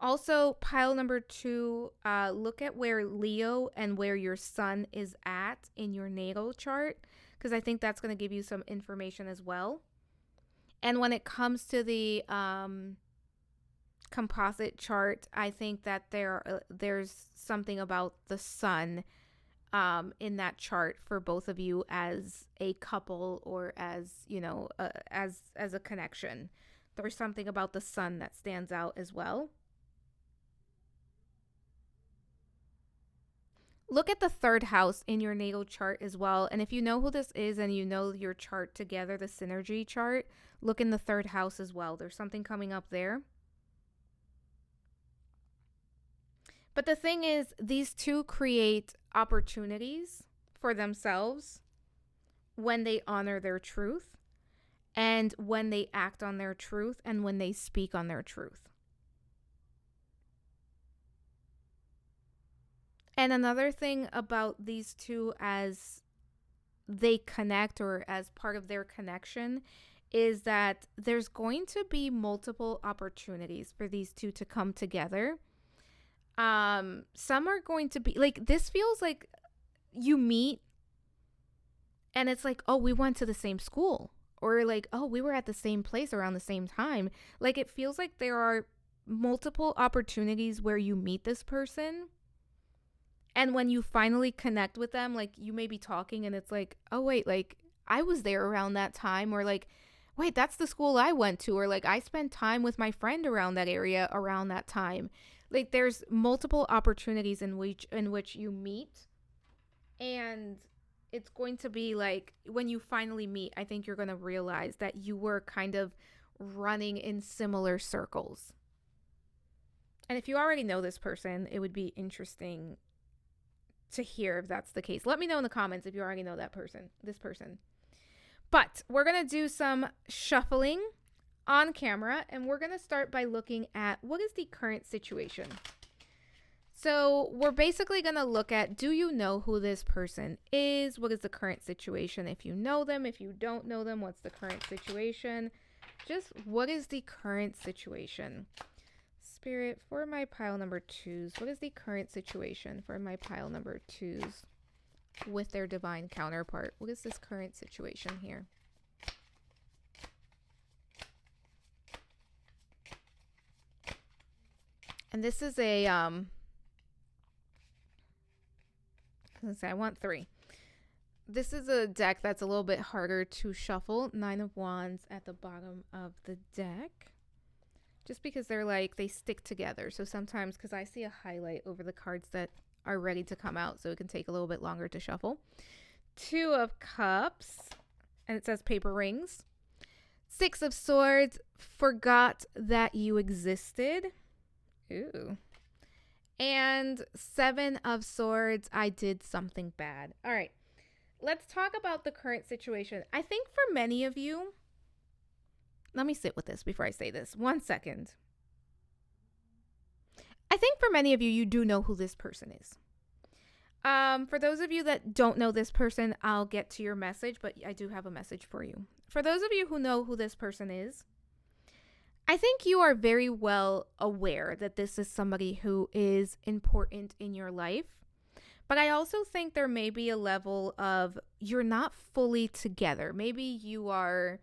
Also, pile number 2, look at where Leo and where your sun is at in your natal chart, because I think that's going to give you some information as well. And when it comes to the composite chart, I think that there's something about the sun in that chart for both of you as a couple or as, you know, as a connection. There's something about the sun that stands out as well. Look at the 3rd house in your natal chart as well. And if you know who this is and you know your chart together, the synergy chart, look in the 3rd house as well. There's something coming up there. But the thing is, these two create opportunities for themselves when they honor their truth and when they act on their truth and when they speak on their truth. And another thing about these two as they connect or as part of their connection is that there's going to be multiple opportunities for these two to come together. Some are going to be like, this feels like you meet and it's like, oh, we went to the same school, or like, oh, we were at the same place around the same time. Like it feels like there are multiple opportunities where you meet this person. And when you finally connect with them, like you may be talking and it's like, oh, wait, like I was there around that time, or like, wait, that's the school I went to, or like I spent time with my friend around that area around that time. Like there's multiple opportunities in which you meet, and it's going to be like when you finally meet, I think you're going to realize that you were kind of running in similar circles. And if you already know this person, it would be interesting to hear if that's the case. Let me know in the comments if you already know this person. But we're going to do some shuffling on camera, and we're going to start by looking at what is the current situation. So we're basically going to look at, do you know who this person is? What is the current situation? If you know them, if you don't know them, what's the current situation? Just what is the current situation? Spirit, for my pile number 2s, what is the current situation for my pile number 2s with their divine counterpart? What is this current situation here? And this is a, I want 3. This is a deck that's a little bit harder to shuffle. 9 of Wands at the bottom of the deck. Just because they're like, they stick together. So sometimes, because I see a highlight over the cards that are ready to come out, so it can take a little bit longer to shuffle. 2 of Cups, and it says paper rings. 6 of Swords, forgot that you existed. Ooh. And 7 of Swords, I did something bad. All right, let's talk about the current situation. I think for many of you, let me sit with this before I say this. 1 second. I think for many of you, you do know who this person is. For those of you that don't know this person, I'll get to your message, but I do have a message for you. For those of you who know who this person is, I think you are very well aware that this is somebody who is important in your life. But I also think there may be a level of you're not fully together. Maybe you are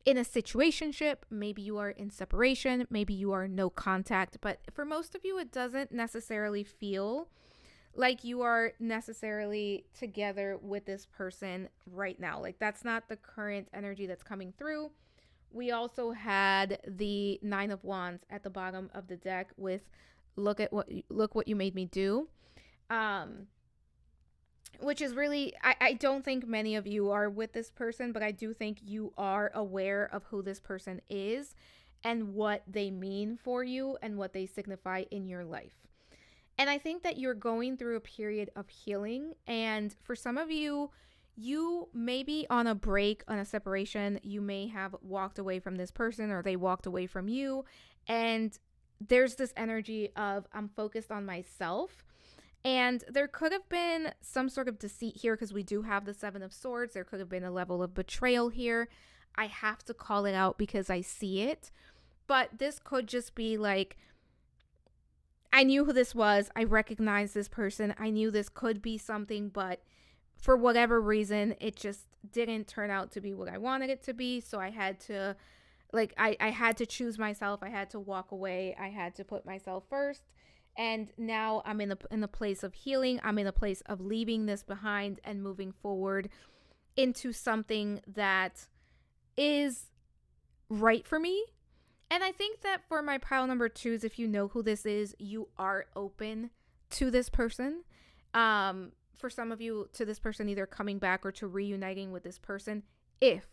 in a situationship, maybe you are in separation, maybe you are no contact. But for most of you, it doesn't necessarily feel like you are necessarily together with this person right now. Like that's not the current energy that's coming through. We also had the 9 of Wands at the bottom of the deck with look what you made me do. Which is really, I don't think many of you are with this person, but I do think you are aware of who this person is and what they mean for you and what they signify in your life. And I think that you're going through a period of healing. And for some of you, you may be on a break, on a separation. You may have walked away from this person or they walked away from you. And there's this energy of I'm focused on myself. And there could have been some sort of deceit here because we do have the 7 of Swords. There could have been a level of betrayal here. I have to call it out because I see it. But this could just be like, I knew who this was. I recognized this person. I knew this could be something, but for whatever reason, it just didn't turn out to be what I wanted it to be. So I had to, I had to choose myself. I had to walk away. I had to put myself first. And now I'm in a place of healing. I'm in a place of leaving this behind and moving forward into something that is right for me. And I think that for my pile number 2s, if you know who this is, you are open to this person. For some of you, to this person either coming back or to reuniting with this person, if,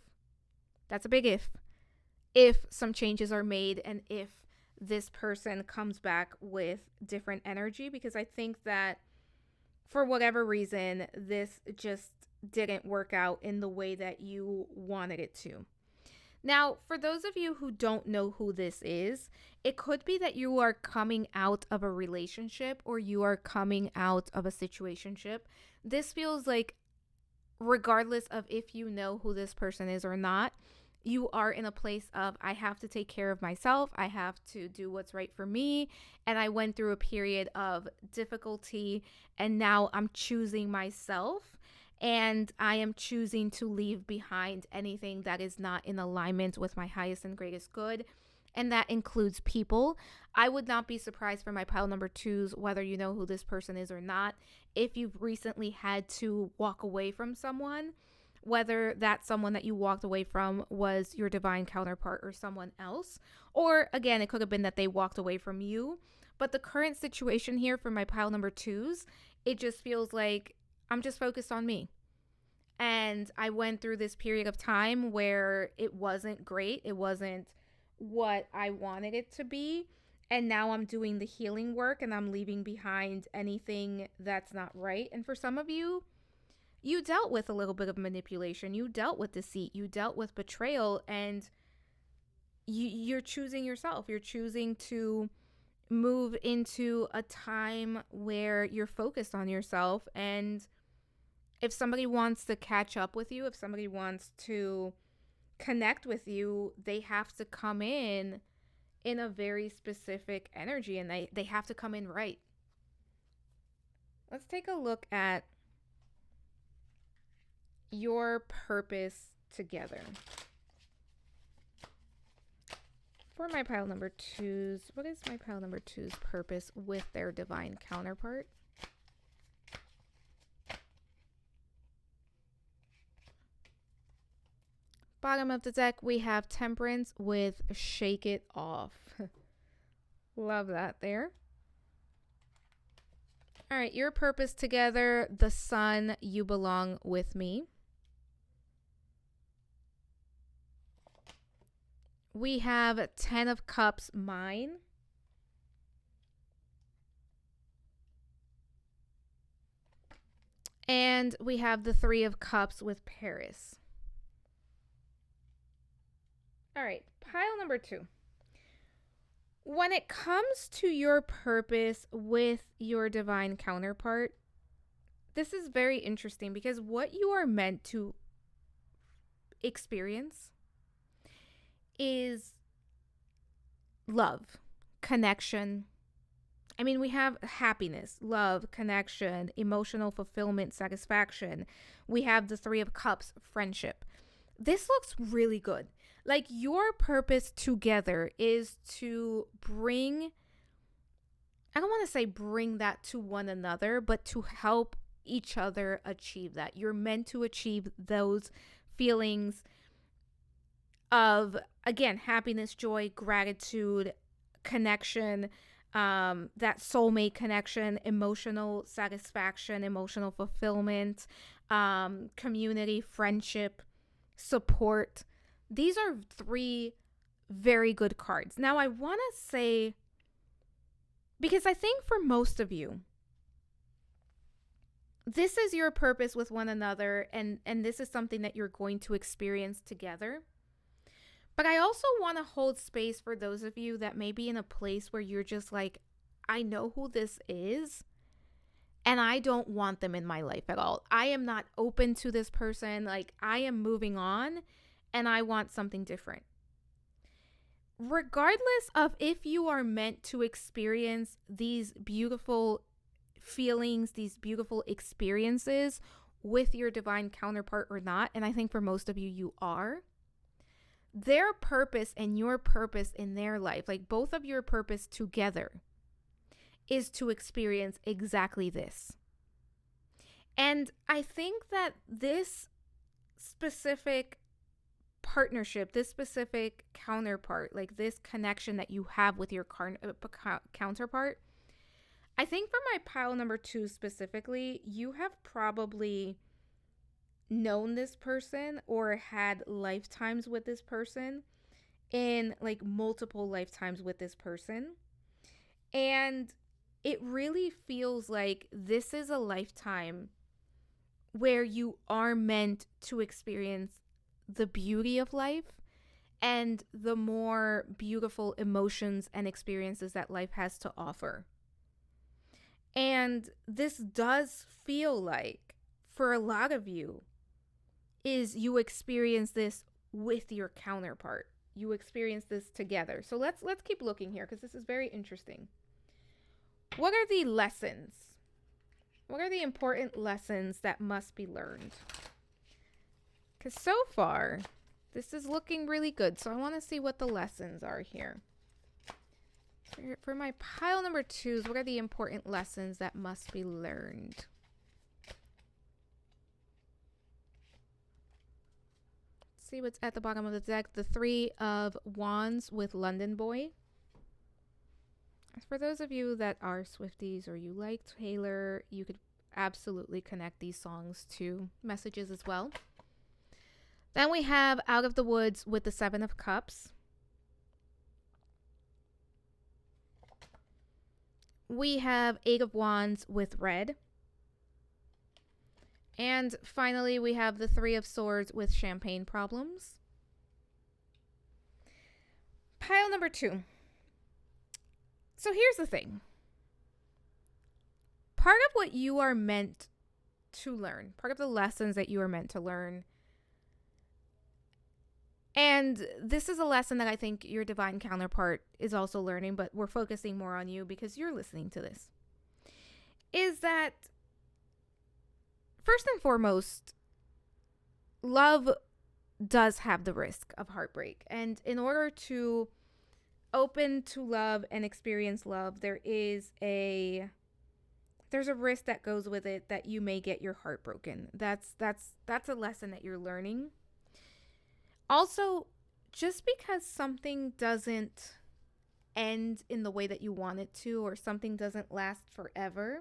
that's a big if some changes are made and if this person comes back with different energy, because I think that for whatever reason, this just didn't work out in the way that you wanted it to. Now, for those of you who don't know who this is, it could be that you are coming out of a relationship or you are coming out of a situationship. This feels like regardless of if you know who this person is or not, you are in a place of, I have to take care of myself. I have to do what's right for me. And I went through a period of difficulty and now I'm choosing myself and I am choosing to leave behind anything that is not in alignment with my highest and greatest good. And that includes people. I would not be surprised for my pile number 2s, whether you know who this person is or not, if you've recently had to walk away from someone, whether that someone that you walked away from was your divine counterpart or someone else. Or again, it could have been that they walked away from you. But the current situation here for my pile number 2s, it just feels like I'm just focused on me. And I went through this period of time where it wasn't great. It wasn't what I wanted it to be. and now I'm doing the healing work and I'm leaving behind anything that's not right. And for some of you, you dealt with a little bit of manipulation, you dealt with deceit, you dealt with betrayal, and you're choosing yourself. You're choosing to move into a time where you're focused on yourself. And if somebody wants to catch up with you, if somebody wants to connect with you, they have to come in a very specific energy, and they have to come in right. Let's take a look at your purpose together. For my pile number twos, what is my pile number two's purpose with their divine counterpart? Bottom of the deck, we have Temperance with Shake It Off. Love that there. All right, your purpose together, the Sun, you belong with me. We have 10 of Cups, mine. And we have the 3 of Cups with Paris. All right, pile number 2. When it comes to your purpose with your divine counterpart, this is very interesting because what you are meant to experience is love, connection. I mean, we have happiness, love, connection, emotional fulfillment, satisfaction. We have the 3 of Cups, friendship. This looks really good. Like, your purpose together is to bring, I don't want to say bring that to one another, but to help each other achieve that. You're meant to achieve those feelings of, again, happiness, joy, gratitude, connection, that soulmate connection, emotional satisfaction, emotional fulfillment, community, friendship, support. These are 3 very good cards. Now, I want to say, because I think for most of you, this is your purpose with one another, and this is something that you're going to experience together. But I also want to hold space for those of you that may be in a place where you're just like, I know who this is, and I don't want them in my life at all. I am not open to this person. Like, I am moving on, and I want something different. Regardless of if you are meant to experience these beautiful feelings, these beautiful experiences with your divine counterpart or not, and I think for most of you, you are, their purpose and your purpose in their life, like both of your purpose together, is to experience exactly this. And I think that this specific partnership, this specific counterpart, like this connection that you have with your counterpart, I think for my pile number 2 specifically, you have probably known this person or had lifetimes with this person, in like multiple lifetimes with this person. And it really feels like this is a lifetime where you are meant to experience the beauty of life and the more beautiful emotions and experiences that life has to offer. And this does feel like, for a lot of you, is you experience this with your counterpart. You experience this together. So let's keep looking here, because this is very interesting. What are the lessons? What are the important lessons that must be learned? Because so far, this is looking really good. So I want to see what the lessons are here. For my pile number 2s, what are the important lessons that must be learned? Let's see what's at the bottom of the deck. The 3 of Wands with London Boy. For those of you that are Swifties or you like Taylor, you could absolutely connect these songs to messages as well. Then we have Out of the Woods with the 7 of Cups. We have Eight of Wands with red. And finally, we have the Three of Swords with champagne problems. Pile number 2. So here's the thing. Part of what you are meant to learn, part of the lessons that you are meant to learn, and this is a lesson that I think your divine counterpart is also learning, but we're focusing more on you because you're listening to this, is that first and foremost, love does have the risk of heartbreak. And in order to open to love and experience love, there's a risk that goes with it that you may get your heart broken. That's a lesson that you're learning. Also, just because something doesn't end in the way that you want it to, or something doesn't last forever,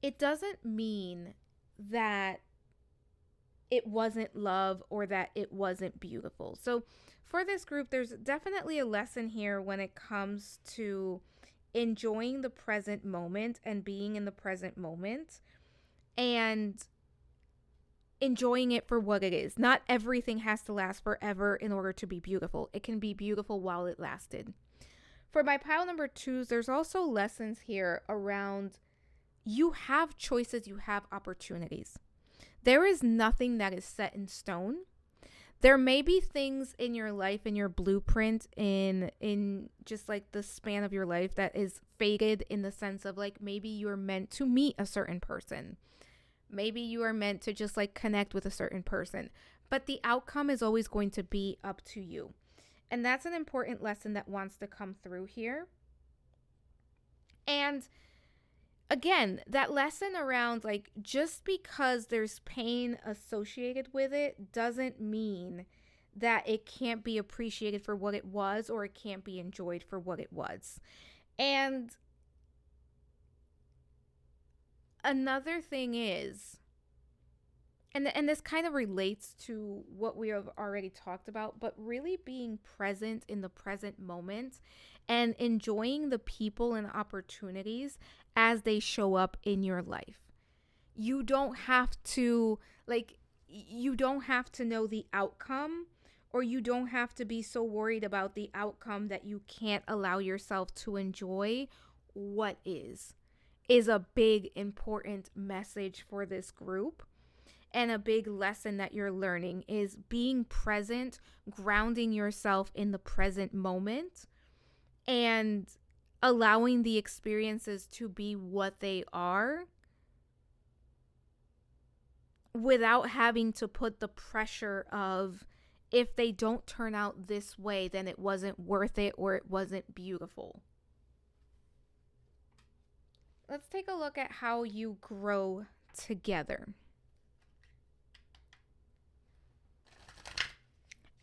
it doesn't mean that it wasn't love or that it wasn't beautiful. So for this group, there's definitely a lesson here when it comes to enjoying the present moment and being in the present moment and enjoying it for what it is. Not everything has to last forever in order to be beautiful. It can be beautiful while it lasted. For my pile number 2s, there's also lessons here around you have choices, you have opportunities. There is nothing that is set in stone. There may be things in your life, in your blueprint, in just like the span of your life that is faded, in the sense of like maybe you're meant to meet a certain person. Maybe you are meant to just like connect with a certain person. But the outcome is always going to be up to you. And that's an important lesson that wants to come through here. And again, that lesson around like just because there's pain associated with it doesn't mean that it can't be appreciated for what it was, or it can't be enjoyed for what it was. And another thing is, and this kind of relates to what we have already talked about, but really being present in the present moment and enjoying the people and opportunities as they show up in your life. You don't have to know the outcome, or you don't have to be so worried about the outcome that you can't allow yourself to enjoy what is a big important message for this group. And a big lesson that you're learning is being present, grounding yourself in the present moment, and allowing the experiences to be what they are without having to put the pressure of, if they don't turn out this way, then it wasn't worth it or it wasn't beautiful. Let's take a look at how you grow together.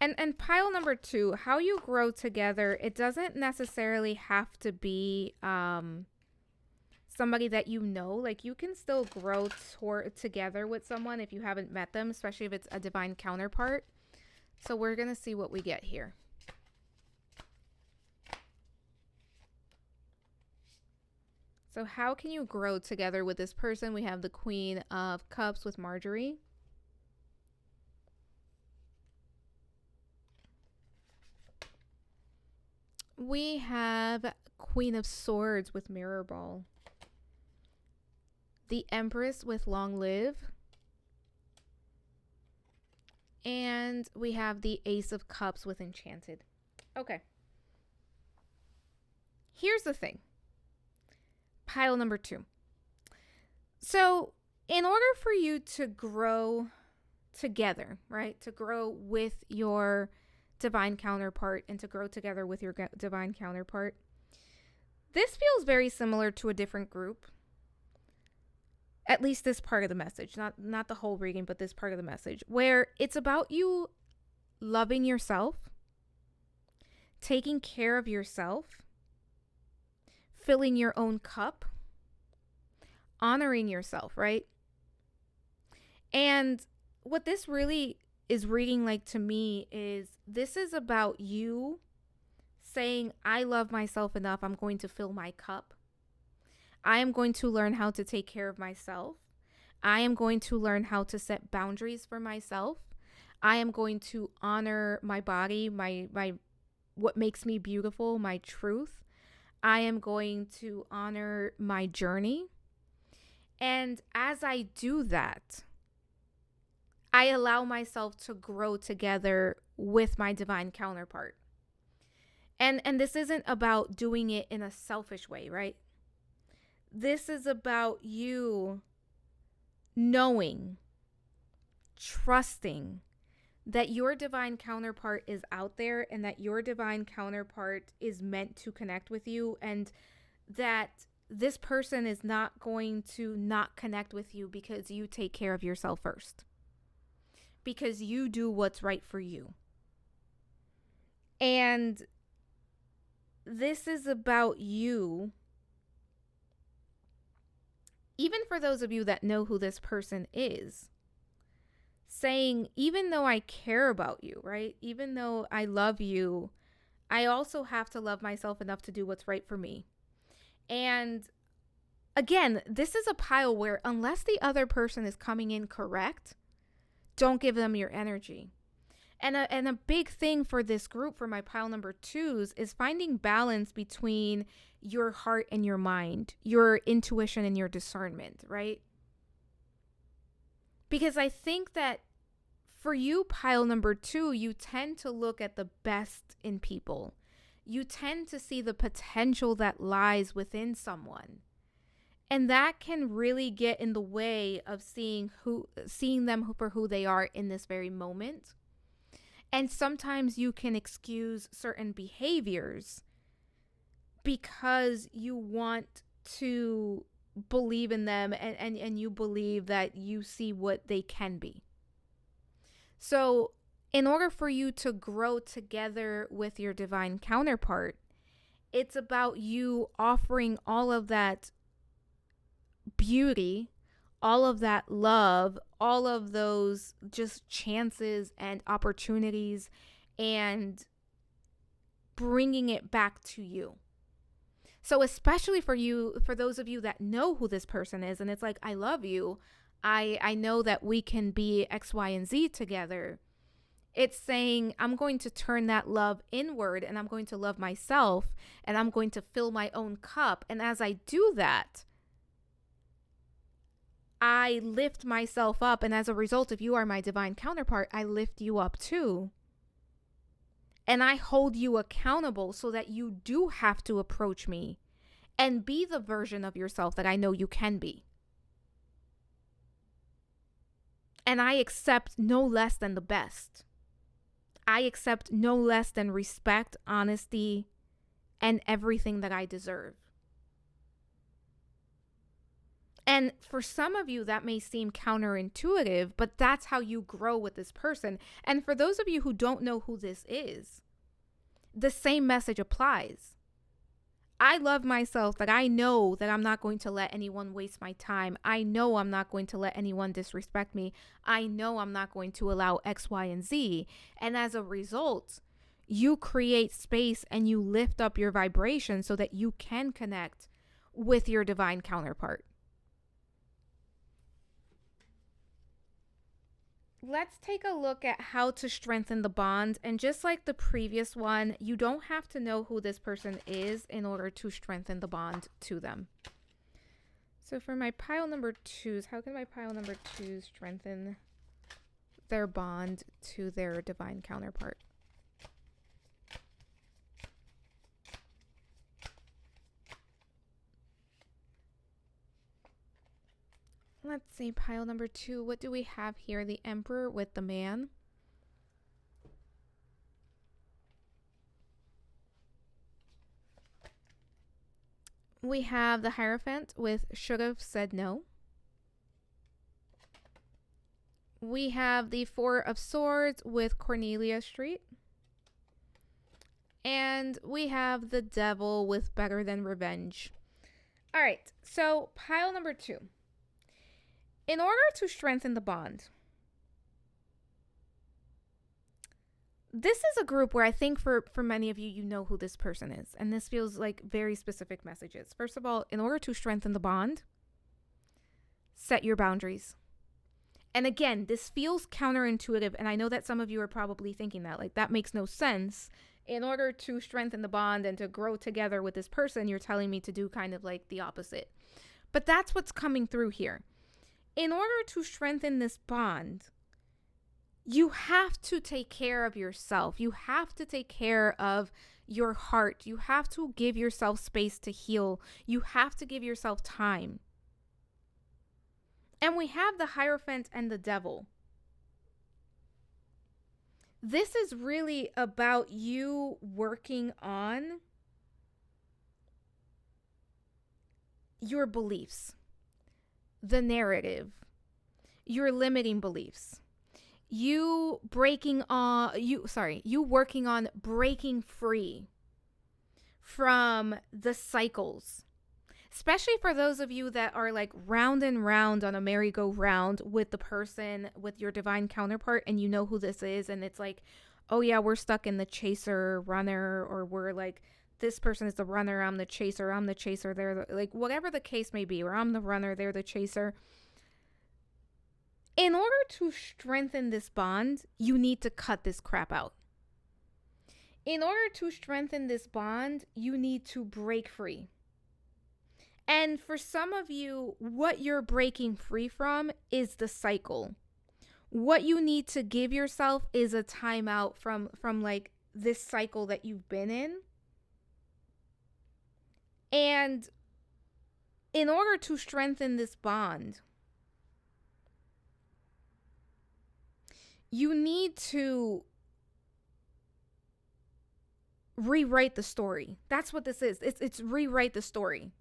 And pile number 2, how you grow together, it doesn't necessarily have to be somebody that you know. Like, you can still grow together with someone if you haven't met them, especially if it's a divine counterpart. So we're going to see what we get here. So how can you grow together with this person? We have the Queen of Cups with Marjorie. We have Queen of Swords with Mirror Ball. The Empress with Long Live. And we have the Ace of Cups with Enchanted. Okay. Here's the thing. Pile number 2. So, in order for you to grow together, right? To grow with your divine counterpart and to grow together with your divine counterpart, this feels very similar to a different group. At least this part of the message, not the whole reading, but this part of the message, where it's about you loving yourself, taking care of yourself, filling your own cup, honoring yourself, right? And what this really is reading like to me is, this is about you saying, I love myself enough, I'm going to fill my cup. I am going to learn how to take care of myself. I am going to learn how to set boundaries for myself. I am going to honor my body, my what makes me beautiful, my truth. I am going to honor my journey. And as I do that, I allow myself to grow together with my divine counterpart. And this isn't about doing it in a selfish way, right? This is about you knowing, trusting that your divine counterpart is out there and that your divine counterpart is meant to connect with you, and that this person is not going to not connect with you because you take care of yourself first, because you do what's right for you. And this is about you, even for those of you that know who this person is, saying, even though I care about you, right? Even though I love you, I also have to love myself enough to do what's right for me. And again, this is a pile where unless the other person is coming in correct, don't give them your energy. And a big thing for this group, for my pile number 2s, is finding balance between your heart and your mind, your intuition and your discernment, right? Because I think that for you, pile number 2, you tend to look at the best in people. You tend to see the potential that lies within someone. And that can really get in the way of seeing them for who they are in this very moment. And sometimes you can excuse certain behaviors because you want to believe in them, and you believe that you see what they can be. So in order for you to grow together with your divine counterpart, it's about you offering all of that beauty, all of that love, all of those just chances and opportunities, and bringing it back to you. So especially for those of you that know who this person is, and it's like, I love you, I know that we can be X, Y, and Z together. It's saying, I'm going to turn that love inward, and I'm going to love myself, and I'm going to fill my own cup. And as I do that, I lift myself up. And as a result, if you are my divine counterpart, I lift you up too. And I hold you accountable so that you do have to approach me and be the version of yourself that I know you can be. And I accept no less than the best. I accept no less than respect, honesty, and everything that I deserve. And for some of you, that may seem counterintuitive, but that's how you grow with this person. And for those of you who don't know who this is, the same message applies. I love myself, that I know that I'm not going to let anyone waste my time. I know I'm not going to let anyone disrespect me. I know I'm not going to allow X, Y, and Z. And as a result, you create space and you lift up your vibration so that you can connect with your divine counterpart. Let's take a look at how to strengthen the bond. And just like the previous one, you don't have to know who this person is in order to strengthen the bond to them. So for my pile number 2s, how can my pile number 2s strengthen their bond to their divine counterpart? Let's see, pile number 2. What do we have here? The Emperor with the Man. We have the Hierophant with Should Have Said No. We have the Four of Swords with Cornelia Street. And we have the Devil with Better Than Revenge. All right, so pile number 2. In order to strengthen the bond, This is a group where I think for many of you, you know who this person is. And this feels like very specific messages. First of all, in order to strengthen the bond, set your boundaries. And again, this feels counterintuitive. And I know that some of you are probably thinking that, like, that makes no sense. In order to strengthen the bond and to grow together with this person, you're telling me to do kind of like the opposite. But that's what's coming through here. In order to strengthen this bond, you have to take care of yourself. You have to take care of your heart. You have to give yourself space to heal. You have to give yourself time. And we have the Hierophant and the Devil. This is really about you working on your beliefs, the narrative, your limiting beliefs. You working on breaking free from the cycles. Especially for those of you that are like round and round on a merry-go-round with the person, with your divine counterpart, and you know who this is, and it's like, oh yeah, we're stuck in the chaser runner, or we're like, this person is the runner, I'm the chaser, they're like, whatever the case may be, or I'm the runner, they're the chaser. In order to strengthen this bond, you need to cut this crap out. In order to strengthen this bond, you need to break free. And for some of you, what you're breaking free from is the cycle. What you need to give yourself is a timeout from like this cycle that you've been in. And in order to strengthen this bond, you need to rewrite the story. That's what this is. It's rewrite the story.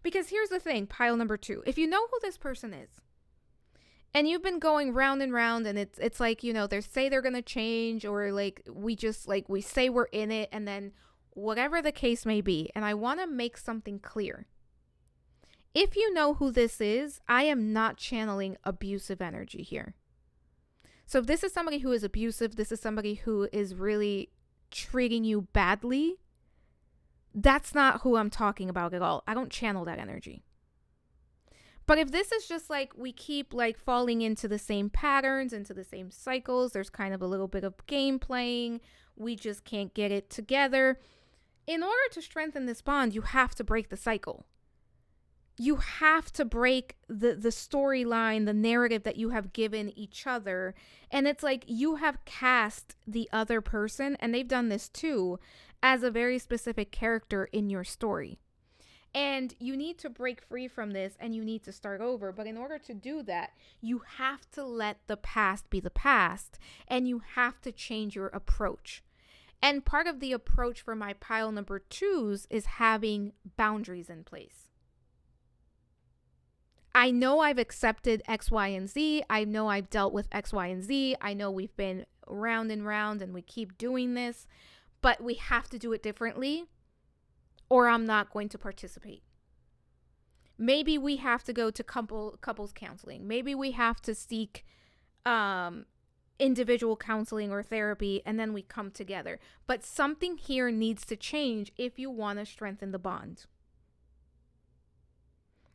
Because here's the thing, pile number 2. If you know who this person is, and you've been going round and round, and it's like, you know, they say they're going to change, or like we say we're in it, and then whatever the case may be. And I want to make something clear. If you know who this is, I am not channeling abusive energy here. So if this is somebody who is abusive, this is somebody who is really treating you badly, that's not who I'm talking about at all. I don't channel that energy. But if this is just like we keep like falling into the same patterns, into the same cycles, there's kind of a little bit of game playing, we just can't get it together. In order to strengthen this bond, you have to break the cycle. You have to break the storyline, the narrative that you have given each other. And it's like you have cast the other person, and they've done this too, as a very specific character in your story. And you need to break free from this, and you need to start over. But in order to do that, you have to let the past be the past, and you have to change your approach. And part of the approach for my pile number 2s is having boundaries in place. I know I've accepted X, Y, and Z. I know I've dealt with X, Y, and Z. I know we've been round and round and we keep doing this, but we have to do it differently, or I'm not going to participate. Maybe we have to go to couples counseling. Maybe we have to seek individual counseling or therapy, and then we come together. But something here needs to change if you want to strengthen the bond.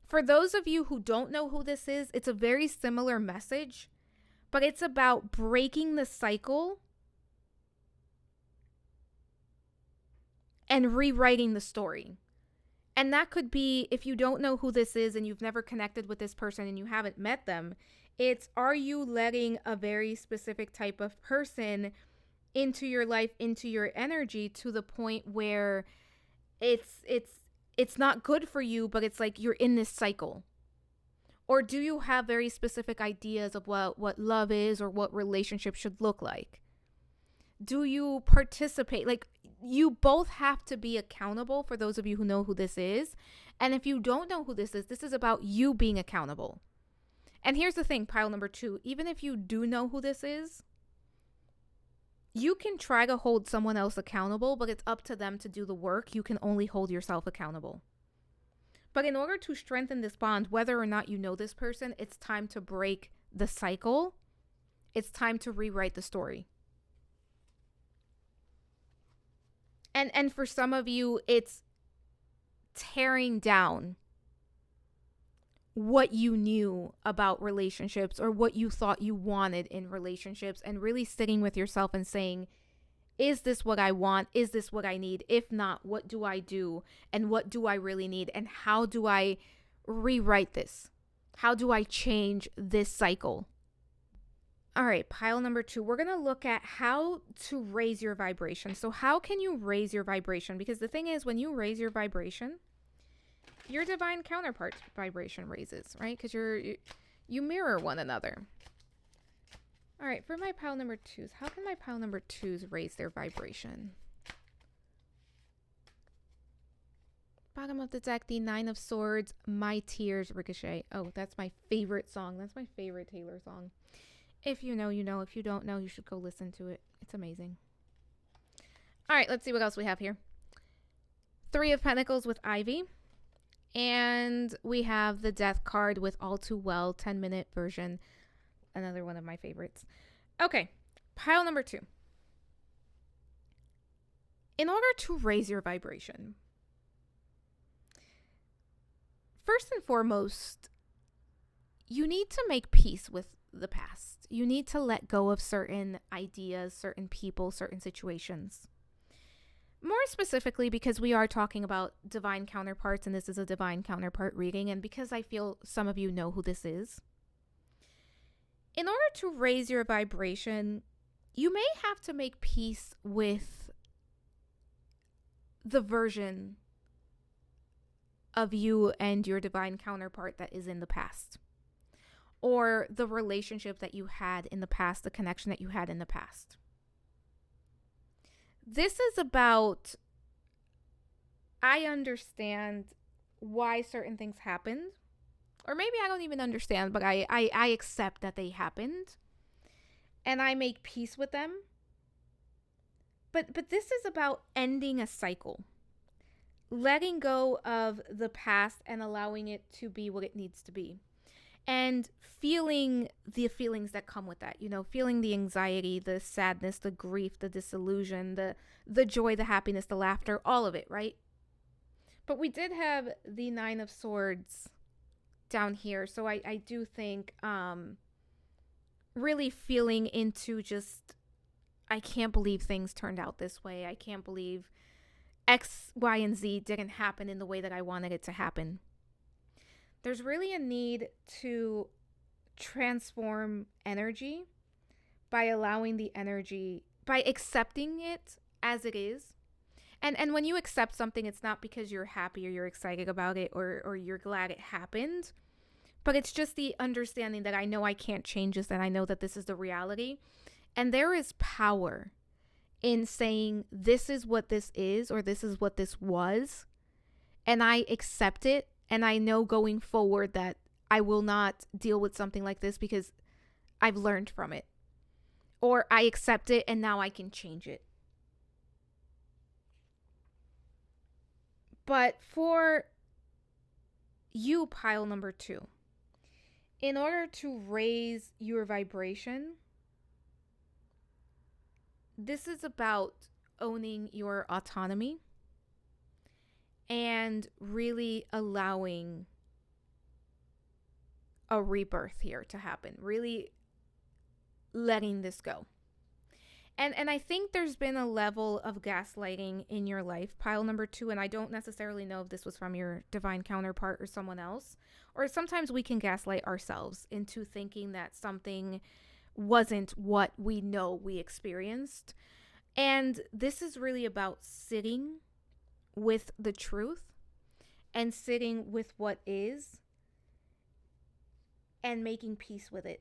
For those of you who don't know who this is, it's a very similar message, but it's about breaking the cycle and rewriting the story. And that could be, if you don't know who this is and you've never connected with this person and you haven't met them, it's, are you letting a very specific type of person into your life, into your energy, to the point where it's not good for you, but it's like you're in this cycle? Or do you have very specific ideas of what love is, or what relationship should look like? Do you participate? Like, you both have to be accountable, for those of you who know who this is. And if you don't know who this is about you being accountable. And here's the thing, pile number 2, even if you do know who this is, you can try to hold someone else accountable, but it's up to them to do the work. You can only hold yourself accountable. But in order to strengthen this bond, whether or not you know this person, it's time to break the cycle. It's time to rewrite the story. And for some of you, it's tearing down what you knew about relationships or what you thought you wanted in relationships, and really sitting with yourself and saying, is this what I want? Is this what I need? If not, what do I do? And what do I really need? And how do I rewrite this? How do I change this cycle? All right, pile number 2, we're going to look at how to raise your vibration. So how can you raise your vibration? Because the thing is, when you raise your vibration, your divine counterpart's vibration raises, right? Because you mirror one another. All right, for my pile number 2s, how can my pile number 2s raise their vibration? Bottom of the deck, the 9 of Swords, My Tears, Ricochet. Oh, that's my favorite song. That's my favorite Taylor song. If you know, you know. If you don't know, you should go listen to it. It's amazing. All right, let's see what else we have here. 3 of Pentacles with Ivy. And we have the Death card with All Too Well, 10-minute version. Another one of my favorites. Okay, pile number 2. In order to raise your vibration, first and foremost, you need to make peace with the past. You need to let go of certain ideas, certain people, certain situations. More specifically, because we are talking about divine counterparts, and this is a divine counterpart reading, and because I feel some of you know who this is. In order to raise your vibration, you may have to make peace with the version of you and your divine counterpart that is in the past, or the relationship that you had in the past, the connection that you had in the past. This is about, I understand why certain things happened, or maybe I don't even understand, but I accept that they happened, and I make peace with them. But this is about ending a cycle, letting go of the past and allowing it to be what it needs to be, and feeling the feelings that come with that, feeling the anxiety, the sadness, the grief, the disillusion, the joy, the happiness, the laughter, all of it, right? But we did have the 9 of Swords down here, so I do think really feeling into just, I can't believe things turned out this way. I can't believe X, Y, and Z didn't happen in the way that I wanted it to happen. There's really a need to transform energy by allowing the energy, by accepting it as it is. And when you accept something, it's not because you're happy or you're excited about it or you're glad it happened, but it's just the understanding that I know I can't change this, and I know that this is the reality. And there is power in saying, this is what this is, or this is what this was, and I accept it. And I know going forward that I will not deal with something like this because I've learned from it. Or I accept it and now I can change it. But for you, pile number 2, in order to raise your vibration, this is about owning your autonomy and really allowing a rebirth here to happen, really letting this go. And I think there's been a level of gaslighting in your life, pile number 2, and I don't necessarily know if this was from your divine counterpart or someone else, or sometimes we can gaslight ourselves into thinking that something wasn't what we know we experienced. And this is really about sitting with the truth and sitting with what is and making peace with it.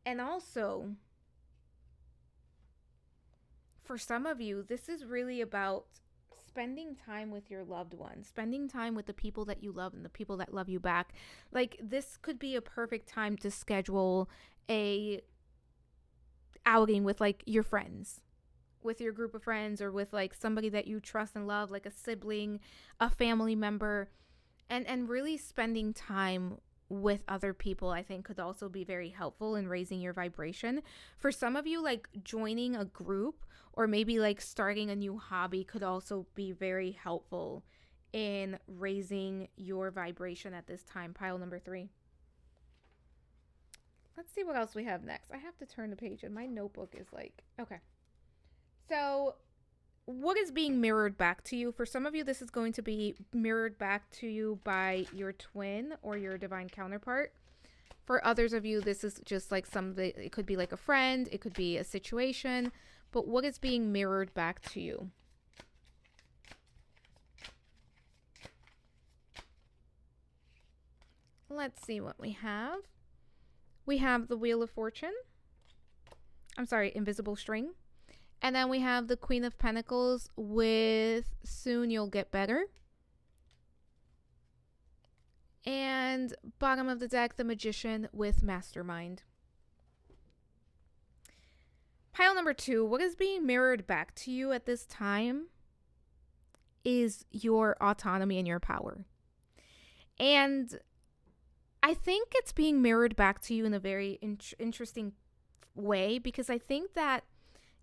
And also, for some of you, this is really about spending time with your loved ones, spending time with the people that you love and the people that love you back. Like, this could be a perfect time to schedule a outing with like your friends, with your group of friends, or with like somebody that you trust and love, like a sibling, a family member, and really spending time with other people, I think could also be very helpful in raising your vibration. For some of you, like joining a group or maybe like starting a new hobby could also be very helpful in raising your vibration at this time. Pile number 3. Let's see what else we have next. I have to turn the page and my notebook is like, okay. So what is being mirrored back to you? For some of you, this is going to be mirrored back to you by your twin or your divine counterpart. For others of you, this is just like it could be like a friend, it could be a situation, but what is being mirrored back to you? Let's see what we have. We have the Wheel of Fortune. I'm sorry, Invisible String. And then we have the Queen of Pentacles with Soon You'll Get Better. And bottom of the deck, the Magician with Mastermind. Pile number 2, what is being mirrored back to you at this time is your autonomy and your power. And I think it's being mirrored back to you in a very interesting way, because I think that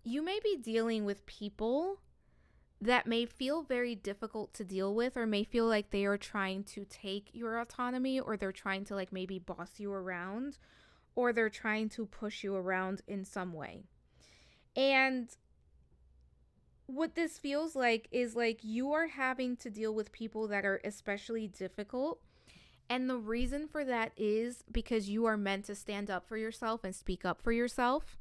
you may be dealing with people that may feel very difficult to deal with, or may feel like they are trying to take your autonomy, or they're trying to like maybe boss you around, or they're trying to push you around in some way. And what this feels like is like you are having to deal with people that are especially difficult. And the reason for that is because you are meant to stand up for yourself and speak up for yourself.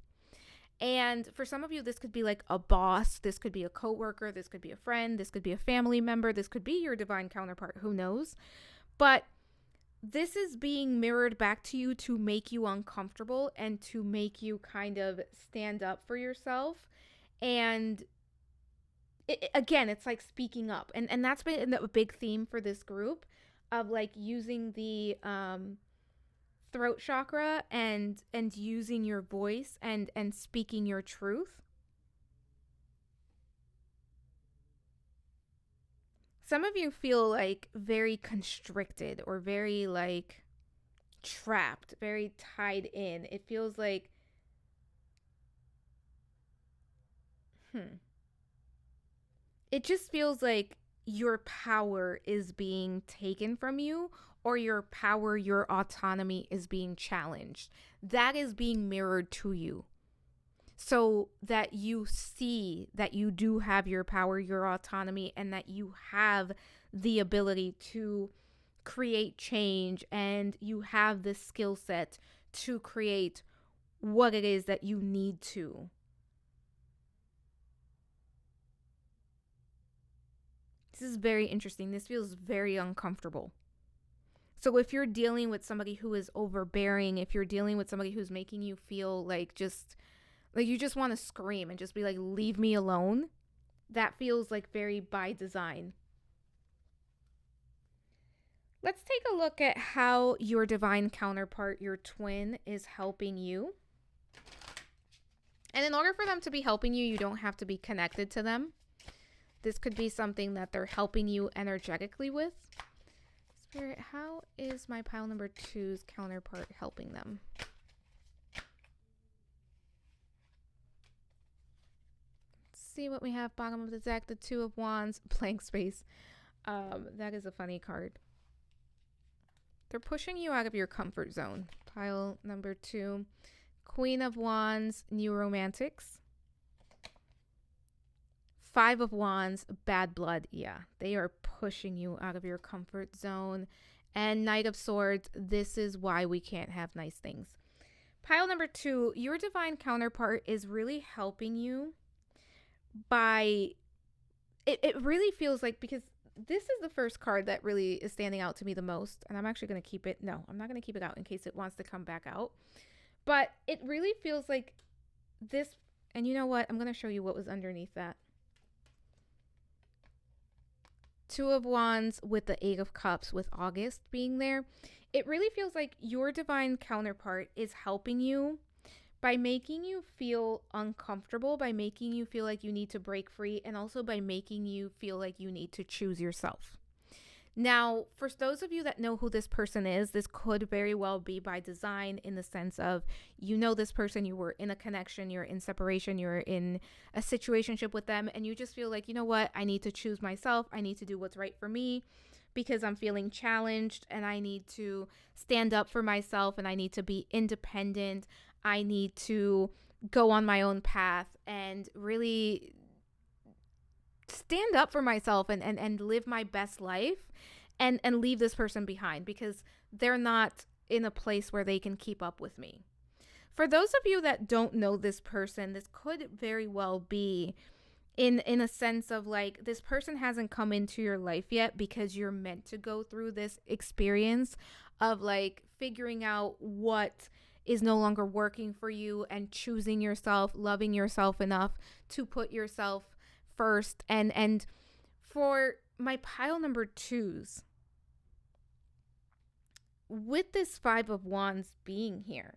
And for some of you, this could be like a boss. This could be a coworker. This could be a friend. This could be a family member. This could be your divine counterpart. Who knows? But this is being mirrored back to you to make you uncomfortable and to make you kind of stand up for yourself. And again, it's like speaking up. And that's been a big theme for this group, of like using the throat chakra and using your voice and speaking your truth. Some of you feel like very constricted or very like trapped, very tied in. It feels like it just feels like your power is being taken from you, or your power, your autonomy is being challenged. That is being mirrored to you, so that you see that you do have your power, your autonomy, and that you have the ability to create change, and you have the skill set to create what it is that you need to. This is very interesting. This feels very uncomfortable. So if you're dealing with somebody who is overbearing, if you're dealing with somebody who's making you feel like just like you just want to scream and just be like, leave me alone, that feels like very by design. Let's take a look at how your divine counterpart, your twin, is helping you. And in order for them to be helping you, you don't have to be connected to them. This could be something that they're helping you energetically with. Spirit, how is my pile number 2's counterpart helping them? Let's see what we have. Bottom of the deck, the 2 of Wands, blank space. That is a funny card. They're pushing you out of your comfort zone. Pile number 2, Queen of Wands, new romantics. 5 of Wands, bad blood. Yeah, they are pushing you out of your comfort zone. And Knight of Swords, this is why we can't have nice things. Pile number 2, your divine counterpart is really helping you by, it really feels like, because this is the first card that really is standing out to me the most. And I'm actually going to keep it. No, I'm not going to keep it out in case it wants to come back out. But it really feels like this. And you know what? I'm going to show you what was underneath that. 2 of Wands with the 8 of Cups with August being there. It really feels like your divine counterpart is helping you by making you feel uncomfortable, by making you feel like you need to break free, and also by making you feel like you need to choose yourself. Now, for those of you that know who this person is, this could very well be by design, in the sense of, you know, this person, you were in a connection, you're in separation, you're in a situationship with them, and you just feel like, you know what, I need to choose myself. I need to do what's right for me because I'm feeling challenged, and I need to stand up for myself, and I need to be independent. I need to go on my own path and really stand up for myself and live my best life, and leave this person behind because they're not in a place where they can keep up with me. For those of you that don't know this person, this could very well be in a sense of like, this person hasn't come into your life yet because you're meant to go through this experience of like figuring out what is no longer working for you and choosing yourself, loving yourself enough to put yourself first. And for my pile number 2s, with this 5 of Wands being here,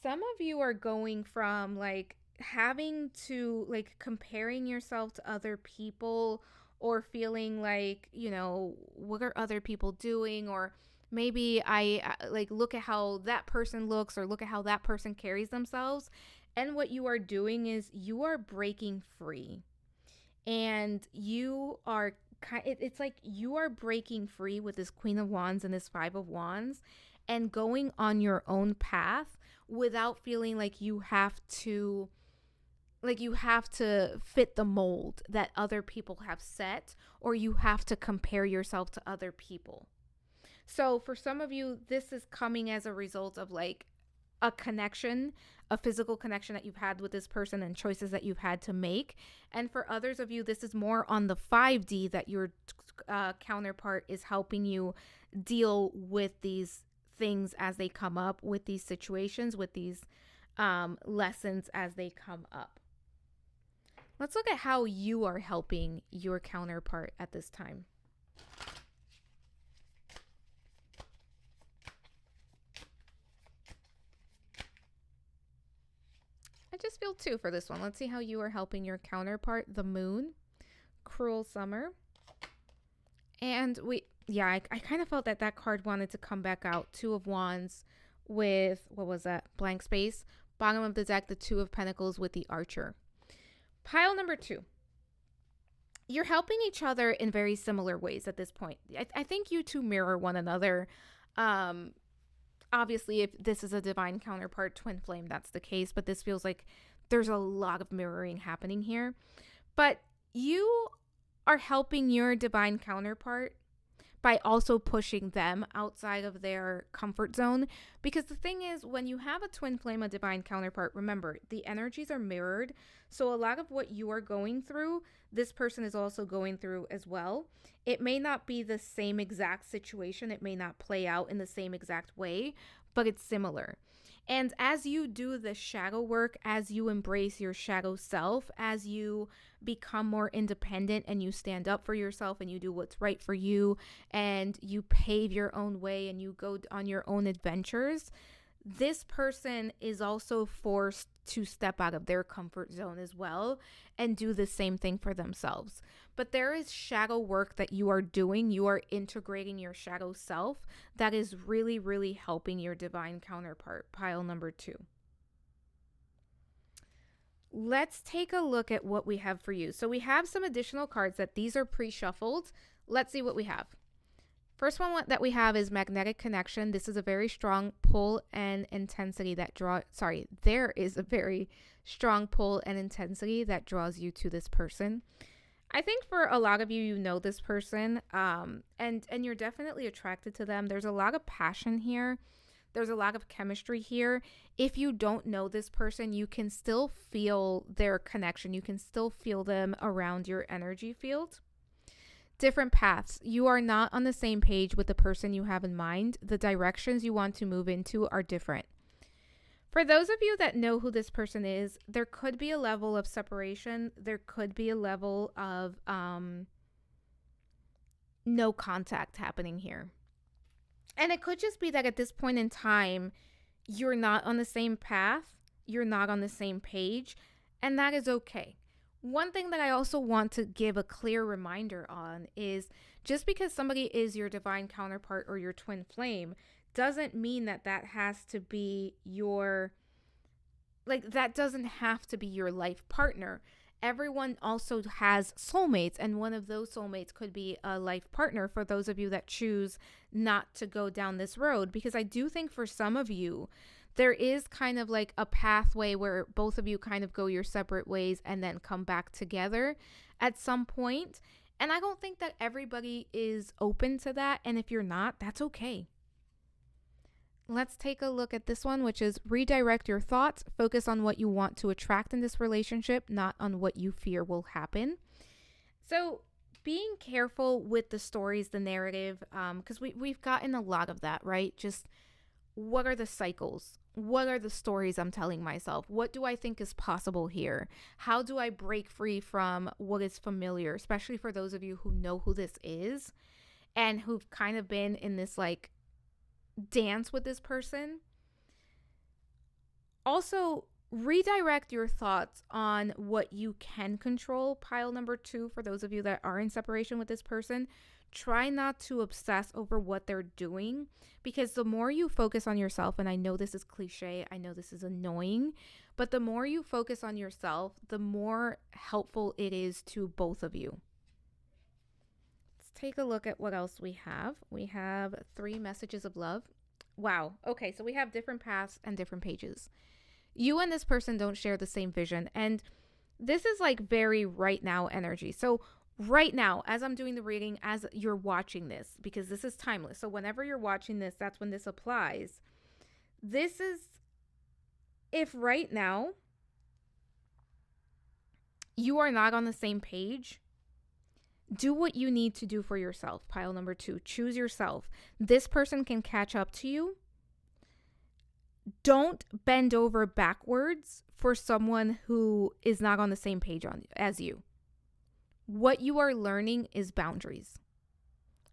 some of you are going from like having to like comparing yourself to other people, or feeling like, you know, what are other people doing, or maybe I like look at how that person looks, or look at how that person carries themselves. And what you are doing is you are breaking free, and you are it's like you are breaking free with this Queen of Wands and this 5 of Wands, and going on your own path without feeling like you have to fit the mold that other people have set, or you have to compare yourself to other people. So for some of you, this is coming as a result of like a connection, a physical connection that you've had with this person, and choices that you've had to make. And for others of you, this is more on the 5D, that your counterpart is helping you deal with these things as they come up, with these situations, with these lessons as they come up. Let's look at how you are helping your counterpart at this time. I just feel 2 for this one. Let's see how you are helping your counterpart. The Moon, Cruel Summer. And I kind of felt that card wanted to come back out. 2 of Wands with, what was that? Blank space. Bottom of the deck, the 2 of Pentacles with the Archer. Pile number 2. You're helping each other in very similar ways at this point. I think you two mirror one another. Obviously, if this is a divine counterpart, twin flame, that's the case. But this feels like there's a lot of mirroring happening here. But you are helping your divine counterpart by also pushing them outside of their comfort zone. Because the thing is, when you have a twin flame, a divine counterpart, remember, the energies are mirrored. So a lot of what you are going through, this person is also going through as well. It may not be the same exact situation. It may not play out in the same exact way, but it's similar. And as you do the shadow work, as you embrace your shadow self, as you become more independent and you stand up for yourself and you do what's right for you and you pave your own way and you go on your own adventures, this person is also forced to step out of their comfort zone as well and do the same thing for themselves. But there is shadow work that you are doing. You are integrating your shadow self that is really, really helping your divine counterpart. Pile number 2. Let's take a look at what we have for you. So we have some additional cards that these are pre-shuffled. Let's see what we have. First one that we have is magnetic connection. This is a very strong pull and intensity that there is a very strong pull and intensity that draws you to this person. I think for a lot of you, you know this person, and you're definitely attracted to them. There's a lot of passion here. There's a lot of chemistry here. If you don't know this person, you can still feel their connection. You can still feel them around your energy field. Different paths. You are not on the same page with the person you have in mind. The directions you want to move into are different. For those of you that know who this person is, there could be a level of separation. There could be a level of no contact happening here. And it could just be that at this point in time, you're not on the same path. You're not on the same page. And that is okay. One thing that I also want to give a clear reminder on is just because somebody is your divine counterpart or your twin flame doesn't mean that that has to be your, like, that doesn't have to be your life partner. Everyone also has soulmates, and one of those soulmates could be a life partner for those of you that choose not to go down this road. Because I do think for some of you, there is kind of like a pathway where both of you kind of go your separate ways and then come back together at some point. And I don't think that everybody is open to that. And if you're not, that's okay. Let's take a look at this one, which is redirect your thoughts. Focus on what you want to attract in this relationship, not on what you fear will happen. So being careful with the stories, the narrative, because we've gotten a lot of that, right? Just what are the cycles? What are the stories I'm telling myself? What do I think is possible here? How do I break free from what is familiar, especially for those of you who know who this is and who've kind of been in this like dance with this person? Also, redirect your thoughts on what you can control. Pile number 2, for those of you that are in separation with this person, try not to obsess over what they're doing, because the more you focus on yourself, and I know this is cliche, I know this is annoying, but the more you focus on yourself, the more helpful it is to both of you. Let's take a look at what else we have. We have 3 messages of love. Wow. Okay, so we have different paths and different pages. You and this person don't share the same vision, and this is like very right now energy. So right now, as I'm doing the reading, as you're watching this, because this is timeless. So whenever you're watching this, that's when this applies. This is if right now you are not on the same page, do what you need to do for yourself. Pile number 2, choose yourself. This person can catch up to you. Don't bend over backwards for someone who is not on the same page as you. What you are learning is boundaries.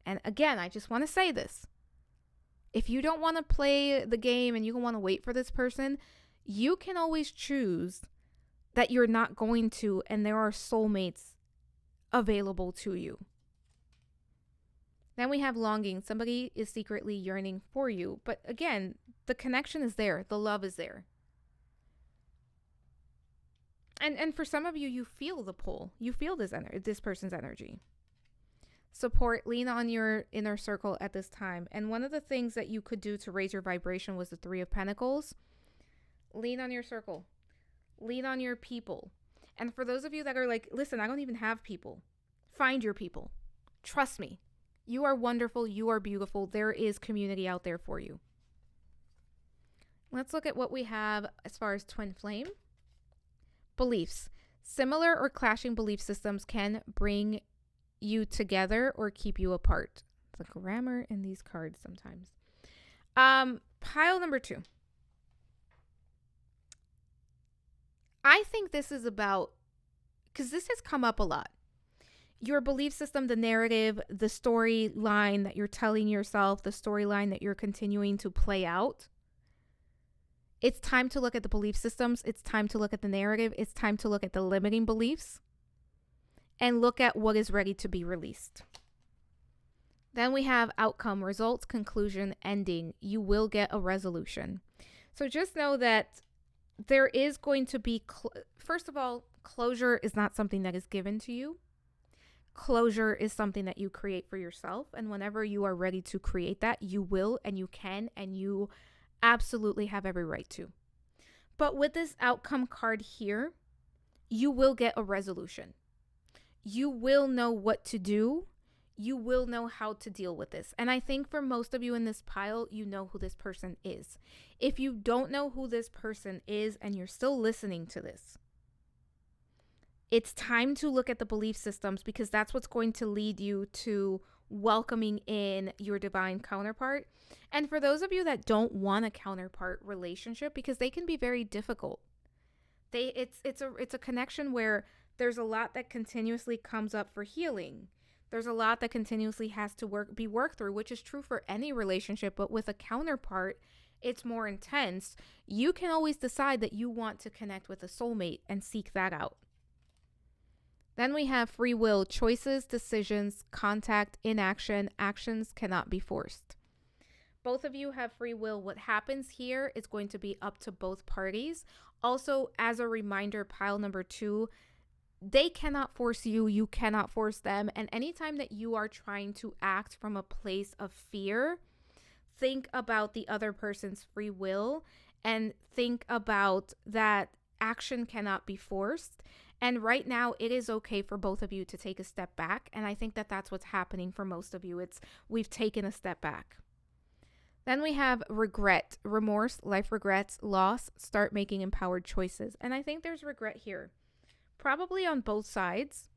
And again, I just want to say this. If you don't want to play the game and you don't want to wait for this person, you can always choose that you're not going to, and there are soulmates available to you. Then we have longing. Somebody is secretly yearning for you. But again, the connection is there. The love is there. And for some of you, you feel the pull. You feel this person's energy. Support, lean on your inner circle at this time. And one of the things that you could do to raise your vibration was the 3 of Pentacles. Lean on your circle. Lean on your people. And for those of you that are like, listen, I don't even have people. Find your people. Trust me. You are wonderful. You are beautiful. There is community out there for you. Let's look at what we have as far as twin flame. Beliefs. Similar or clashing belief systems can bring you together or keep you apart. The grammar in these cards sometimes. Pile number 2. I think this is about, because this has come up a lot. Your belief system, the narrative, the storyline that you're telling yourself, the storyline that you're continuing to play out. It's time to look at the belief systems. It's time to look at the narrative. It's time to look at the limiting beliefs and look at what is ready to be released. Then we have outcome, results, conclusion, ending. You will get a resolution. So just know that there is going to be, first of all, closure is not something that is given to you. Closure is something that you create for yourself. And whenever you are ready to create that, you will, and you can, and you absolutely have every right to. But with this outcome card here, you will get a resolution. You will know what to do. You will know how to deal with this. And I think for most of you in this pile, you know who this person is. If you don't know who this person is and you're still listening to this, it's time to look at the belief systems, because that's what's going to lead you to welcoming in your divine counterpart. And for those of you that don't want a counterpart relationship, because they can be very difficult, it's a connection where there's a lot that continuously comes up for healing. There's a lot that continuously has to be worked through, which is true for any relationship. But with a counterpart, it's more intense. You can always decide that you want to connect with a soulmate and seek that out. Then we have free will, choices, decisions, contact, inaction, actions cannot be forced. Both of you have free will. What happens here is going to be up to both parties. Also, as a reminder, pile number 2, they cannot force you. You cannot force them. And anytime that you are trying to act from a place of fear, think about the other person's free will and think about that action cannot be forced. And right now, it is okay for both of you to take a step back. And I think that that's what's happening for most of you. We've taken a step back. Then we have regret, remorse, life regrets, loss, start making empowered choices. And I think there's regret here, probably on both sides.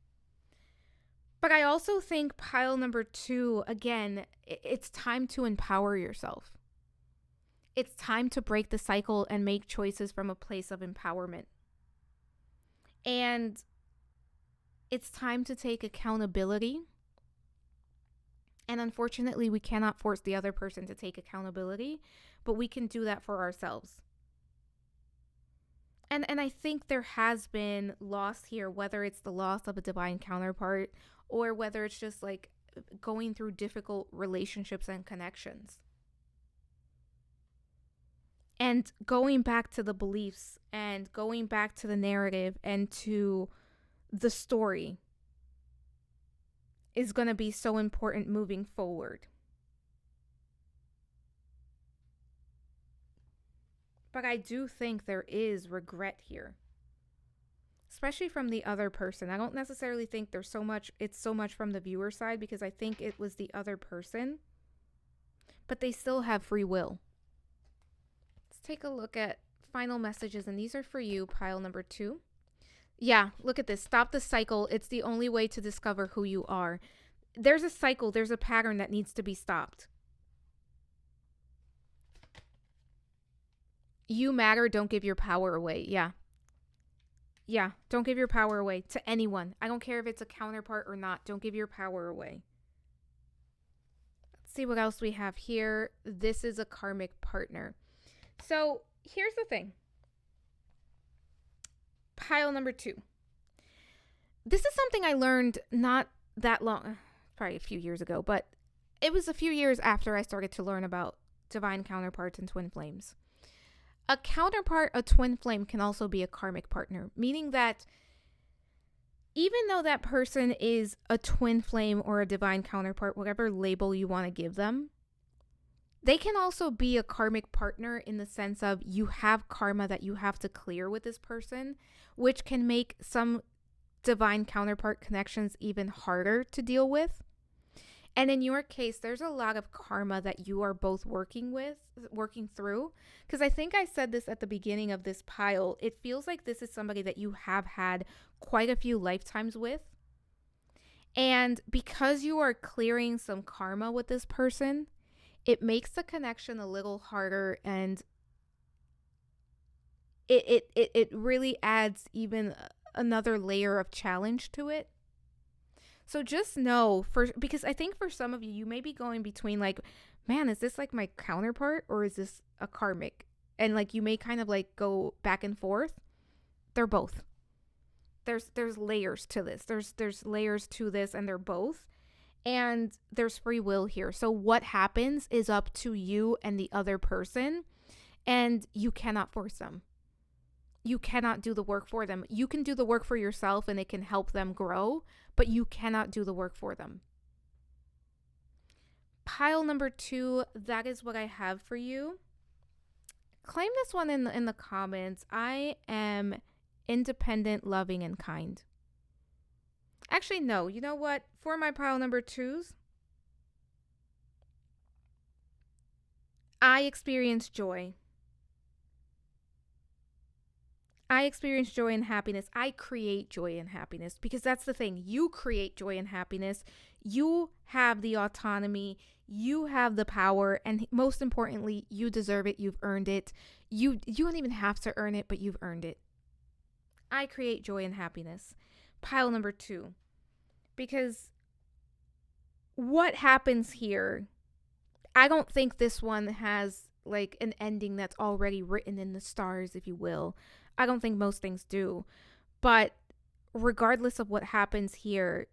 But I also think pile number 2, again, it's time to empower yourself. It's time to break the cycle and make choices from a place of empowerment. And it's time to take accountability. And unfortunately, we cannot force the other person to take accountability, but we can do that for ourselves. And I think there has been loss here, whether it's the loss of a divine counterpart or whether it's just like going through difficult relationships and connections. And going back to the beliefs and going back to the narrative and to the story is going to be so important moving forward. But I do think there is regret here, especially from the other person. I don't necessarily think it's so much from the viewer side, because I think it was the other person, but they still have free will. Let's take a look at final messages, and these are for you, pile number 2. Yeah, look at this. Stop the cycle. It's the only way to discover who you are. There's a cycle. There's a pattern that needs to be stopped. You matter. Don't give your power away. Yeah. Yeah. Don't give your power away to anyone. I don't care if it's a counterpart or not. Don't give your power away. Let's see what else we have here. This is a karmic partner. So here's the thing. Pile number 2. This is something I learned not that long, probably a few years ago, but it was a few years after I started to learn about divine counterparts and twin flames. A counterpart, a twin flame, can also be a karmic partner, meaning that even though that person is a twin flame or a divine counterpart, whatever label you want to give them, they can also be a karmic partner in the sense of you have karma that you have to clear with this person, which can make some divine counterpart connections even harder to deal with. And in your case, there's a lot of karma that you are both working through. Because I think I said this at the beginning of this pile. It feels like this is somebody that you have had quite a few lifetimes with. And because you are clearing some karma with this person, it makes the connection a little harder, and it really adds even another layer of challenge to it. So just know, because I think for some of you, you may be going between like, man, is this like my counterpart or is this a karmic? And like you may kind of like go back and forth. They're both. There's layers to this. There's layers to this, and they're both. And there's free will here. So what happens is up to you and the other person, and you cannot force them. You cannot do the work for them. You can do the work for yourself and it can help them grow, but you cannot do the work for them. Pile number 2, that is what I have for you. Claim this one in the comments. I am independent, loving, and kind. Actually, no. You know what? For my pile number 2s, I experience joy. I experience joy and happiness. I create joy and happiness, because that's the thing. You create joy and happiness. You have the autonomy. You have the power. And most importantly, you deserve it. You've earned it. You don't even have to earn it, but you've earned it. I create joy and happiness. Pile number 2. Because what happens here, I don't think this one has like an ending that's already written in the stars, if you will. I don't think most things do. But regardless of what happens here,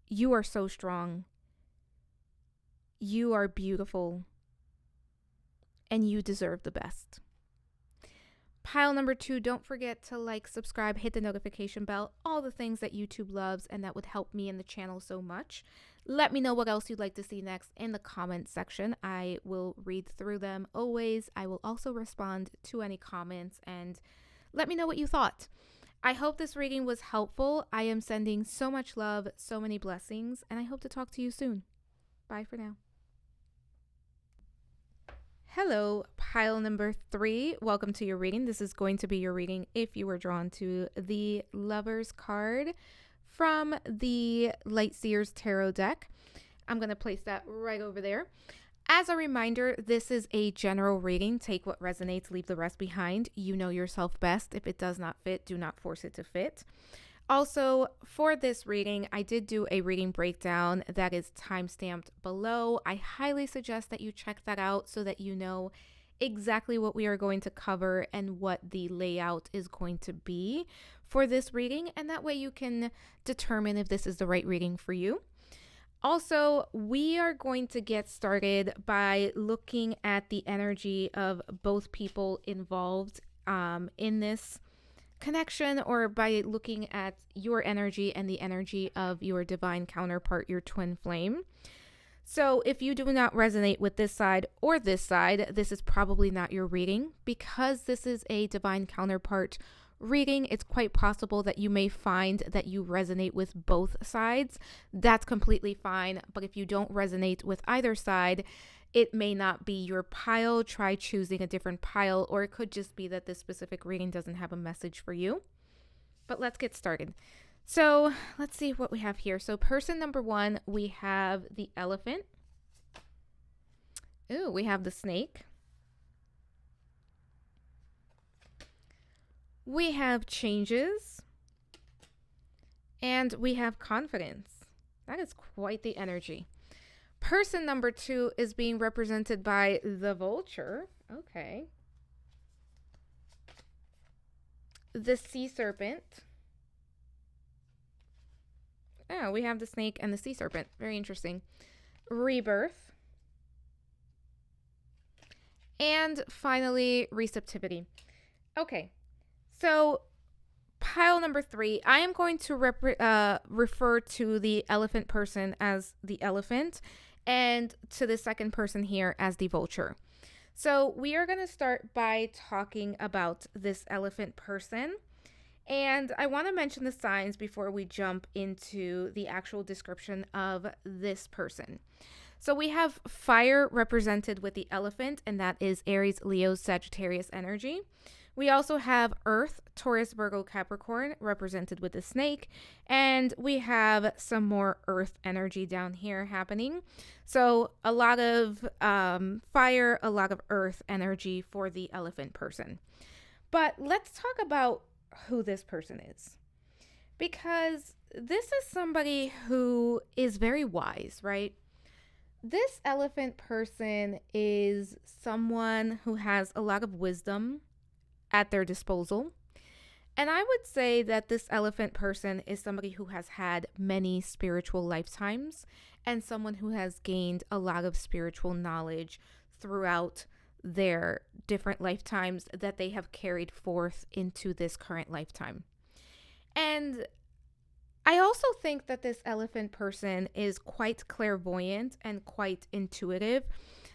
you are so strong. You are beautiful. And you deserve the best. Pile number 2, don't forget to like, subscribe, hit the notification bell, all the things that YouTube loves and that would help me and the channel so much. Let me know what else you'd like to see next in the comments section. I will read through them always. I will also respond to any comments and let me know what you thought. I hope this reading was helpful. I am sending so much love, so many blessings, and I hope to talk to you soon. Bye for now. Hello, pile number 3. Welcome to your reading. This is going to be your reading if you were drawn to the Lover's card from the Light Seer's Tarot deck. I'm going to place that right over there. As a reminder, this is a general reading. Take what resonates, leave the rest behind. You know yourself best. If it does not fit, do not force it to fit. Also, for this reading, I did do a reading breakdown that is timestamped below. I highly suggest that you check that out so that you know exactly what we are going to cover and what the layout is going to be for this reading. And that way you can determine if this is the right reading for you. Also, we are going to get started by looking at the energy of both people involved in this connection, or by looking at your energy and the energy of your divine counterpart, your twin flame. So if you do not resonate with this side or this side, this is probably not your reading. Because this is a divine counterpart reading, it's quite possible that you may find that you resonate with both sides. That's completely fine. But if you don't resonate with either side, it may not be your pile. Try choosing a different pile, or it could just be that this specific reading doesn't have a message for you. But let's get started. So let's see what we have here. So person number 1, we have the elephant. Ooh, we have the snake. We have changes. And we have confidence. That is quite the energy. Person number 2 is being represented by the vulture. Okay. The sea serpent. Oh, we have the snake and the sea serpent. Very interesting. Rebirth. And finally, receptivity. Okay. So pile number 3, I am going to refer to the elephant person as the elephant, and to the second person here as the vulture. So we are going to start by talking about this elephant person. And I want to mention the signs before we jump into the actual description of this person. So we have fire represented with the elephant, and that is Aries, Leo, Sagittarius energy. We also have Earth, Taurus, Virgo, Capricorn represented with the snake. And we have some more Earth energy down here happening. So a lot of fire, a lot of Earth energy for the elephant person. But let's talk about who this person is. Because this is somebody who is very wise, right? This elephant person is someone who has a lot of wisdom at their disposal. And I would say that this elephant person is somebody who has had many spiritual lifetimes and someone who has gained a lot of spiritual knowledge throughout their different lifetimes that they have carried forth into this current lifetime. And I also think that this elephant person is quite clairvoyant and quite intuitive.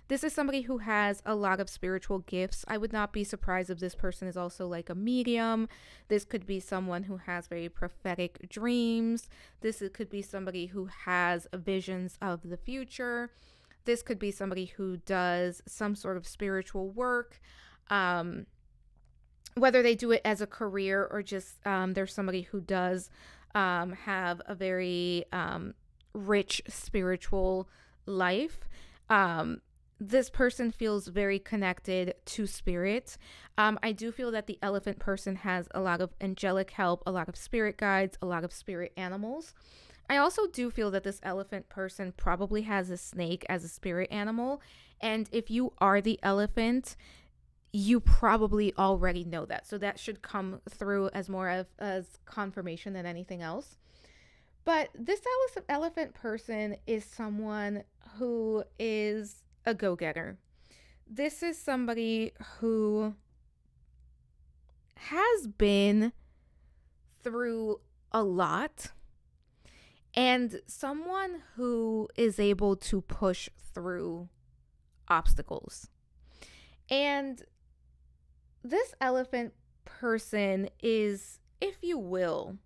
This is somebody who has a lot of spiritual gifts. I would not be surprised if this person is also like a medium. This could be someone who has very prophetic dreams. This could be somebody who has visions of the future. This could be somebody who does some sort of spiritual work, whether they do it as a career or just there's somebody who does have a very rich spiritual life. This person feels very connected to spirit. I do feel that the elephant person has a lot of angelic help, a lot of spirit guides, a lot of spirit animals. I also do feel that this elephant person probably has a snake as a spirit animal. And if you are the elephant, you probably already know that. So that should come through as more of as confirmation than anything else. But this elephant person is someone who is a go-getter. This is somebody who has been through a lot and someone who is able to push through obstacles. And this elephant person is, if you will,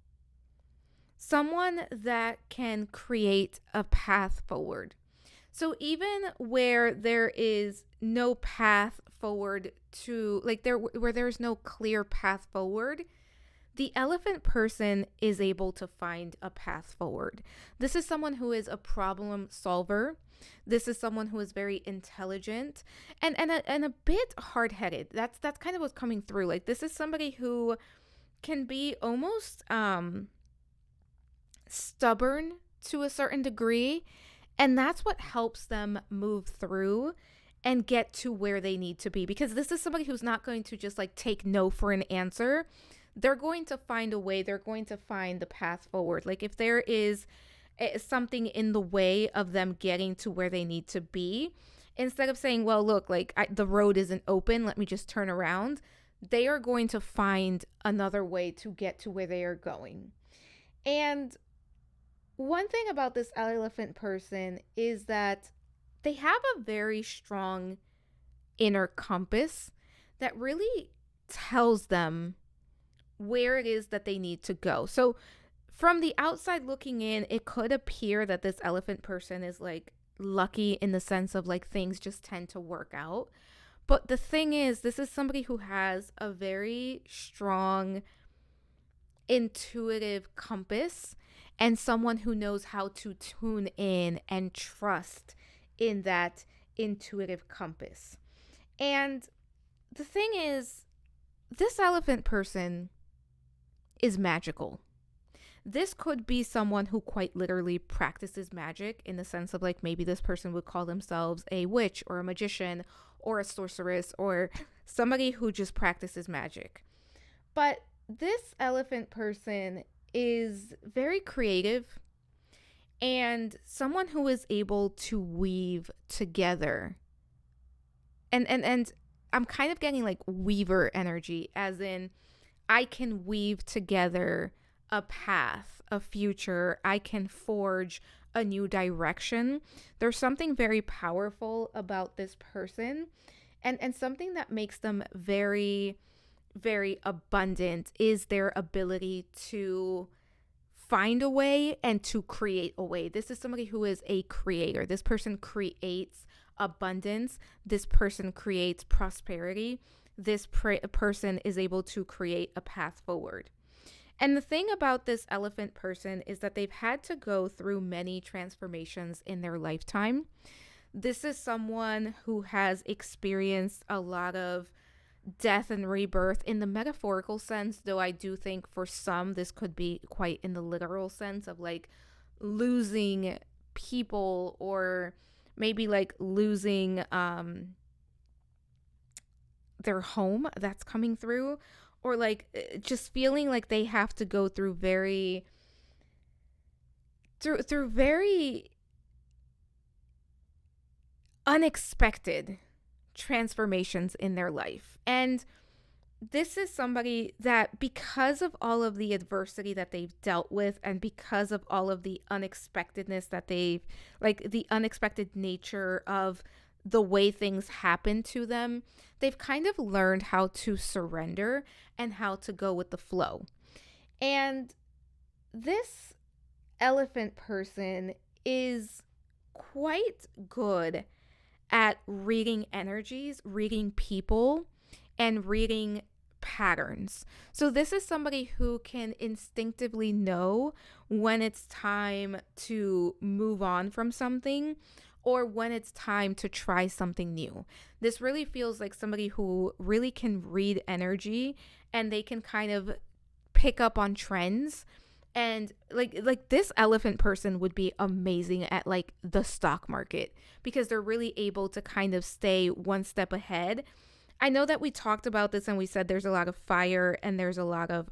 someone that can create a path forward. So even where there is no path forward to, like, where there's no clear path forward, the elephant person is able to find a path forward. This is someone who is a problem solver. This is someone who is very intelligent and a bit hard-headed. That's kind of what's coming through. Like, this is somebody who can be almost stubborn to a certain degree, and that's what helps them move through and get to where they need to be, because this is somebody who's not going to just like take no for an answer. They're going to find a way. They're going to find the path forward. Like, if there is something in the way of them getting to where they need to be, instead of saying, well, look, like the road isn't open, let me just turn around, they are going to find another way to get to where they are going. And one thing about this elephant person is that they have a very strong inner compass that really tells them where it is that they need to go. So from the outside looking in, it could appear that this elephant person is like lucky in the sense of like things just tend to work out. But the thing is, this is somebody who has a very strong intuitive compass and someone who knows how to tune in and trust in that intuitive compass. And the thing is, this elephant person is magical. This could be someone who quite literally practices magic, in the sense of like maybe this person would call themselves a witch or a magician or a sorceress or somebody who just practices magic. But this elephant person is very creative and someone who is able to weave together. And I'm kind of getting like weaver energy, as in I can weave together a path, a future. I can forge a new direction. There's something very powerful about this person, and something that makes them very, very abundant is their ability to find a way and to create a way. This is somebody who is a creator. This person creates abundance. This person creates prosperity. This person is able to create a path forward. And the thing about this elephant person is that they've had to go through many transformations in their lifetime. This is someone who has experienced a lot of death and rebirth in the metaphorical sense, though I do think for some this could be quite in the literal sense of like losing people, or maybe like losing their home that's coming through, or like just feeling like they have to go through very unexpected transformations in their life. And this is somebody that, because of all of the adversity that they've dealt with, and because of all of the unexpectedness that they've, like the unexpected nature of the way things happen to them, they've kind of learned how to surrender and how to go with the flow. And this elephant person is quite good at reading energies, reading people, and reading patterns. So this is somebody who can instinctively know when it's time to move on from something or when it's time to try something new. This really feels like somebody who really can read energy, and they can kind of pick up on trends. And like this elephant person would be amazing at like the stock market, because they're really able to kind of stay one step ahead I know that we talked about this and we said there's a lot of fire and there's a lot of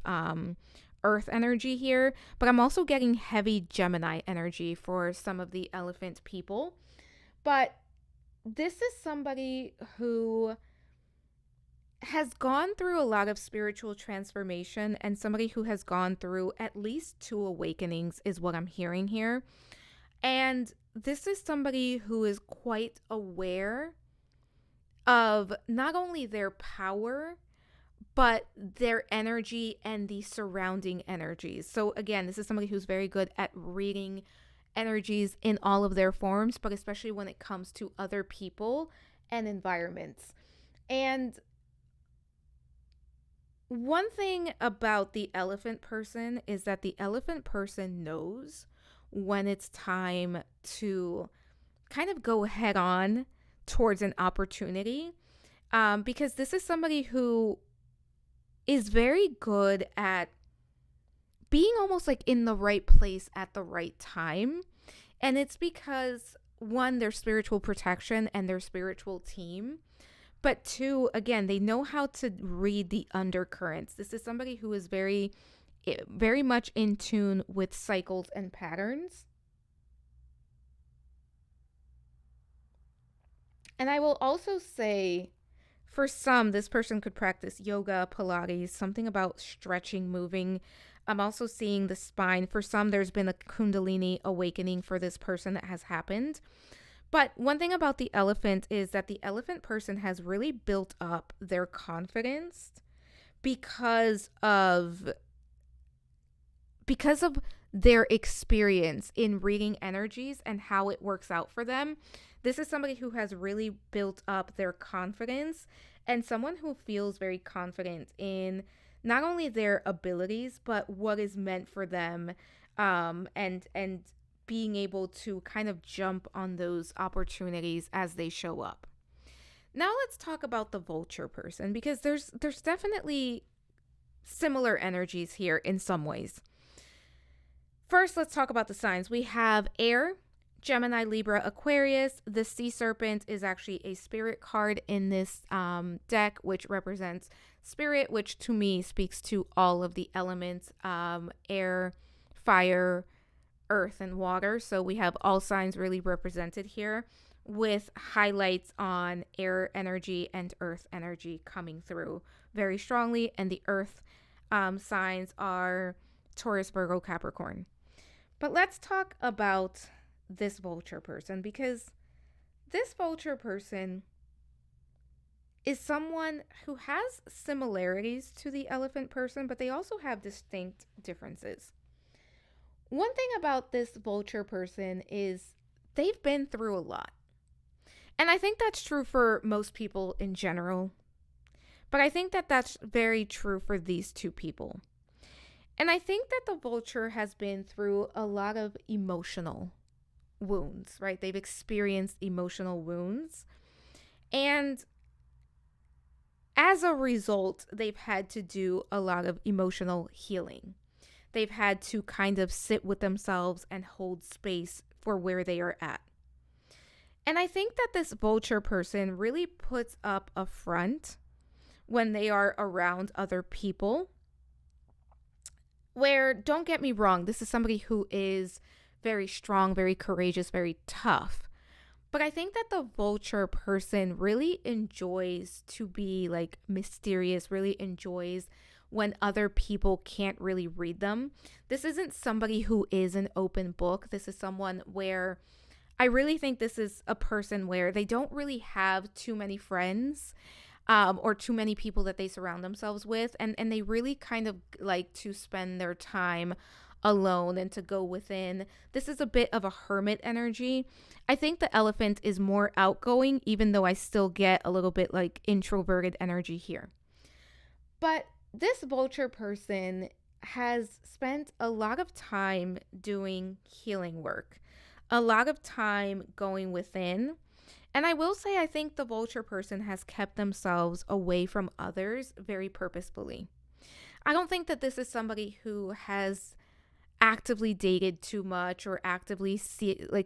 earth energy here, but I'm also getting heavy Gemini energy for some of the elephant people. But this is somebody who has gone through a lot of spiritual transformation and somebody who has gone through at least two awakenings, is what I'm hearing here. And this is somebody who is quite aware of not only their power, but their energy and the surrounding energies. So, again, this is somebody who's very good at reading energies in all of their forms, but especially when it comes to other people and environments. And one thing about the elephant person is that the elephant person knows when it's time to kind of go head on towards an opportunity, because this is somebody who is very good at being almost like in the right place at the right time. And it's because, one, their spiritual protection and their spiritual team. But two, again, they know how to read the undercurrents. This is somebody who is very, very much in tune with cycles and patterns. And I will also say, for some, this person could practice yoga, Pilates, something about stretching, moving. I'm also seeing the spine. For some, there's been a Kundalini awakening for this person that has happened. But one thing about the elephant is that the elephant person has really built up their confidence because of their experience in reading energies and how it works out for them. This is somebody who has really built up their confidence and someone who feels very confident in not only their abilities, but what is meant for them, and being able to kind of jump on those opportunities as they show up. Now let's talk about the vulture person, because there's definitely similar energies here in some ways. First, let's talk about the signs. We have air, Gemini, Libra, Aquarius. The sea serpent is actually a spirit card in this deck, which represents spirit, which to me speaks to all of the elements, air, fire, earth, and water. So we have all signs really represented here, with highlights on air energy and earth energy coming through very strongly. And the earth signs are Taurus, Virgo, Capricorn. But let's talk about this vulture person, because this vulture person is someone who has similarities to the elephant person, but they also have distinct differences. One thing about this vulture person is they've been through a lot. And I think that's true for most people in general. But I think that that's very true for these two people. And I think that the vulture has been through a lot of emotional wounds, right? They've experienced emotional wounds. And as a result, they've had to do a lot of emotional healing. They've had to kind of sit with themselves and hold space for where they are at. And I think that this vulture person really puts up a front when they are around other people, where, don't get me wrong, this is somebody who is very strong, very courageous, very tough. But I think that the vulture person really enjoys to be like mysterious, really enjoys when other people can't really read them. This isn't somebody who is an open book. This is someone where I really think this is a person where they don't really have too many friends, or too many people that they surround themselves with. And they really kind of like to spend their time alone and to go within. This is a bit of a hermit energy. I think the elephant is more outgoing, even though I still get a little bit like introverted energy here. But this vulture person has spent a lot of time doing healing work, a lot of time going within. And I will say, I think the vulture person has kept themselves away from others very purposefully. I don't think that this is somebody who has actively dated too much or actively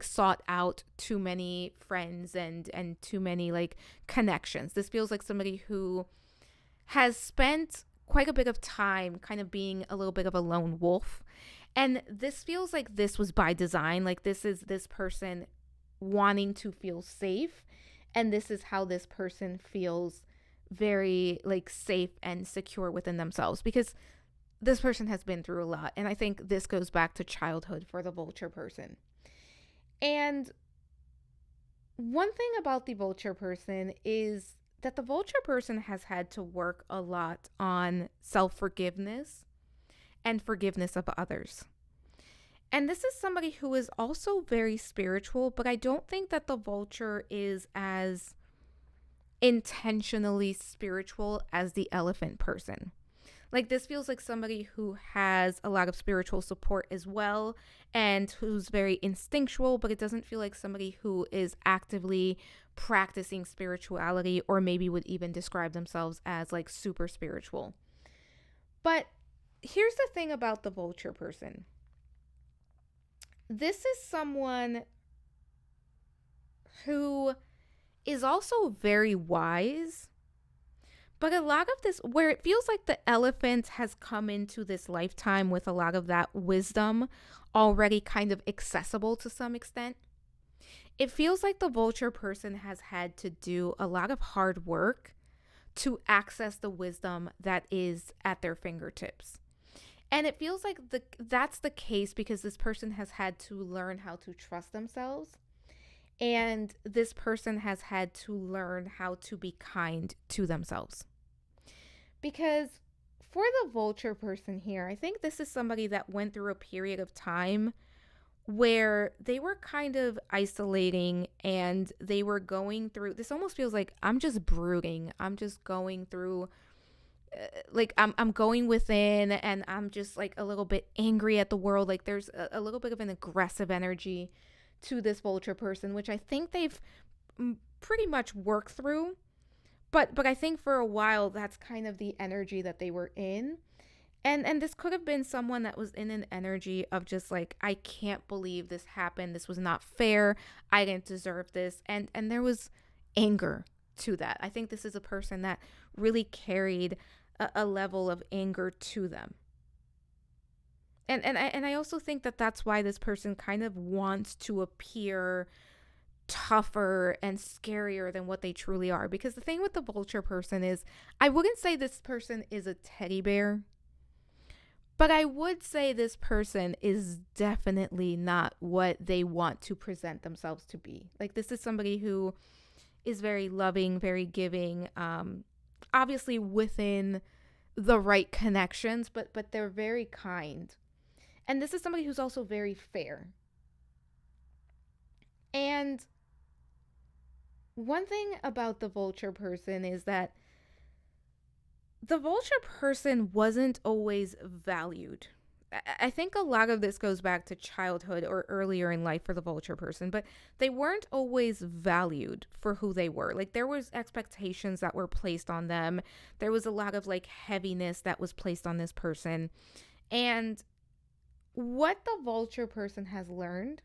sought out too many friends and too many like connections. This feels like somebody who has spent quite a bit of time kind of being a little bit of a lone wolf. And this feels like this was by design. Like this is this person wanting to feel safe. And this is how this person feels very like safe and secure within themselves, because this person has been through a lot. And I think this goes back to childhood for the vulture person. And one thing about the vulture person is that the vulture person has had to work a lot on self-forgiveness and forgiveness of others. And this is somebody who is also very spiritual, but I don't think that the vulture is as intentionally spiritual as the elephant person. Like this feels like somebody who has a lot of spiritual support as well and who's very instinctual, but it doesn't feel like somebody who is actively practicing spirituality or maybe would even describe themselves as like super spiritual. But here's the thing about the vulture person. This is someone who is also very wise, but a lot of this, where it feels like the elephant has come into this lifetime with a lot of that wisdom already kind of accessible to some extent, it feels like the vulture person has had to do a lot of hard work to access the wisdom that is at their fingertips. And it feels like that's the case because this person has had to learn how to trust themselves. And this person has had to learn how to be kind to themselves. Because for the vulture person here, I think this is somebody that went through a period of time where they were kind of isolating and they were going through, this almost feels like I'm just brooding. I'm just going through I'm going within and I'm just like a little bit angry at the world. Like there's a little bit of an aggressive energy to this vulture person, which I think they've pretty much worked through. But I think for a while that's kind of the energy that they were in. And this could have been someone that was in an energy of just like, I can't believe this happened. This was not fair. I didn't deserve this. And there was anger to that. I think this is a person that really carried a level of anger to them. And I also think that that's why this person kind of wants to appear tougher and scarier than what they truly are. Because the thing with the vulture person is, I wouldn't say this person is a teddy bear, but I would say this person is definitely not what they want to present themselves to be. Like this is somebody who is very loving, very giving, obviously within the right connections, but they're very kind. And this is somebody who's also very fair. And one thing about the vulture person is that the vulture person wasn't always valued. I think a lot of this goes back to childhood or earlier in life for the vulture person, but they weren't always valued for who they were. Like there was expectations that were placed on them. There was a lot of like heaviness that was placed on this person. And what the vulture person has learned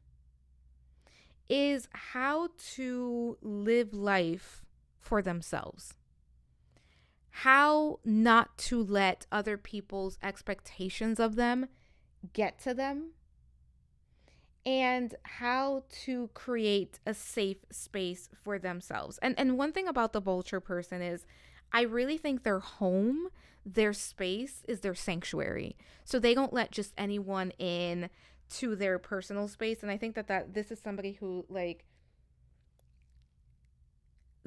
is how to live life for themselves. How not to let other people's expectations of them get to them, and how to create a safe space for themselves. And one thing about the vulture person is I really think their home, their space is their sanctuary. So they don't let just anyone in to their personal space. And I think that this is somebody who like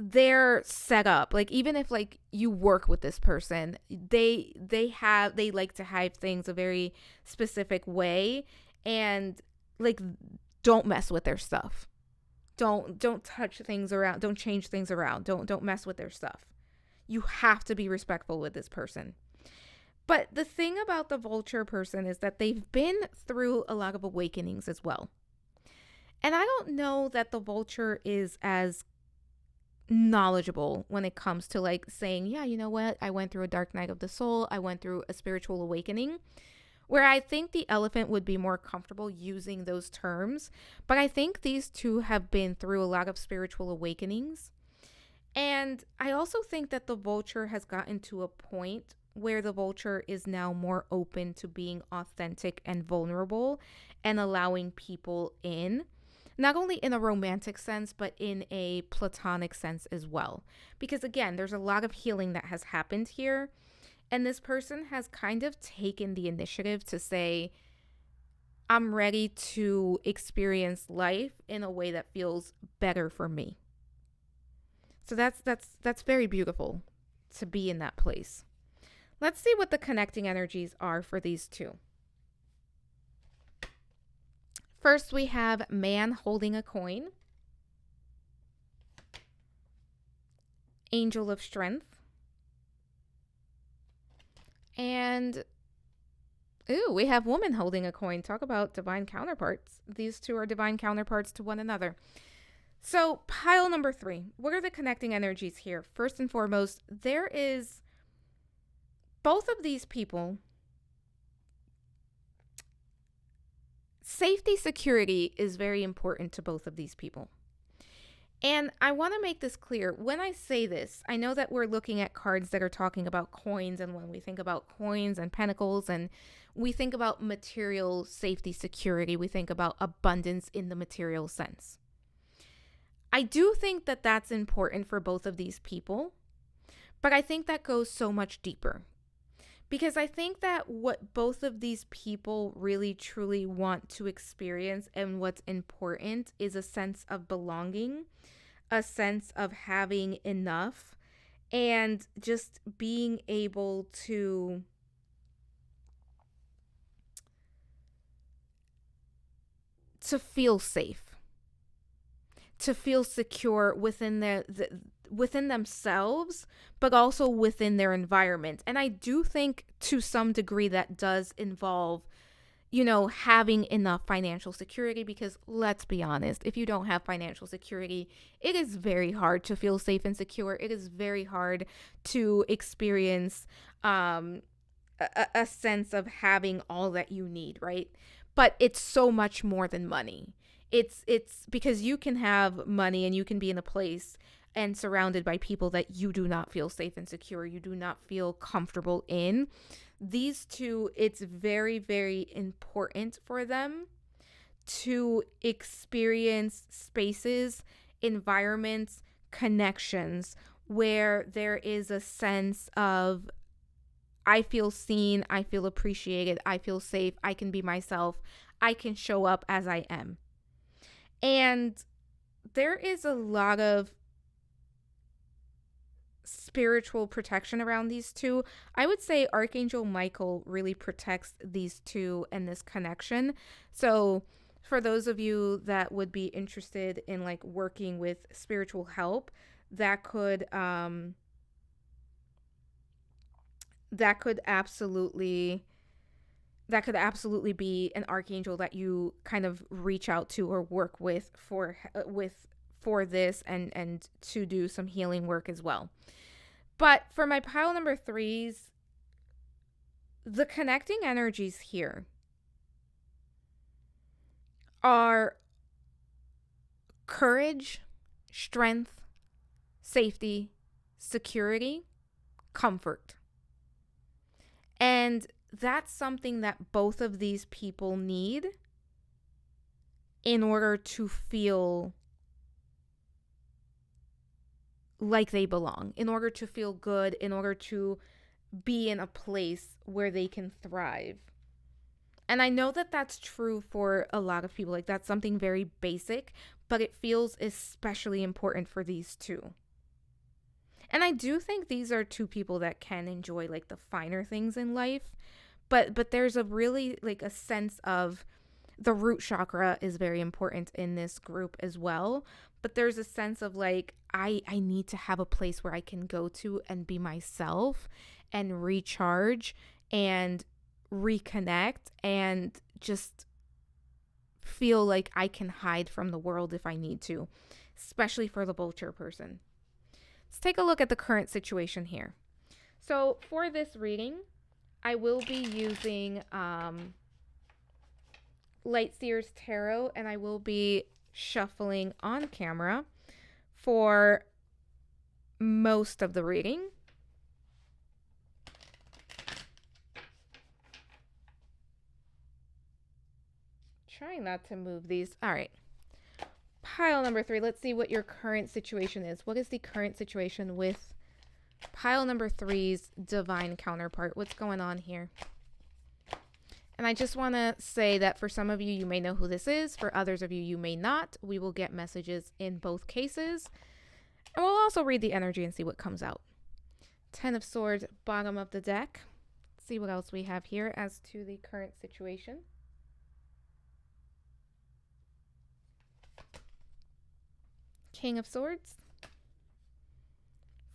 they're set up, like even if like you work with this person, they like to have things a very specific way, and like don't mess with their stuff, don't touch things around, don't change things around, don't mess with their stuff. You have to be respectful with this person. But the thing about the vulture person is that they've been through a lot of awakenings as well. And I don't know that the vulture is as knowledgeable when it comes to like saying, yeah, you know what, I went through a dark night of the soul, I went through a spiritual awakening. where I think the elephant would be more comfortable using those terms. But I think these two have been through a lot of spiritual awakenings. And I also think that the vulture has gotten to a point where the vulture is now more open to being authentic and vulnerable and allowing people in, not only in a romantic sense, but in a platonic sense as well. Because again, there's a lot of healing that has happened here. And this person has kind of taken the initiative to say, I'm ready to experience life in a way that feels better for me. So that's very beautiful to be in that place. Let's see what the connecting energies are for these two. First, we have man holding a coin, angel of strength, and we have woman holding a coin. Talk about divine counterparts. These two are divine counterparts to one another. So pile number 3, what are the connecting energies here? First and foremost, there is both of these people. Safety, security is very important to both of these people. And I want to make this clear. When I say this, I know that we're looking at cards that are talking about coins. And when we think about coins and pentacles and we think about material safety, security, we think about abundance in the material sense. I do think that that's important for both of these people, but I think that goes so much deeper. Because I think that what both of these people really truly want to experience and what's important is a sense of belonging, a sense of having enough, and just being able to feel safe, to feel secure within within themselves, but also within their environment. And I do think to some degree that does involve, having enough financial security, because let's be honest, if you don't have financial security, it is very hard to feel safe and secure. It is very hard to experience a sense of having all that you need, right? But it's so much more than money. It's because you can have money and you can be in a place and surrounded by people that you do not feel safe and secure, you do not feel comfortable in. These two, it's very, very important for them to experience spaces, environments, connections where there is a sense of, I feel seen, I feel appreciated, I feel safe, I can be myself, I can show up as I am. And there is a lot of spiritual protection around these two. I would say Archangel Michael really protects these two and this connection. So for those of you that would be interested in like working with spiritual help, that could absolutely be an archangel that you kind of reach out to or work with for this and to do some healing work as well. But for my pile number 3s, the connecting energies here are courage, strength, safety, security, comfort. And that's something that both of these people need in order to feel like they belong, in order to feel good, in order to be in a place where they can thrive. And I know that that's true for a lot of people. Like, that's something very basic, but it feels especially important for these two. And I do think these are two people that can enjoy like the finer things in life, but there's a really like a sense of, the root chakra is very important in this group as well. But there's a sense of like, I need to have a place where I can go to and be myself and recharge and reconnect and just feel like I can hide from the world if I need to, especially for the vulture person. Let's take a look at the current situation here. So for this reading, I will be using Light Seer's Tarot, and I will be shuffling on camera for most of the reading. Trying not to move these. All right. Pile number 3. Let's see what your current situation is. What is the current situation with pile number 3's divine counterpart? What's going on here? And I just want to say that for some of you, you may know who this is. For others of you, you may not. We will get messages in both cases. And we'll also read the energy and see what comes out. 10 of Swords, bottom of the deck. Let's see what else we have here as to the current situation. King of Swords.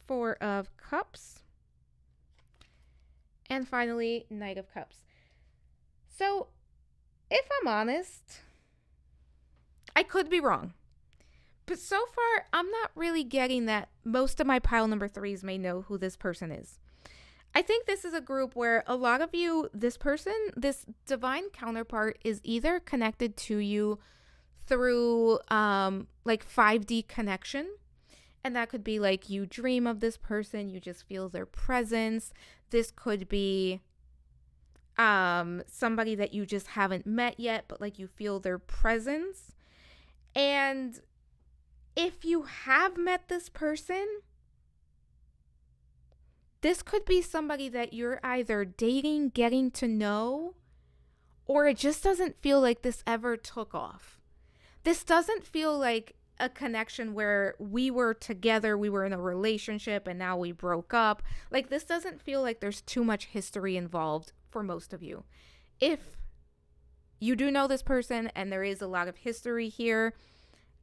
4 of Cups. And finally, Knight of Cups. So, if I'm honest, I could be wrong. But so far, I'm not really getting that most of my pile number 3s may know who this person is. I think this is a group where a lot of you, this person, this divine counterpart is either connected to you through like 5D connection. And that could be like you dream of this person, you just feel their presence. This could be somebody that you just haven't met yet, but like you feel their presence. And if you have met this person, this could be somebody that you're either dating, getting to know, or it just doesn't feel like this ever took off. This doesn't feel like a connection where we were together, we were in a relationship, and now we broke up. Like, this doesn't feel like there's too much history involved for most of you. If you do know this person and there is a lot of history here,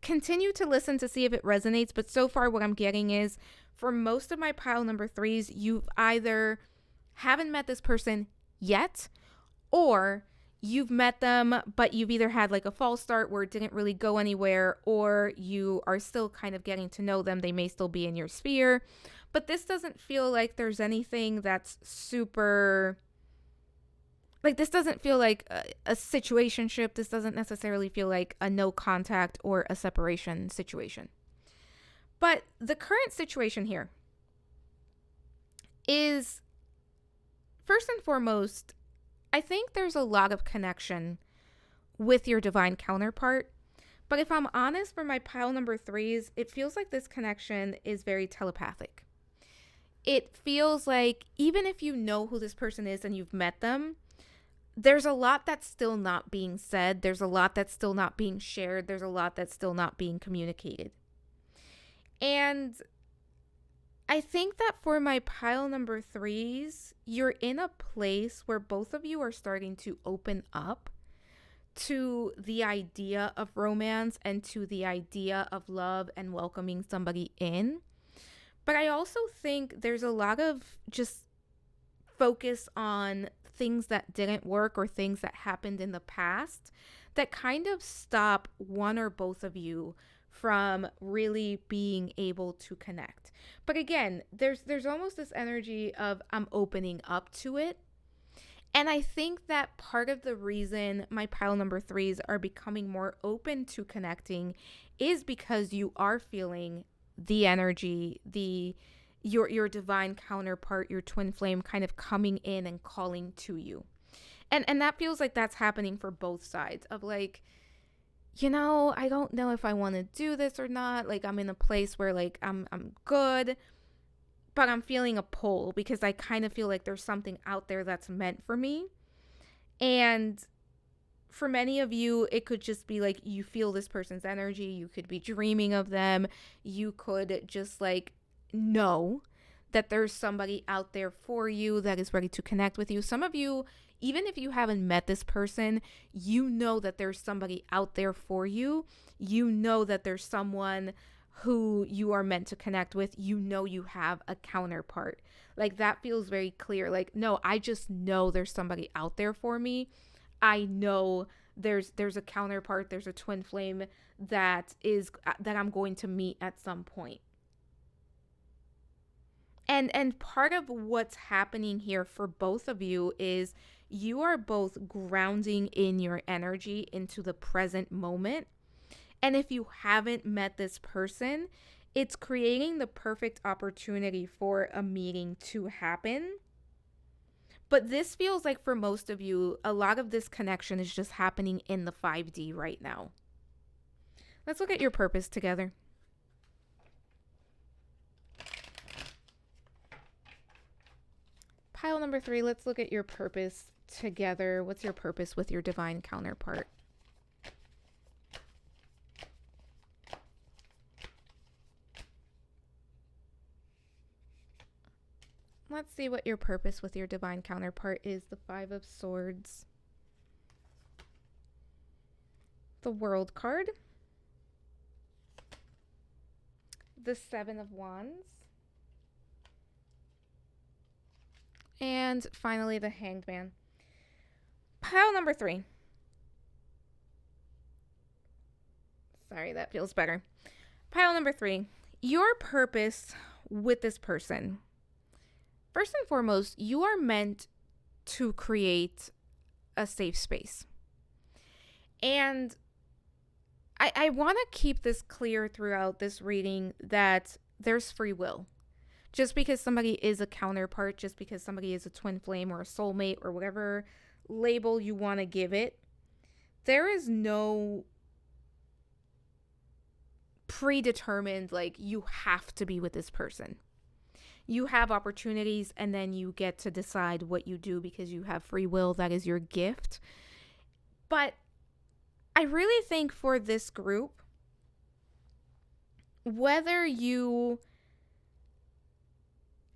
continue to listen to see if it resonates. But so far what I'm getting is for most of my pile number 3s, you either haven't met this person yet, or you've met them, but you've either had like a false start where it didn't really go anywhere, or you are still kind of getting to know them. They may still be in your sphere, but this doesn't feel like there's anything that's super, like this doesn't feel like a situationship. This doesn't necessarily feel like a no contact or a separation situation. But the current situation here is, first and foremost, I think there's a lot of connection with your divine counterpart. But if I'm honest, for my pile number 3s, it feels like this connection is very telepathic. It feels like even if you know who this person is and you've met them, there's a lot that's still not being said. There's a lot that's still not being shared. There's a lot that's still not being communicated. And I think that for my pile number 3s, you're in a place where both of you are starting to open up to the idea of romance and to the idea of love and welcoming somebody in. But I also think there's a lot of just focus on things that didn't work or things that happened in the past that kind of stop one or both of you from really being able to connect. But again, there's almost this energy of I'm opening up to it. And I think that part of the reason my pile number 3s are becoming more open to connecting is because you are feeling the energy, your divine counterpart, your twin flame kind of coming in and calling to you. And that feels like that's happening for both sides of like, you know, I don't know if I want to do this or not. Like, I'm in a place where like I'm good, but I'm feeling a pull because I kind of feel like there's something out there that's meant for me. And for many of you, it could just be like you feel this person's energy. You could be dreaming of them. You could just like know that there's somebody out there for you that is ready to connect with you. Some of you, even if you haven't met this person, you know that there's somebody out there for you. You know that there's someone who you are meant to connect with. You know you have a counterpart. Like, that feels very clear. Like, no, I just know there's somebody out there for me. I know there's a counterpart, there's a twin flame that I'm going to meet at some point. And part of what's happening here for both of you is you are both grounding in your energy into the present moment. And if you haven't met this person, it's creating the perfect opportunity for a meeting to happen. But this feels like for most of you, a lot of this connection is just happening in the 5D right now. Let's look at your purpose together. Pile number 3, let's look at your purpose together. What's your purpose with your divine counterpart? Let's see what your purpose with your divine counterpart is. The 5 of Swords. The World card. The 7 of Wands. And finally, the Hanged Man. Pile number 3. Sorry, that feels better. Pile number 3. Your purpose with this person. First and foremost, you are meant to create a safe space. And I want to keep this clear throughout this reading that there's free will. Just because somebody is a counterpart, just because somebody is a twin flame or a soulmate or whatever label you want to give it, there is no predetermined, like, you have to be with this person. You have opportunities and then you get to decide what you do because you have free will. That is your gift. But I really think for this group, whether you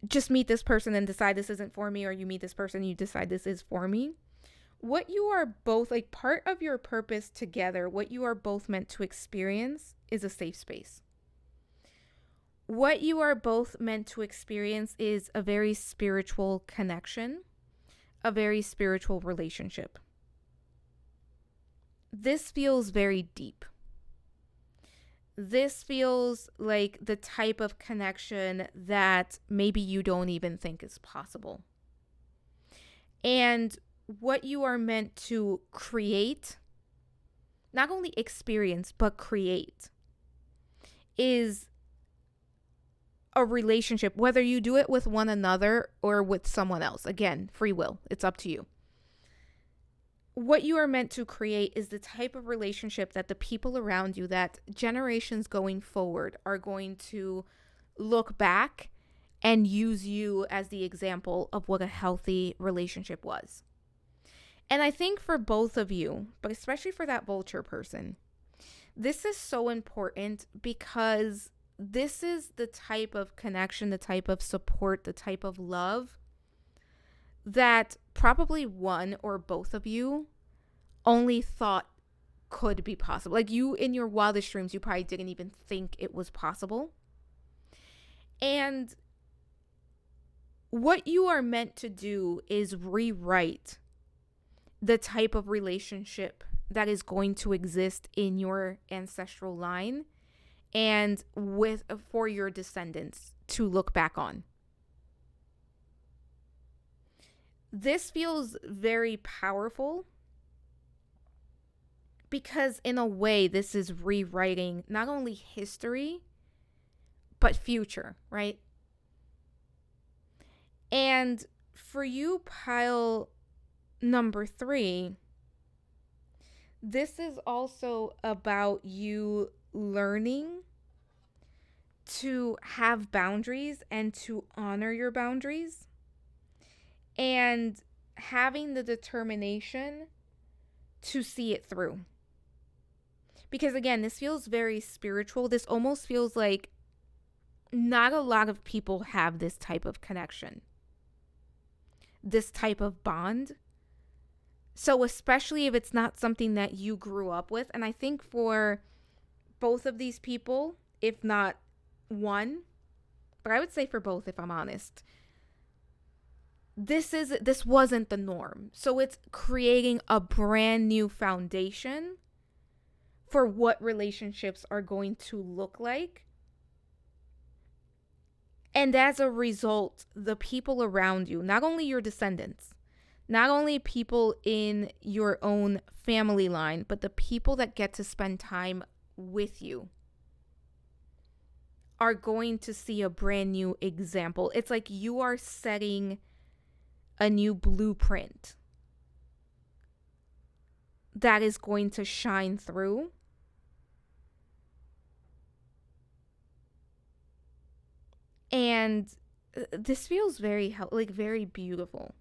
just meet this person and decide this isn't for me, or you meet this person and you decide this is for me, what you are both, like, part of your purpose together, what you are both meant to experience is a safe space. What you are both meant to experience is a very spiritual connection, a very spiritual relationship. This feels very deep. This feels like the type of connection that maybe you don't even think is possible. And what you are meant to create, not only experience, but create, is a relationship, whether you do it with one another or with someone else. Again, free will. It's up to you. What you are meant to create is the type of relationship that the people around you, that generations going forward, are going to look back and use you as the example of what a healthy relationship was. And I think for both of you, but especially for that vulture person, this is so important because this is the type of connection, the type of support, the type of love that probably one or both of you only thought could be possible. Like, you, in your wildest dreams, you probably didn't even think it was possible. And what you are meant to do is rewrite the type of relationship that is going to exist in your ancestral line and for your descendants to look back on. This feels very powerful because in a way this is rewriting not only history but future, right? And for you, pile number 3, this is also about you learning to have boundaries and to honor your boundaries, and having the determination to see it through. Because again, this feels very spiritual. This almost feels like not a lot of people have this type of connection, this type of bond. So especially if it's not something that you grew up with. And I think for both of these people, if not one, but I would say for both, if I'm honest, this wasn't the norm. So it's creating a brand new foundation for what relationships are going to look like. And as a result, the people around you, not only your descendants, not only people in your own family line, but the people that get to spend time with you are going to see a brand new example. It's like you are setting a new blueprint that is going to shine through. And this feels very very beautiful.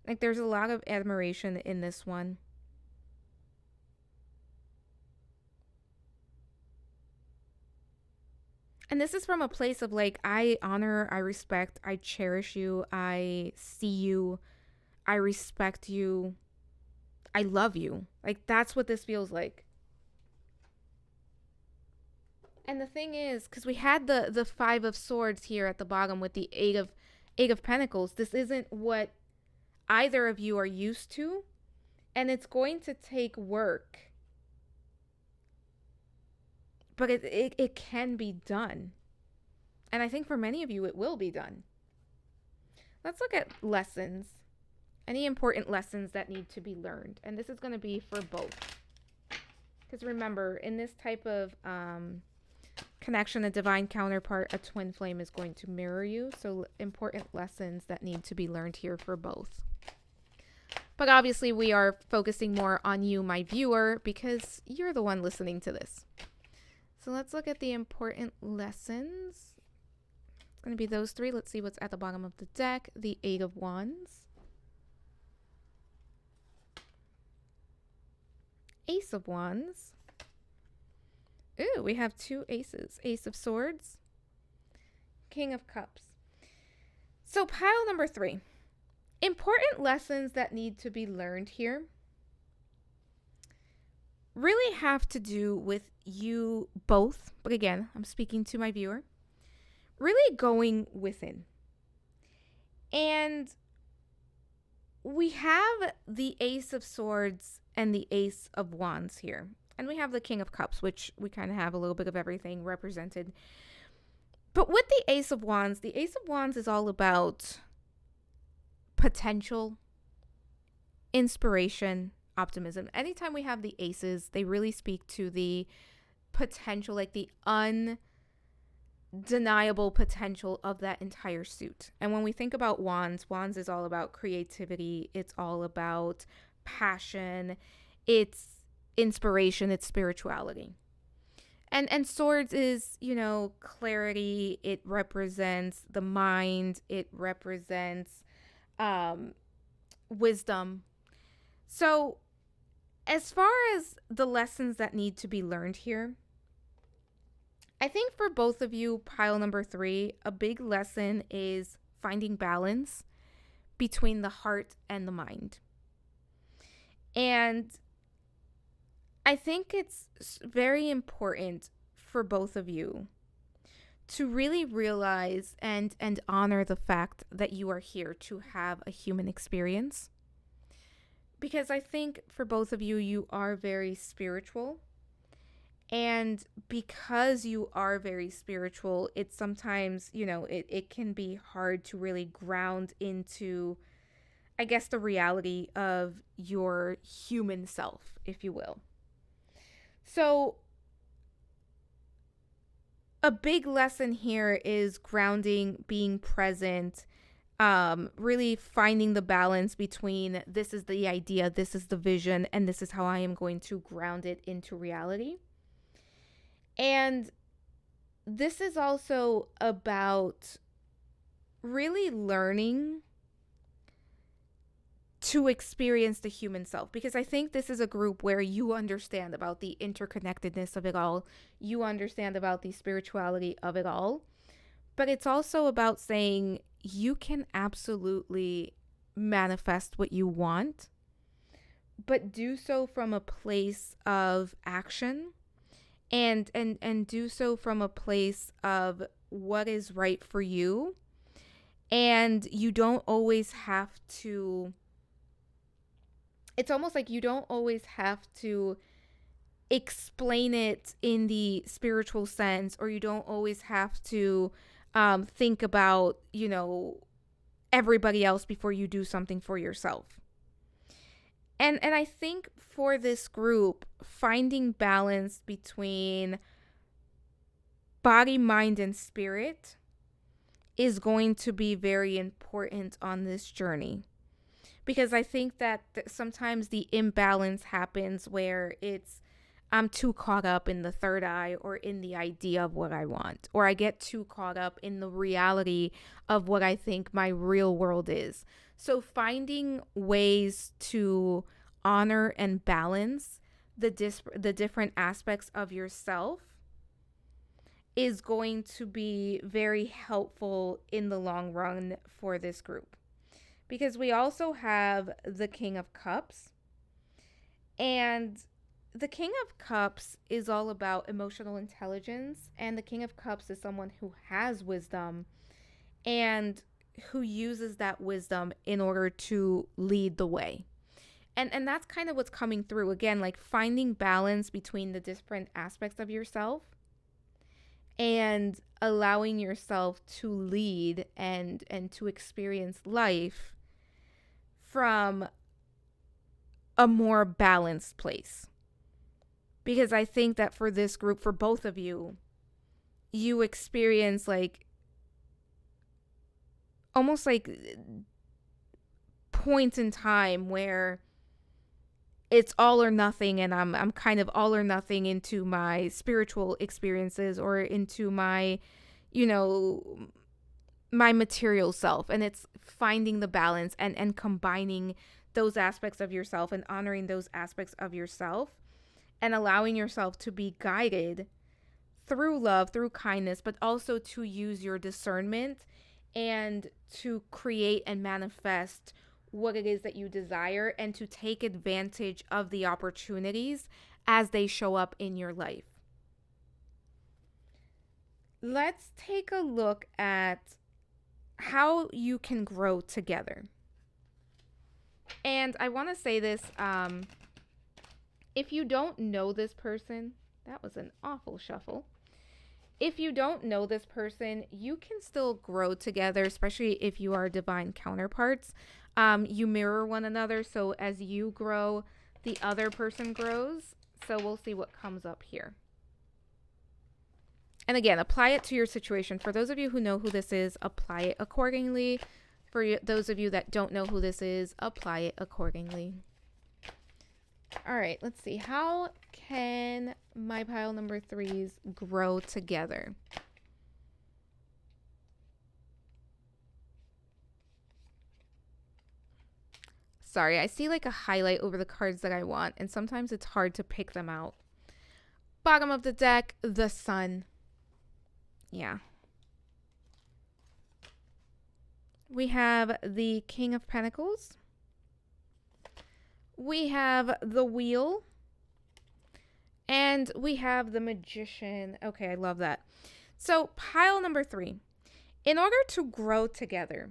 Like there's a lot of admiration in this one. And this is from a place of like, I honor, I respect, I cherish you, I see you, I respect you, I love you. Like that's what this feels like. And the thing is, because we had the 5 of Swords here at the bottom with the Eight of Pentacles, this isn't what either of you are used to, and it's going to take work. But it can be done. And I think for many of you, it will be done. Let's look at lessons. Any important lessons that need to be learned. And this is going to be for both. Because remember, in this type of connection, a divine counterpart, a twin flame is going to mirror you. So important lessons that need to be learned here for both. But obviously, we are focusing more on you, my viewer, because you're the one listening to this. So let's look at the important lessons. It's going to be those 3. Let's see what's at the bottom of the deck. The 8 of Wands. Ace of Wands. Ooh, we have 2 aces. Ace of Swords. King of Cups. So pile number 3. Important lessons that need to be learned here really have to do with you both. But again, I'm speaking to my viewer. Really going within. And we have the Ace of Swords and the Ace of Wands here. And we have the King of Cups, which we kind of have a little bit of everything represented. But with the Ace of Wands is all about potential, inspiration, optimism. Anytime we have the aces, they really speak to the potential, like the undeniable potential of that entire suit. And when we think about wands is all about creativity. It's all about passion. It's inspiration. It's spirituality. And swords is, clarity. It represents the mind. It represents wisdom. So as far as the lessons that need to be learned here, I think for both of you, pile number 3, a big lesson is finding balance between the heart and the mind. And I think it's very important for both of you to really realize and honor the fact that you are here to have a human experience. Because I think for both of you, you are very spiritual. And because you are very spiritual, it's sometimes, it can be hard to really ground into, I guess, the reality of your human self, if you will. So a big lesson here is grounding, being present, really finding the balance between this is the idea, this is the vision, and this is how I am going to ground it into reality. And this is also about really learning to experience the human self, because I think this is a group where you understand about the interconnectedness of it all. You understand about the spirituality of it all. But it's also about saying you can absolutely manifest what you want, but do so from a place of action and do so from a place of what is right for you. And you don't always have to, it's almost like you don't always have to explain it in the spiritual sense, or you don't always have to think about, everybody else before you do something for yourself. And I think for this group, finding balance between body, mind, and spirit is going to be very important on this journey. Because I think that sometimes the imbalance happens where I'm too caught up in the third eye or in the idea of what I want, or I get too caught up in the reality of what I think my real world is. So finding ways to honor and balance the different aspects of yourself is going to be very helpful in the long run for this group. Because we also have the King of Cups. And the King of Cups is all about emotional intelligence. And the King of Cups is someone who has wisdom and who uses that wisdom in order to lead the way. And that's kind of what's coming through. Again, like finding balance between the different aspects of yourself and allowing yourself to lead and to experience life from a more balanced place. Because I think that for this group, for both of you, you experience like almost like points in time where it's all or nothing, and I'm kind of all or nothing into my spiritual experiences or into my, my material self. And it's finding the balance and combining those aspects of yourself and honoring those aspects of yourself and allowing yourself to be guided through love, through kindness, but also to use your discernment and to create and manifest what it is that you desire and to take advantage of the opportunities as they show up in your life. Let's take a look at how you can grow together. And I want to say this, if you don't know this person, that was an awful shuffle. If you don't know this person, you can still grow together, especially if you are divine counterparts. You mirror one another, so as you grow, the other person grows. So we'll see what comes up here. And again, apply it to your situation. For those of you who know who this is, apply it accordingly. For those of you that don't know who this is, apply it accordingly. All right, let's see. How can my pile number 3s grow together? Sorry, I see like a highlight over the cards that I want, and sometimes it's hard to pick them out. Bottom of the deck, the Sun. Yeah. We have the King of Pentacles. We have the Wheel. And we have the Magician. Okay, I love that. So, pile number 3. In order to grow together,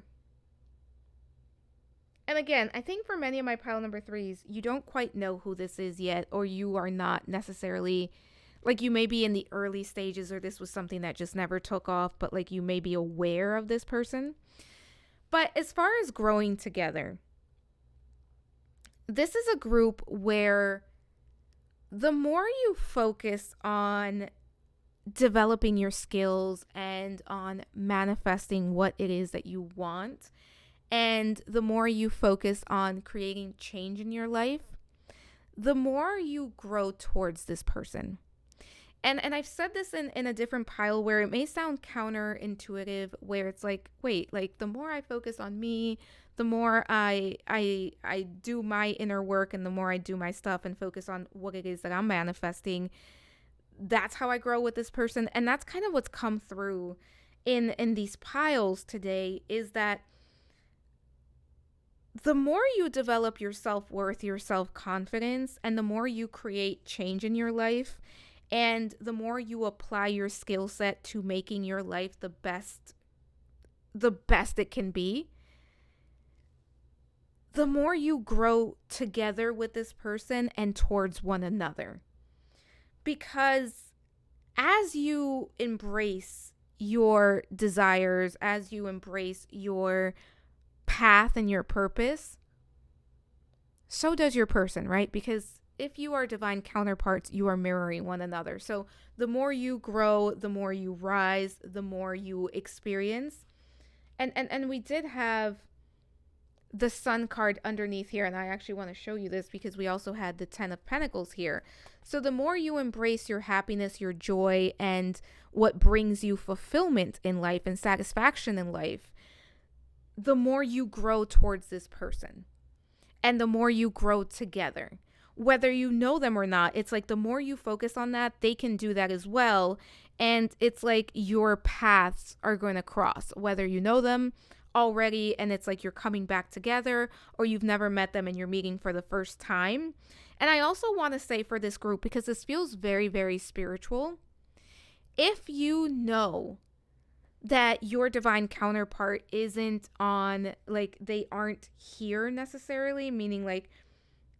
and again, I think for many of my pile number 3s, you don't quite know who this is yet, or you are not necessarily, like you may be in the early stages, or this was something that just never took off, but like you may be aware of this person. But as far as growing together, this is a group where the more you focus on developing your skills and on manifesting what it is that you want, and the more you focus on creating change in your life, the more you grow towards this person. And I've said this in a different pile where it may sound counterintuitive, where it's like, wait, like the more I focus on me, the more I do my inner work, and the more I do my stuff and focus on what it is that I'm manifesting, that's how I grow with this person. And that's kind of what's come through in these piles today, is that the more you develop your self-worth, your self-confidence, and the more you create change in your life, and the more you apply your skill set to making your life the best it can be, the more you grow together with this person and towards one another. Because as you embrace your desires, as you embrace your path and your purpose, so does your person, right? Because if you are divine counterparts, you are mirroring one another. So the more you grow, the more you rise, the more you experience. And we did have the sun card underneath here, and I actually want to show you this because we also had the 10 of Pentacles here. So the more you embrace your happiness, your joy, and what brings you fulfillment in life and satisfaction in life, the more you grow towards this person and the more you grow together. Whether you know them or not, it's like the more you focus on that, they can do that as well. And it's like your paths are going to cross, whether you know them already and it's like you're coming back together, or you've never met them and you're meeting for the first time. And I also want to say for this group, because this feels very, very spiritual, if you know that your divine counterpart isn't on, like, they aren't here necessarily, meaning like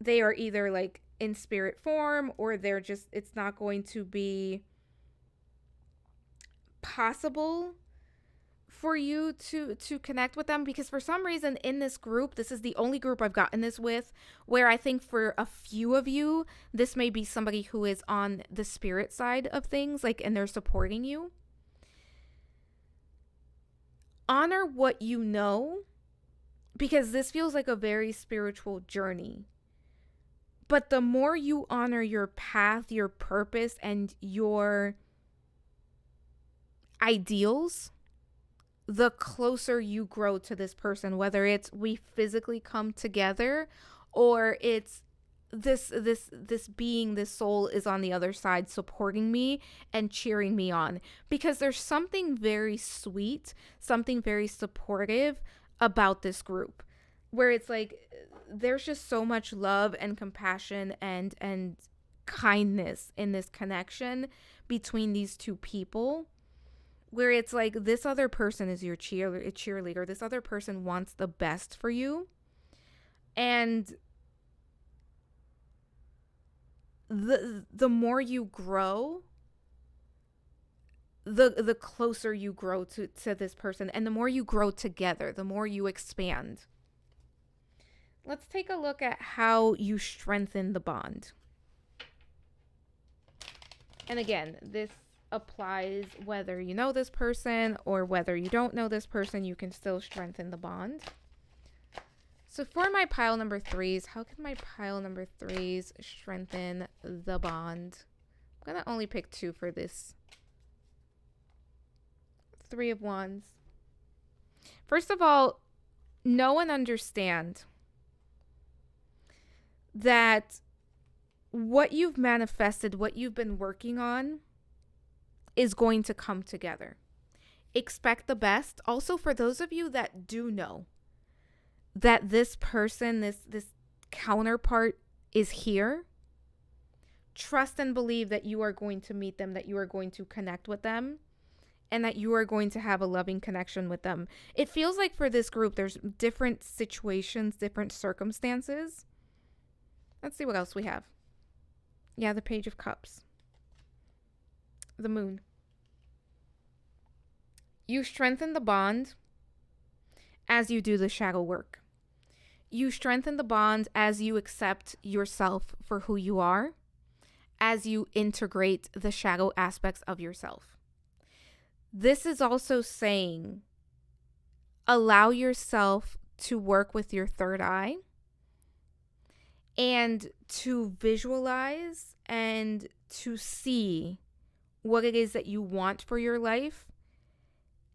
they are either like in spirit form, or they're just, it's not going to be possible for you to connect with them, because for some reason in this group, this is the only group I've gotten this with, where I think for a few of you, this may be somebody who is on the spirit side of things, like, and they're supporting you. Honor what you know, because this feels like a very spiritual journey. But the more you honor your path, your purpose, and your ideals, the closer you grow to this person, whether it's we physically come together, or it's this being, this soul is on the other side supporting me and cheering me on, because there's something very sweet, something very supportive about this group, where it's like there's just so much love and compassion and kindness in this connection between these two people, where it's like this other person is your cheerleader. This other person wants the best for you. And the more you grow, the closer you grow to this person, and the more you grow together, the more you expand. Let's take a look at how you strengthen the bond. And again, this applies whether you know this person or whether you don't know this person, you can still strengthen the bond. So for my pile number 3s, how can my pile number 3s strengthen the bond? I'm going to only pick 2 for this. 3 of Wands. First of all, know and understand that what you've manifested, what you've been working on, is going to come together. Expect the best. Also, for those of you that do know that this person, this counterpart is here, trust and believe that you are going to meet them, that you are going to connect with them, and that you are going to have a loving connection with them. It feels like for this group, there's different situations, different circumstances. Let's see what else we have. Yeah, the Page of Cups. The Moon. You strengthen the bond as you do the shadow work. You strengthen the bond as you accept yourself for who you are, as you integrate the shadow aspects of yourself. This is also saying, allow yourself to work with your third eye and to visualize and to see what it is that you want for your life,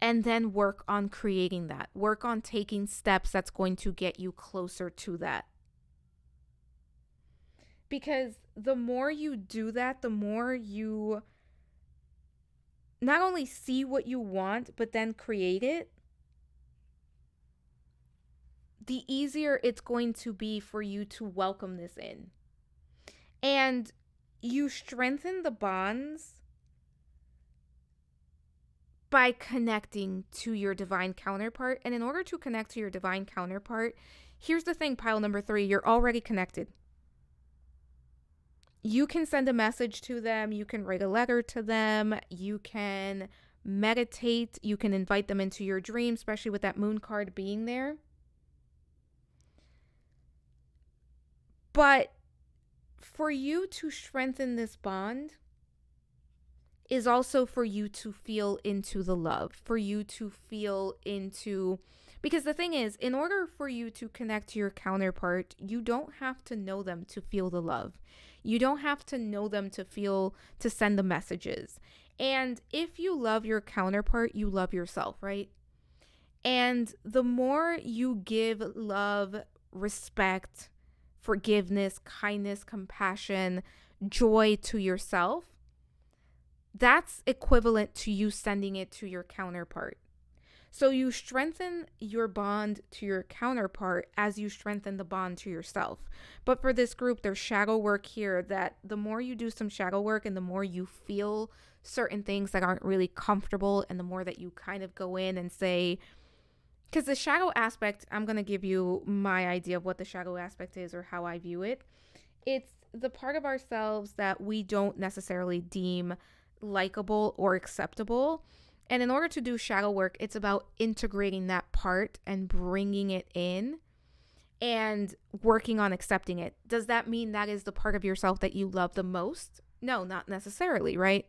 and then work on creating that. Work on taking steps that's going to get you closer to that. Because the more you do that, the more you not only see what you want, but then create it, the easier it's going to be for you to welcome this in. And you strengthen the bonds by connecting to your divine counterpart. And in order to connect to your divine counterpart, here's the thing, pile number 3, you're already connected. You can send a message to them. You can write a letter to them. You can meditate. You can invite them into your dream, especially with that moon card being there. But for you to strengthen this bond is also for you to feel into the love, for you to feel into, because the thing is, in order for you to connect to your counterpart, you don't have to know them to feel the love. You don't have to know them to feel, to send the messages. And if you love your counterpart, you love yourself, right? And the more you give love, respect, forgiveness, kindness, compassion, joy to yourself, that's equivalent to you sending it to your counterpart. So you strengthen your bond to your counterpart as you strengthen the bond to yourself. But for this group, there's shadow work here that the more you do some shadow work and the more you feel certain things that aren't really comfortable, and the more that you kind of go in and say, because the shadow aspect, I'm going to give you my idea of what the shadow aspect is or how I view it. It's the part of ourselves that we don't necessarily deem likable or acceptable. And in order to do shadow work, it's about integrating that part and bringing it in and working on accepting it. Does that mean that is the part of yourself that you love the most? No, not necessarily, right?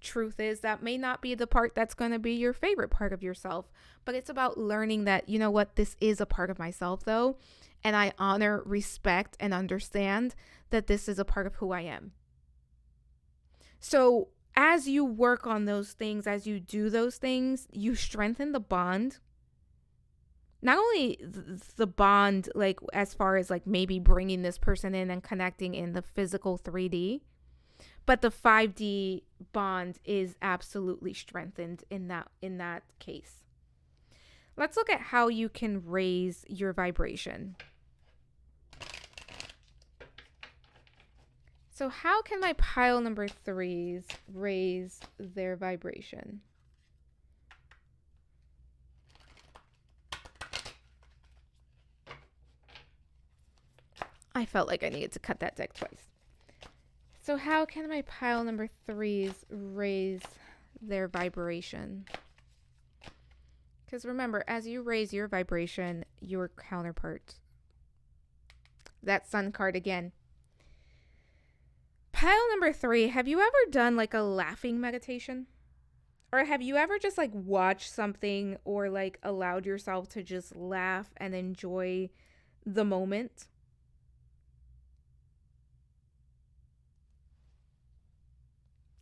Truth is that may not be the part that's going to be your favorite part of yourself, but it's about learning that, you know what, this is a part of myself though, and I honor, respect, and understand that this is a part of who I am. So as you work on those things, as you do those things, you strengthen the bond. Not only the bond, like as far as like maybe bringing this person in and connecting in the physical 3D, but the 5D bond is absolutely strengthened in that case. Let's look at how you can raise your vibration. So how can my pile number 3s raise their vibration? I felt like I needed to cut that deck twice. So how can my pile number 3s raise their vibration? Because remember, as you raise your vibration, your counterpart. That sun card again. Pile number 3, have you ever done like a laughing meditation? Or have you ever just like watched something or like allowed yourself to just laugh and enjoy the moment?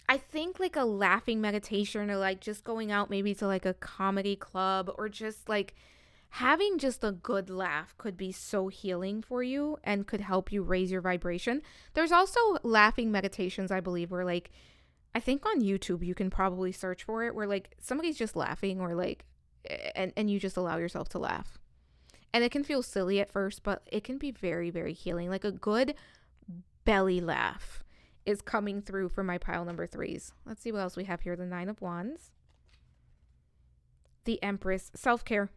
I think like a laughing meditation or like just going out maybe to like a comedy club or just like having just a good laugh could be so healing for you and could help you raise your vibration. There's also laughing meditations, I believe, where like, I think on YouTube you can probably search for it, where like somebody's just laughing or like, and you just allow yourself to laugh. And it can feel silly at first, but it can be very, very healing. Like a good belly laugh is coming through for my pile number 3s. Let's see what else we have here. The 9 of Wands. The Empress. Self-care.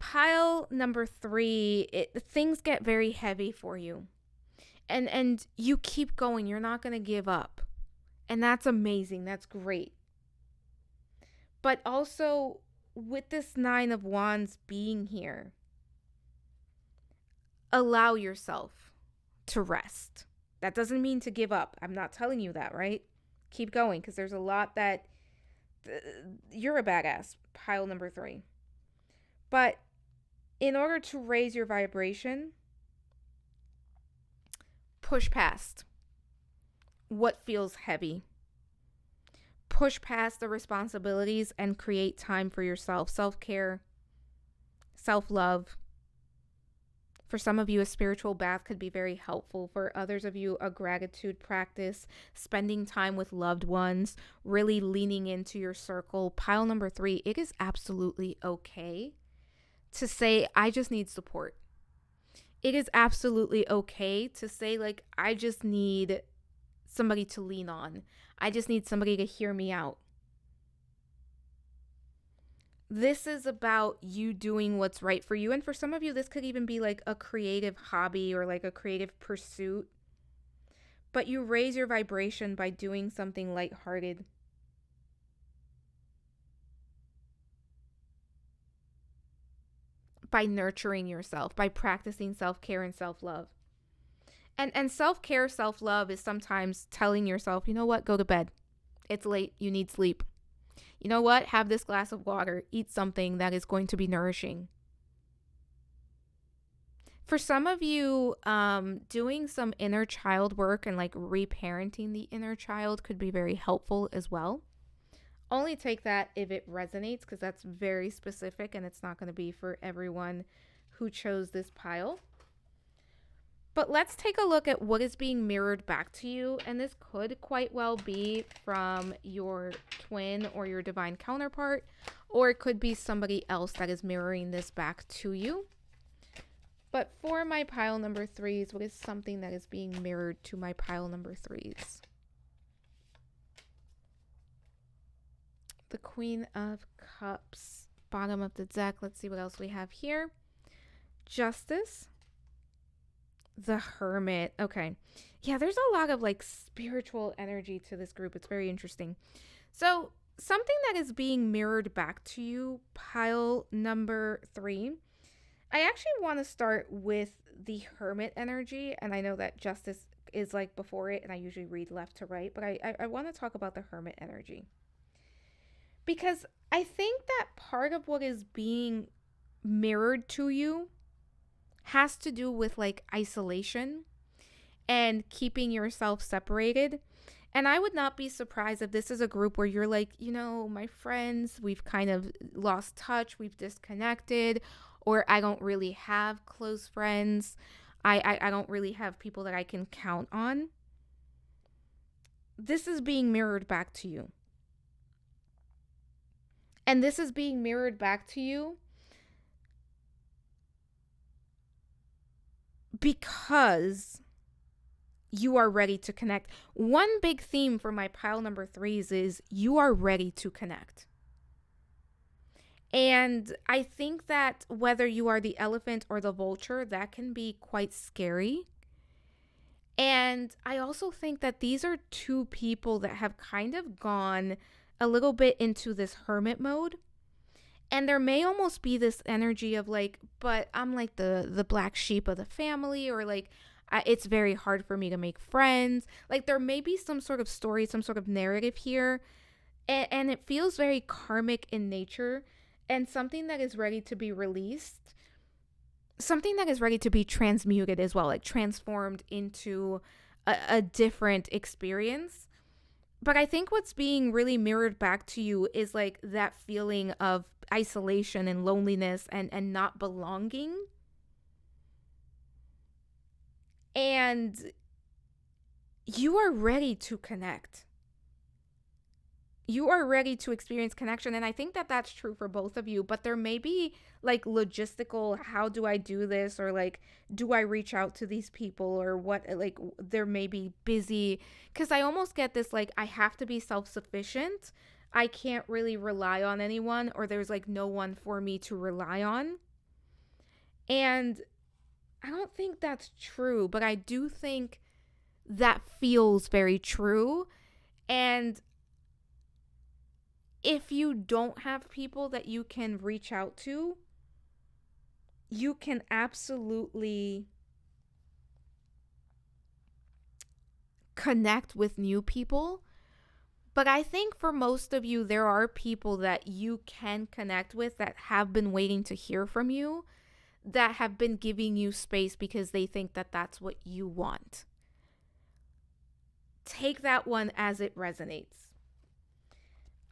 Pile number 3, things get very heavy for you. And you keep going. You're not going to give up. And that's amazing. That's great. But also, with this 9 of Wands being here, allow yourself to rest. That doesn't mean to give up. I'm not telling you that, right? Keep going, because there's a lot that you're a badass, pile number 3. But in order to raise your vibration, push past what feels heavy. Push past the responsibilities and create time for yourself. Self-care, self-love. For some of you, a spiritual bath could be very helpful. For others of you, a gratitude practice, spending time with loved ones, really leaning into your circle. Pile number 3, it is absolutely okay to say, I just need support. It is absolutely okay to say, like, I just need somebody to lean on. I just need somebody to hear me out. This is about you doing what's right for you. And for some of you, this could even be like a creative hobby or like a creative pursuit. But you raise your vibration by doing something lighthearted. by nurturing yourself, by practicing self-care and self-love. And self-care, self-love is sometimes telling yourself, you know what, go to bed. It's late, you need sleep. You know what, have this glass of water, eat something that is going to be nourishing. For some of you, doing some inner child work and like reparenting the inner child could be very helpful as well. Only take that if it resonates, because that's very specific and it's not going to be for everyone who chose this pile. But let's take a look at what is being mirrored back to you. And this could quite well be from your twin or your divine counterpart, or it could be somebody else that is mirroring this back to you. But for my pile number 3s, what is something that is being mirrored to my pile number 3s? The Queen of Cups, bottom of the deck. Let's see what else we have here. Justice. The Hermit. Okay. Yeah, there's a lot of like spiritual energy to this group. It's very interesting. So something that is being mirrored back to you, pile number 3. I actually want to start with the Hermit energy. And I know that Justice is like before it, and I usually read left to right. But I want to talk about the Hermit energy. Because I think that part of what is being mirrored to you has to do with like isolation and keeping yourself separated. And I would not be surprised if this is a group where you're like, you know, my friends, we've kind of lost touch, we've disconnected, or I don't really have close friends. I don't really have people that I can count on. This is being mirrored back to you. And this is being mirrored back to you because you are ready to connect. One big theme for my pile number 3s is you are ready to connect. And I think that whether you are the elephant or the vulture, that can be quite scary. And I also think that these are two people that have kind of gone a little bit into this hermit mode. And there may almost be this energy of like, but I'm like the black sheep of the family, or like, it's very hard for me to make friends. Like there may be some sort of story, some sort of narrative here. And it feels very karmic in nature, and something that is ready to be released. Something that is ready to be transmuted as well, like transformed into a different experience. But I think what's being really mirrored back to you is like that feeling of isolation and loneliness and not belonging. And you are ready to connect. You are ready to experience connection. And I think that that's true for both of you. But there may be like logistical, how do I do this? Or like, do I reach out to these people? Or what, like, there may be busy. Because I almost get this, like, I have to be self-sufficient. I can't really rely on anyone. Or there's like no one for me to rely on. And I don't think that's true. But I do think that feels very true. And if you don't have people that you can reach out to, you can absolutely connect with new people. But I think for most of you, there are people that you can connect with that have been waiting to hear from you, that have been giving you space because they think that that's what you want. Take that one as it resonates.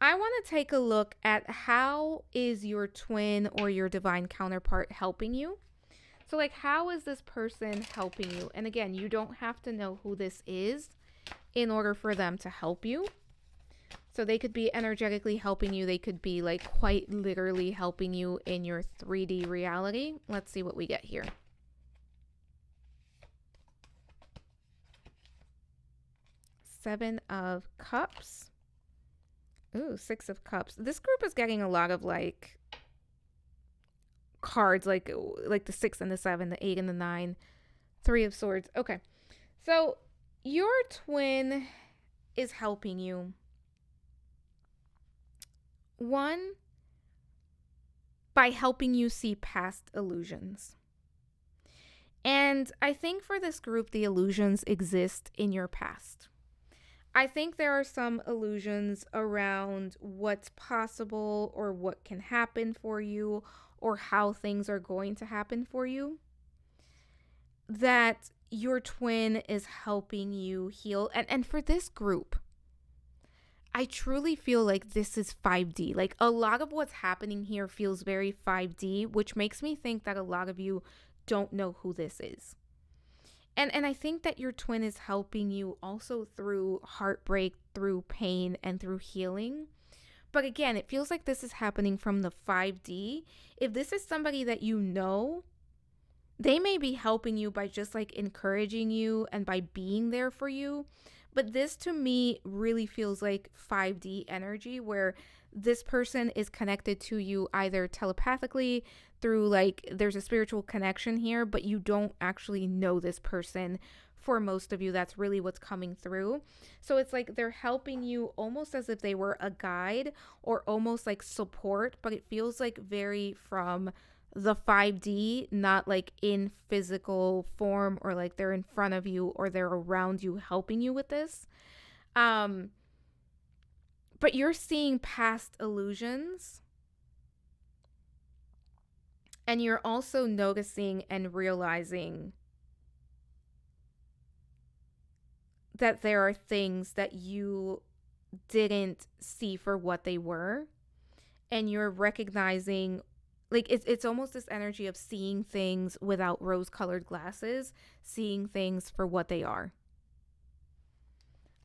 I want to take a look at how is your twin or your divine counterpart helping you. So like, how is this person helping you? And again, you don't have to know who this is in order for them to help you. So they could be energetically helping you. They could be like quite literally helping you in your 3D reality. Let's see what we get here. Seven of Cups. Ooh, Six of Cups. This group is getting a lot of like cards, like the 6 and the 7, the 8 and the 9, 3 of Swords. Okay. So your twin is helping you. One, by helping you see past illusions. And I think for this group, the illusions exist in your past. I think there are some illusions around what's possible or what can happen for you or how things are going to happen for you that your twin is helping you heal. And for this group, I truly feel like this is 5D. Like a lot of what's happening here feels very 5D, which makes me think that a lot of you don't know who this is. And I think that your twin is helping you also through heartbreak, through pain, and through healing. But again, it feels like this is happening from the 5D. If this is somebody that you know, they may be helping you by just like encouraging you and by being there for you. But this to me really feels like 5D energy where this person is connected to you either telepathically through like there's a spiritual connection here, but you don't actually know this person. For most of you, that's really what's coming through. So it's like they're helping you almost as if they were a guide or almost like support, but it feels like very from the 5D, not like in physical form or like they're in front of you or they're around you helping you with this. But you're seeing past illusions and you're also noticing and realizing that there are things that you didn't see for what they were, and you're recognizing like it's almost this energy of seeing things without rose-colored glasses, seeing things for what they are.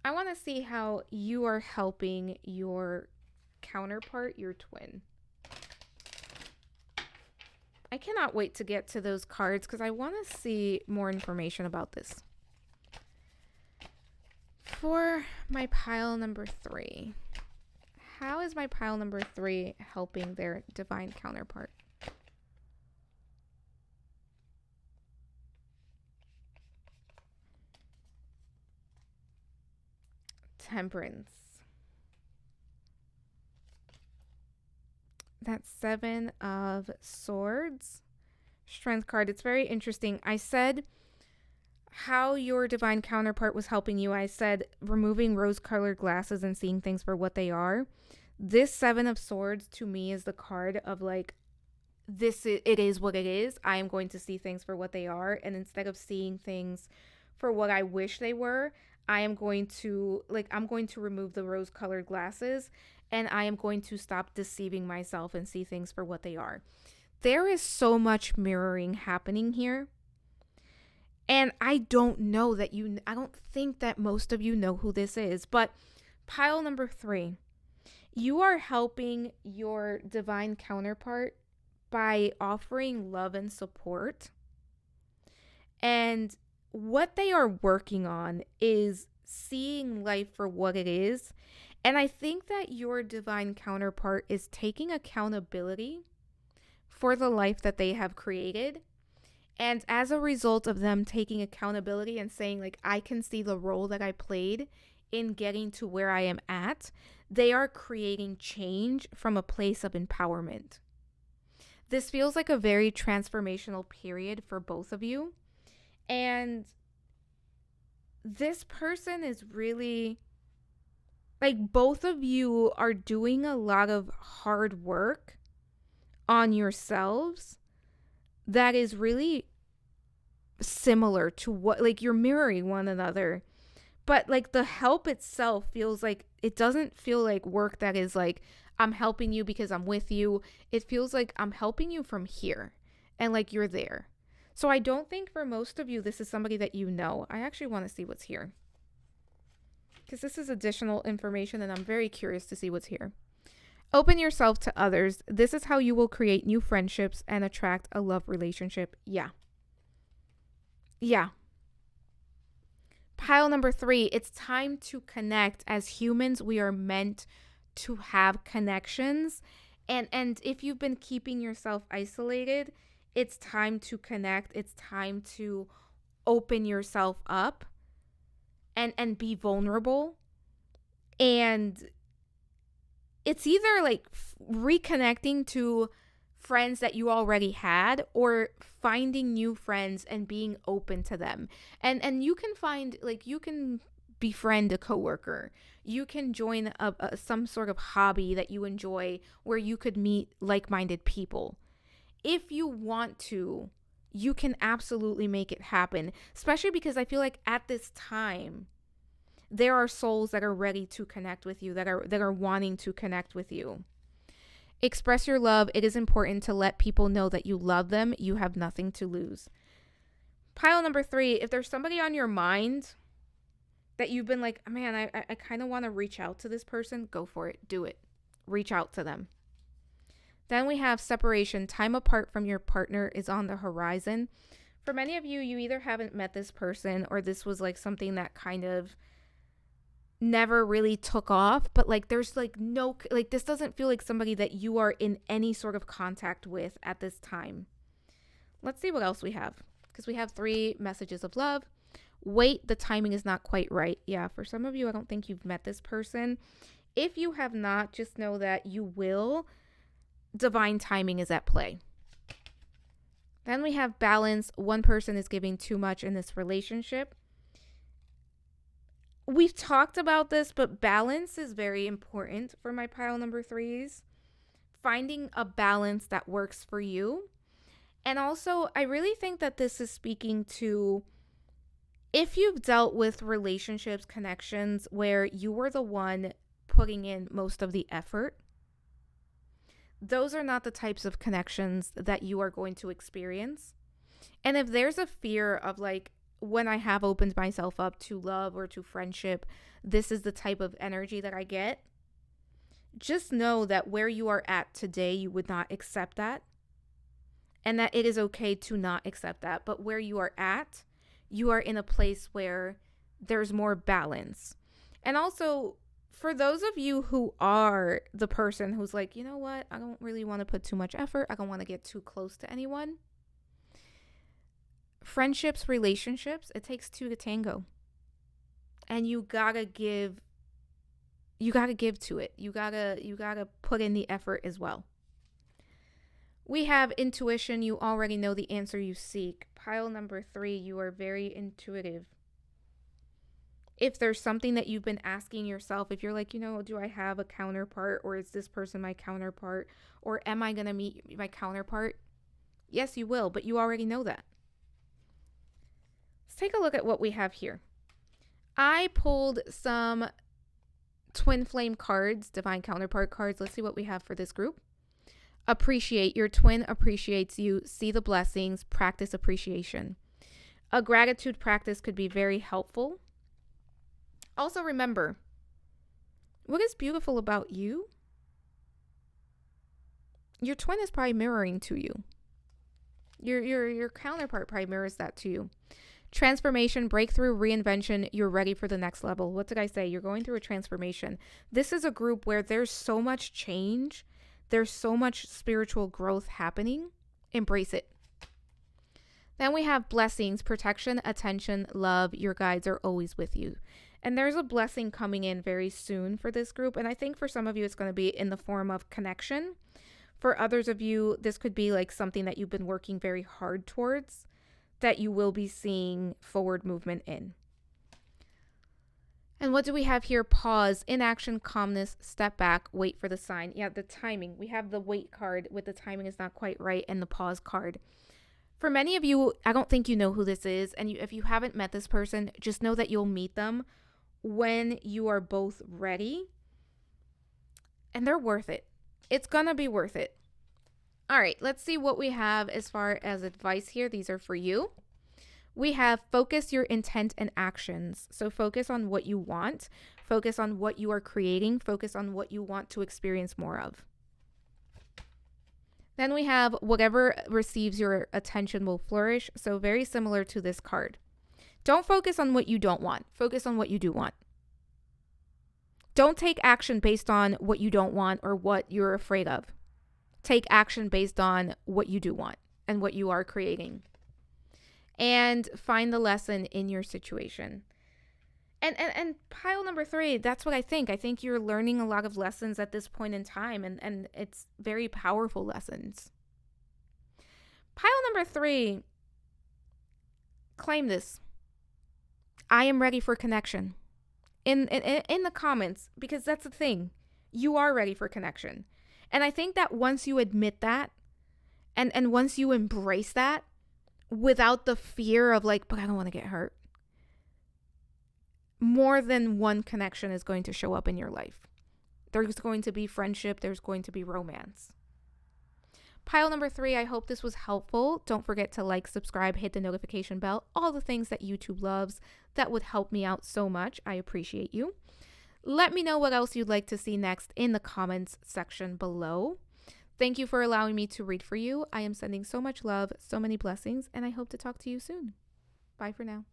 I want to see how you are helping your counterpart, your twin. I cannot wait to get to those cards because I want to see more information about this. For my pile number 3, how is my pile number 3 helping their divine counterpart? Temperance. That 7 of Swords. Strength card. It's very interesting. I said how your divine counterpart was helping you. I said removing rose-colored glasses and seeing things for what they are. This 7 of Swords to me is the card of like, it is what it is. I am going to see things for what they are. And instead of seeing things for what I wish they were, I'm going to remove the rose-colored glasses and I am going to stop deceiving myself and see things for what they are. There is so much mirroring happening here. And I don't think that most of you know who this is, but pile number 3, you are helping your divine counterpart by offering love and support. And what they are working on is seeing life for what it is. And I think that your divine counterpart is taking accountability for the life that they have created. And as a result of them taking accountability and saying, like, I can see the role that I played in getting to where I am at, they are creating change from a place of empowerment. This feels like a very transformational period for both of you. And this person is really, like, both of you are doing a lot of hard work on yourselves that is really similar to what, like, you're mirroring one another. But, like, the help itself feels like, it doesn't feel like work that is like, I'm helping you because I'm with you. It feels like I'm helping you from here and like you're there. So I don't think for most of you, this is somebody that you know. I actually want to see what's here because this is additional information and I'm very curious to see what's here. Open yourself to others. This is how you will create new friendships and attract a love relationship. Yeah. Pile number 3, it's time to connect. As humans, we are meant to have connections. And if you've been keeping yourself isolated, it's time to connect. It's time to open yourself up and be vulnerable. And it's either like reconnecting to friends that you already had, or finding new friends and being open to them. And you can find, like, you can befriend a coworker. You can join some sort of hobby that you enjoy where you could meet like-minded people. If you want to, you can absolutely make it happen, especially because I feel like at this time there are souls that are ready to connect with you, that are wanting to connect with you. Express your love. It is important to let people know that you love them. You have nothing to lose. Pile number 3, if there's somebody on your mind that you've been like, man, I kind of want to reach out to this person, go for it. Do it. Reach out to them. Then we have separation. Time apart from your partner is on the horizon. For many of you, you either haven't met this person, or this was like something that kind of never really took off, but like there's like no, like this doesn't feel like somebody that you are in any sort of contact with at this time. Let's see what else we have, because we have 3 messages of love. Wait, the timing is not quite right. Yeah, for some of you, I don't think you've met this person. If you have not, just know that you will. Divine timing is at play. Then we have balance. One person is giving too much in this relationship. We've talked about this, but balance is very important for my pile number 3s. Finding a balance that works for you. And also, I really think that this is speaking to if you've dealt with relationships, connections where you were the one putting in most of the effort. Those are not the types of connections that you are going to experience. And if there's a fear of like, when I have opened myself up to love or to friendship, this is the type of energy that I get, just know that where you are at today, you would not accept that. And that it is okay to not accept that. But where you are at, you are in a place where there's more balance. And also, for those of you who are the person who's like, you know what, I don't really want to put too much effort. I don't want to get too close to anyone. Friendships, relationships, it takes 2 to tango. And you gotta give to it. You gotta put in the effort as well. We have intuition. You already know the answer you seek. Pile number 3, you are very intuitive. If there's something that you've been asking yourself, if you're like, do I have a counterpart, or is this person my counterpart, or am I going to meet my counterpart? Yes, you will, but you already know that. Let's take a look at what we have here. I pulled some twin flame cards, divine counterpart cards. Let's see what we have for this group. Appreciate. Your twin appreciates you. See the blessings. Practice appreciation. A gratitude practice could be very helpful. Also remember, what is beautiful about you? Your twin is probably mirroring to you. Your counterpart probably mirrors that to you. Transformation, breakthrough, reinvention. You're ready for the next level. What did I say? You're going through a transformation. This is a group where there's so much change. There's so much spiritual growth happening. Embrace it. Then we have blessings, protection, attention, love. Your guides are always with you. And there's a blessing coming in very soon for this group. And I think for some of you, it's going to be in the form of connection. For others of you, this could be like something that you've been working very hard towards, that you will be seeing forward movement in. And what do we have here? Pause, inaction, calmness, step back, wait for the sign. Yeah, the timing. We have the wait card with the timing is not quite right, and the pause card. For many of you, I don't think you know who this is. And if you haven't met this person, just know that you'll meet them when you are both ready. And they're worth it. It's going to be worth it. All right, let's see what we have as far as advice here. These are for you. We have focus your intent and actions. So focus on what you want. Focus on what you are creating. Focus on what you want to experience more of. Then we have whatever receives your attention will flourish. So very similar to this card. Don't focus on what you don't want. Focus on what you do want. Don't take action based on what you don't want or what you're afraid of. Take action based on what you do want and what you are creating. And find the lesson in your situation. And pile number 3, that's what I think. I think you're learning a lot of lessons at this point in time, and it's very powerful lessons. Pile number 3, claim this. I am ready for connection. In the comments, because that's the thing. You are ready for connection. And I think that once you admit that, and once you embrace that, without the fear of like, but I don't want to get hurt, more than one connection is going to show up in your life. There's going to be friendship. There's going to be romance. Pile number 3, I hope this was helpful. Don't forget to like, subscribe, hit the notification bell, all the things that YouTube loves. That would help me out so much. I appreciate you. Let me know what else you'd like to see next in the comments section below. Thank you for allowing me to read for you. I am sending so much love, so many blessings, and I hope to talk to you soon. Bye for now.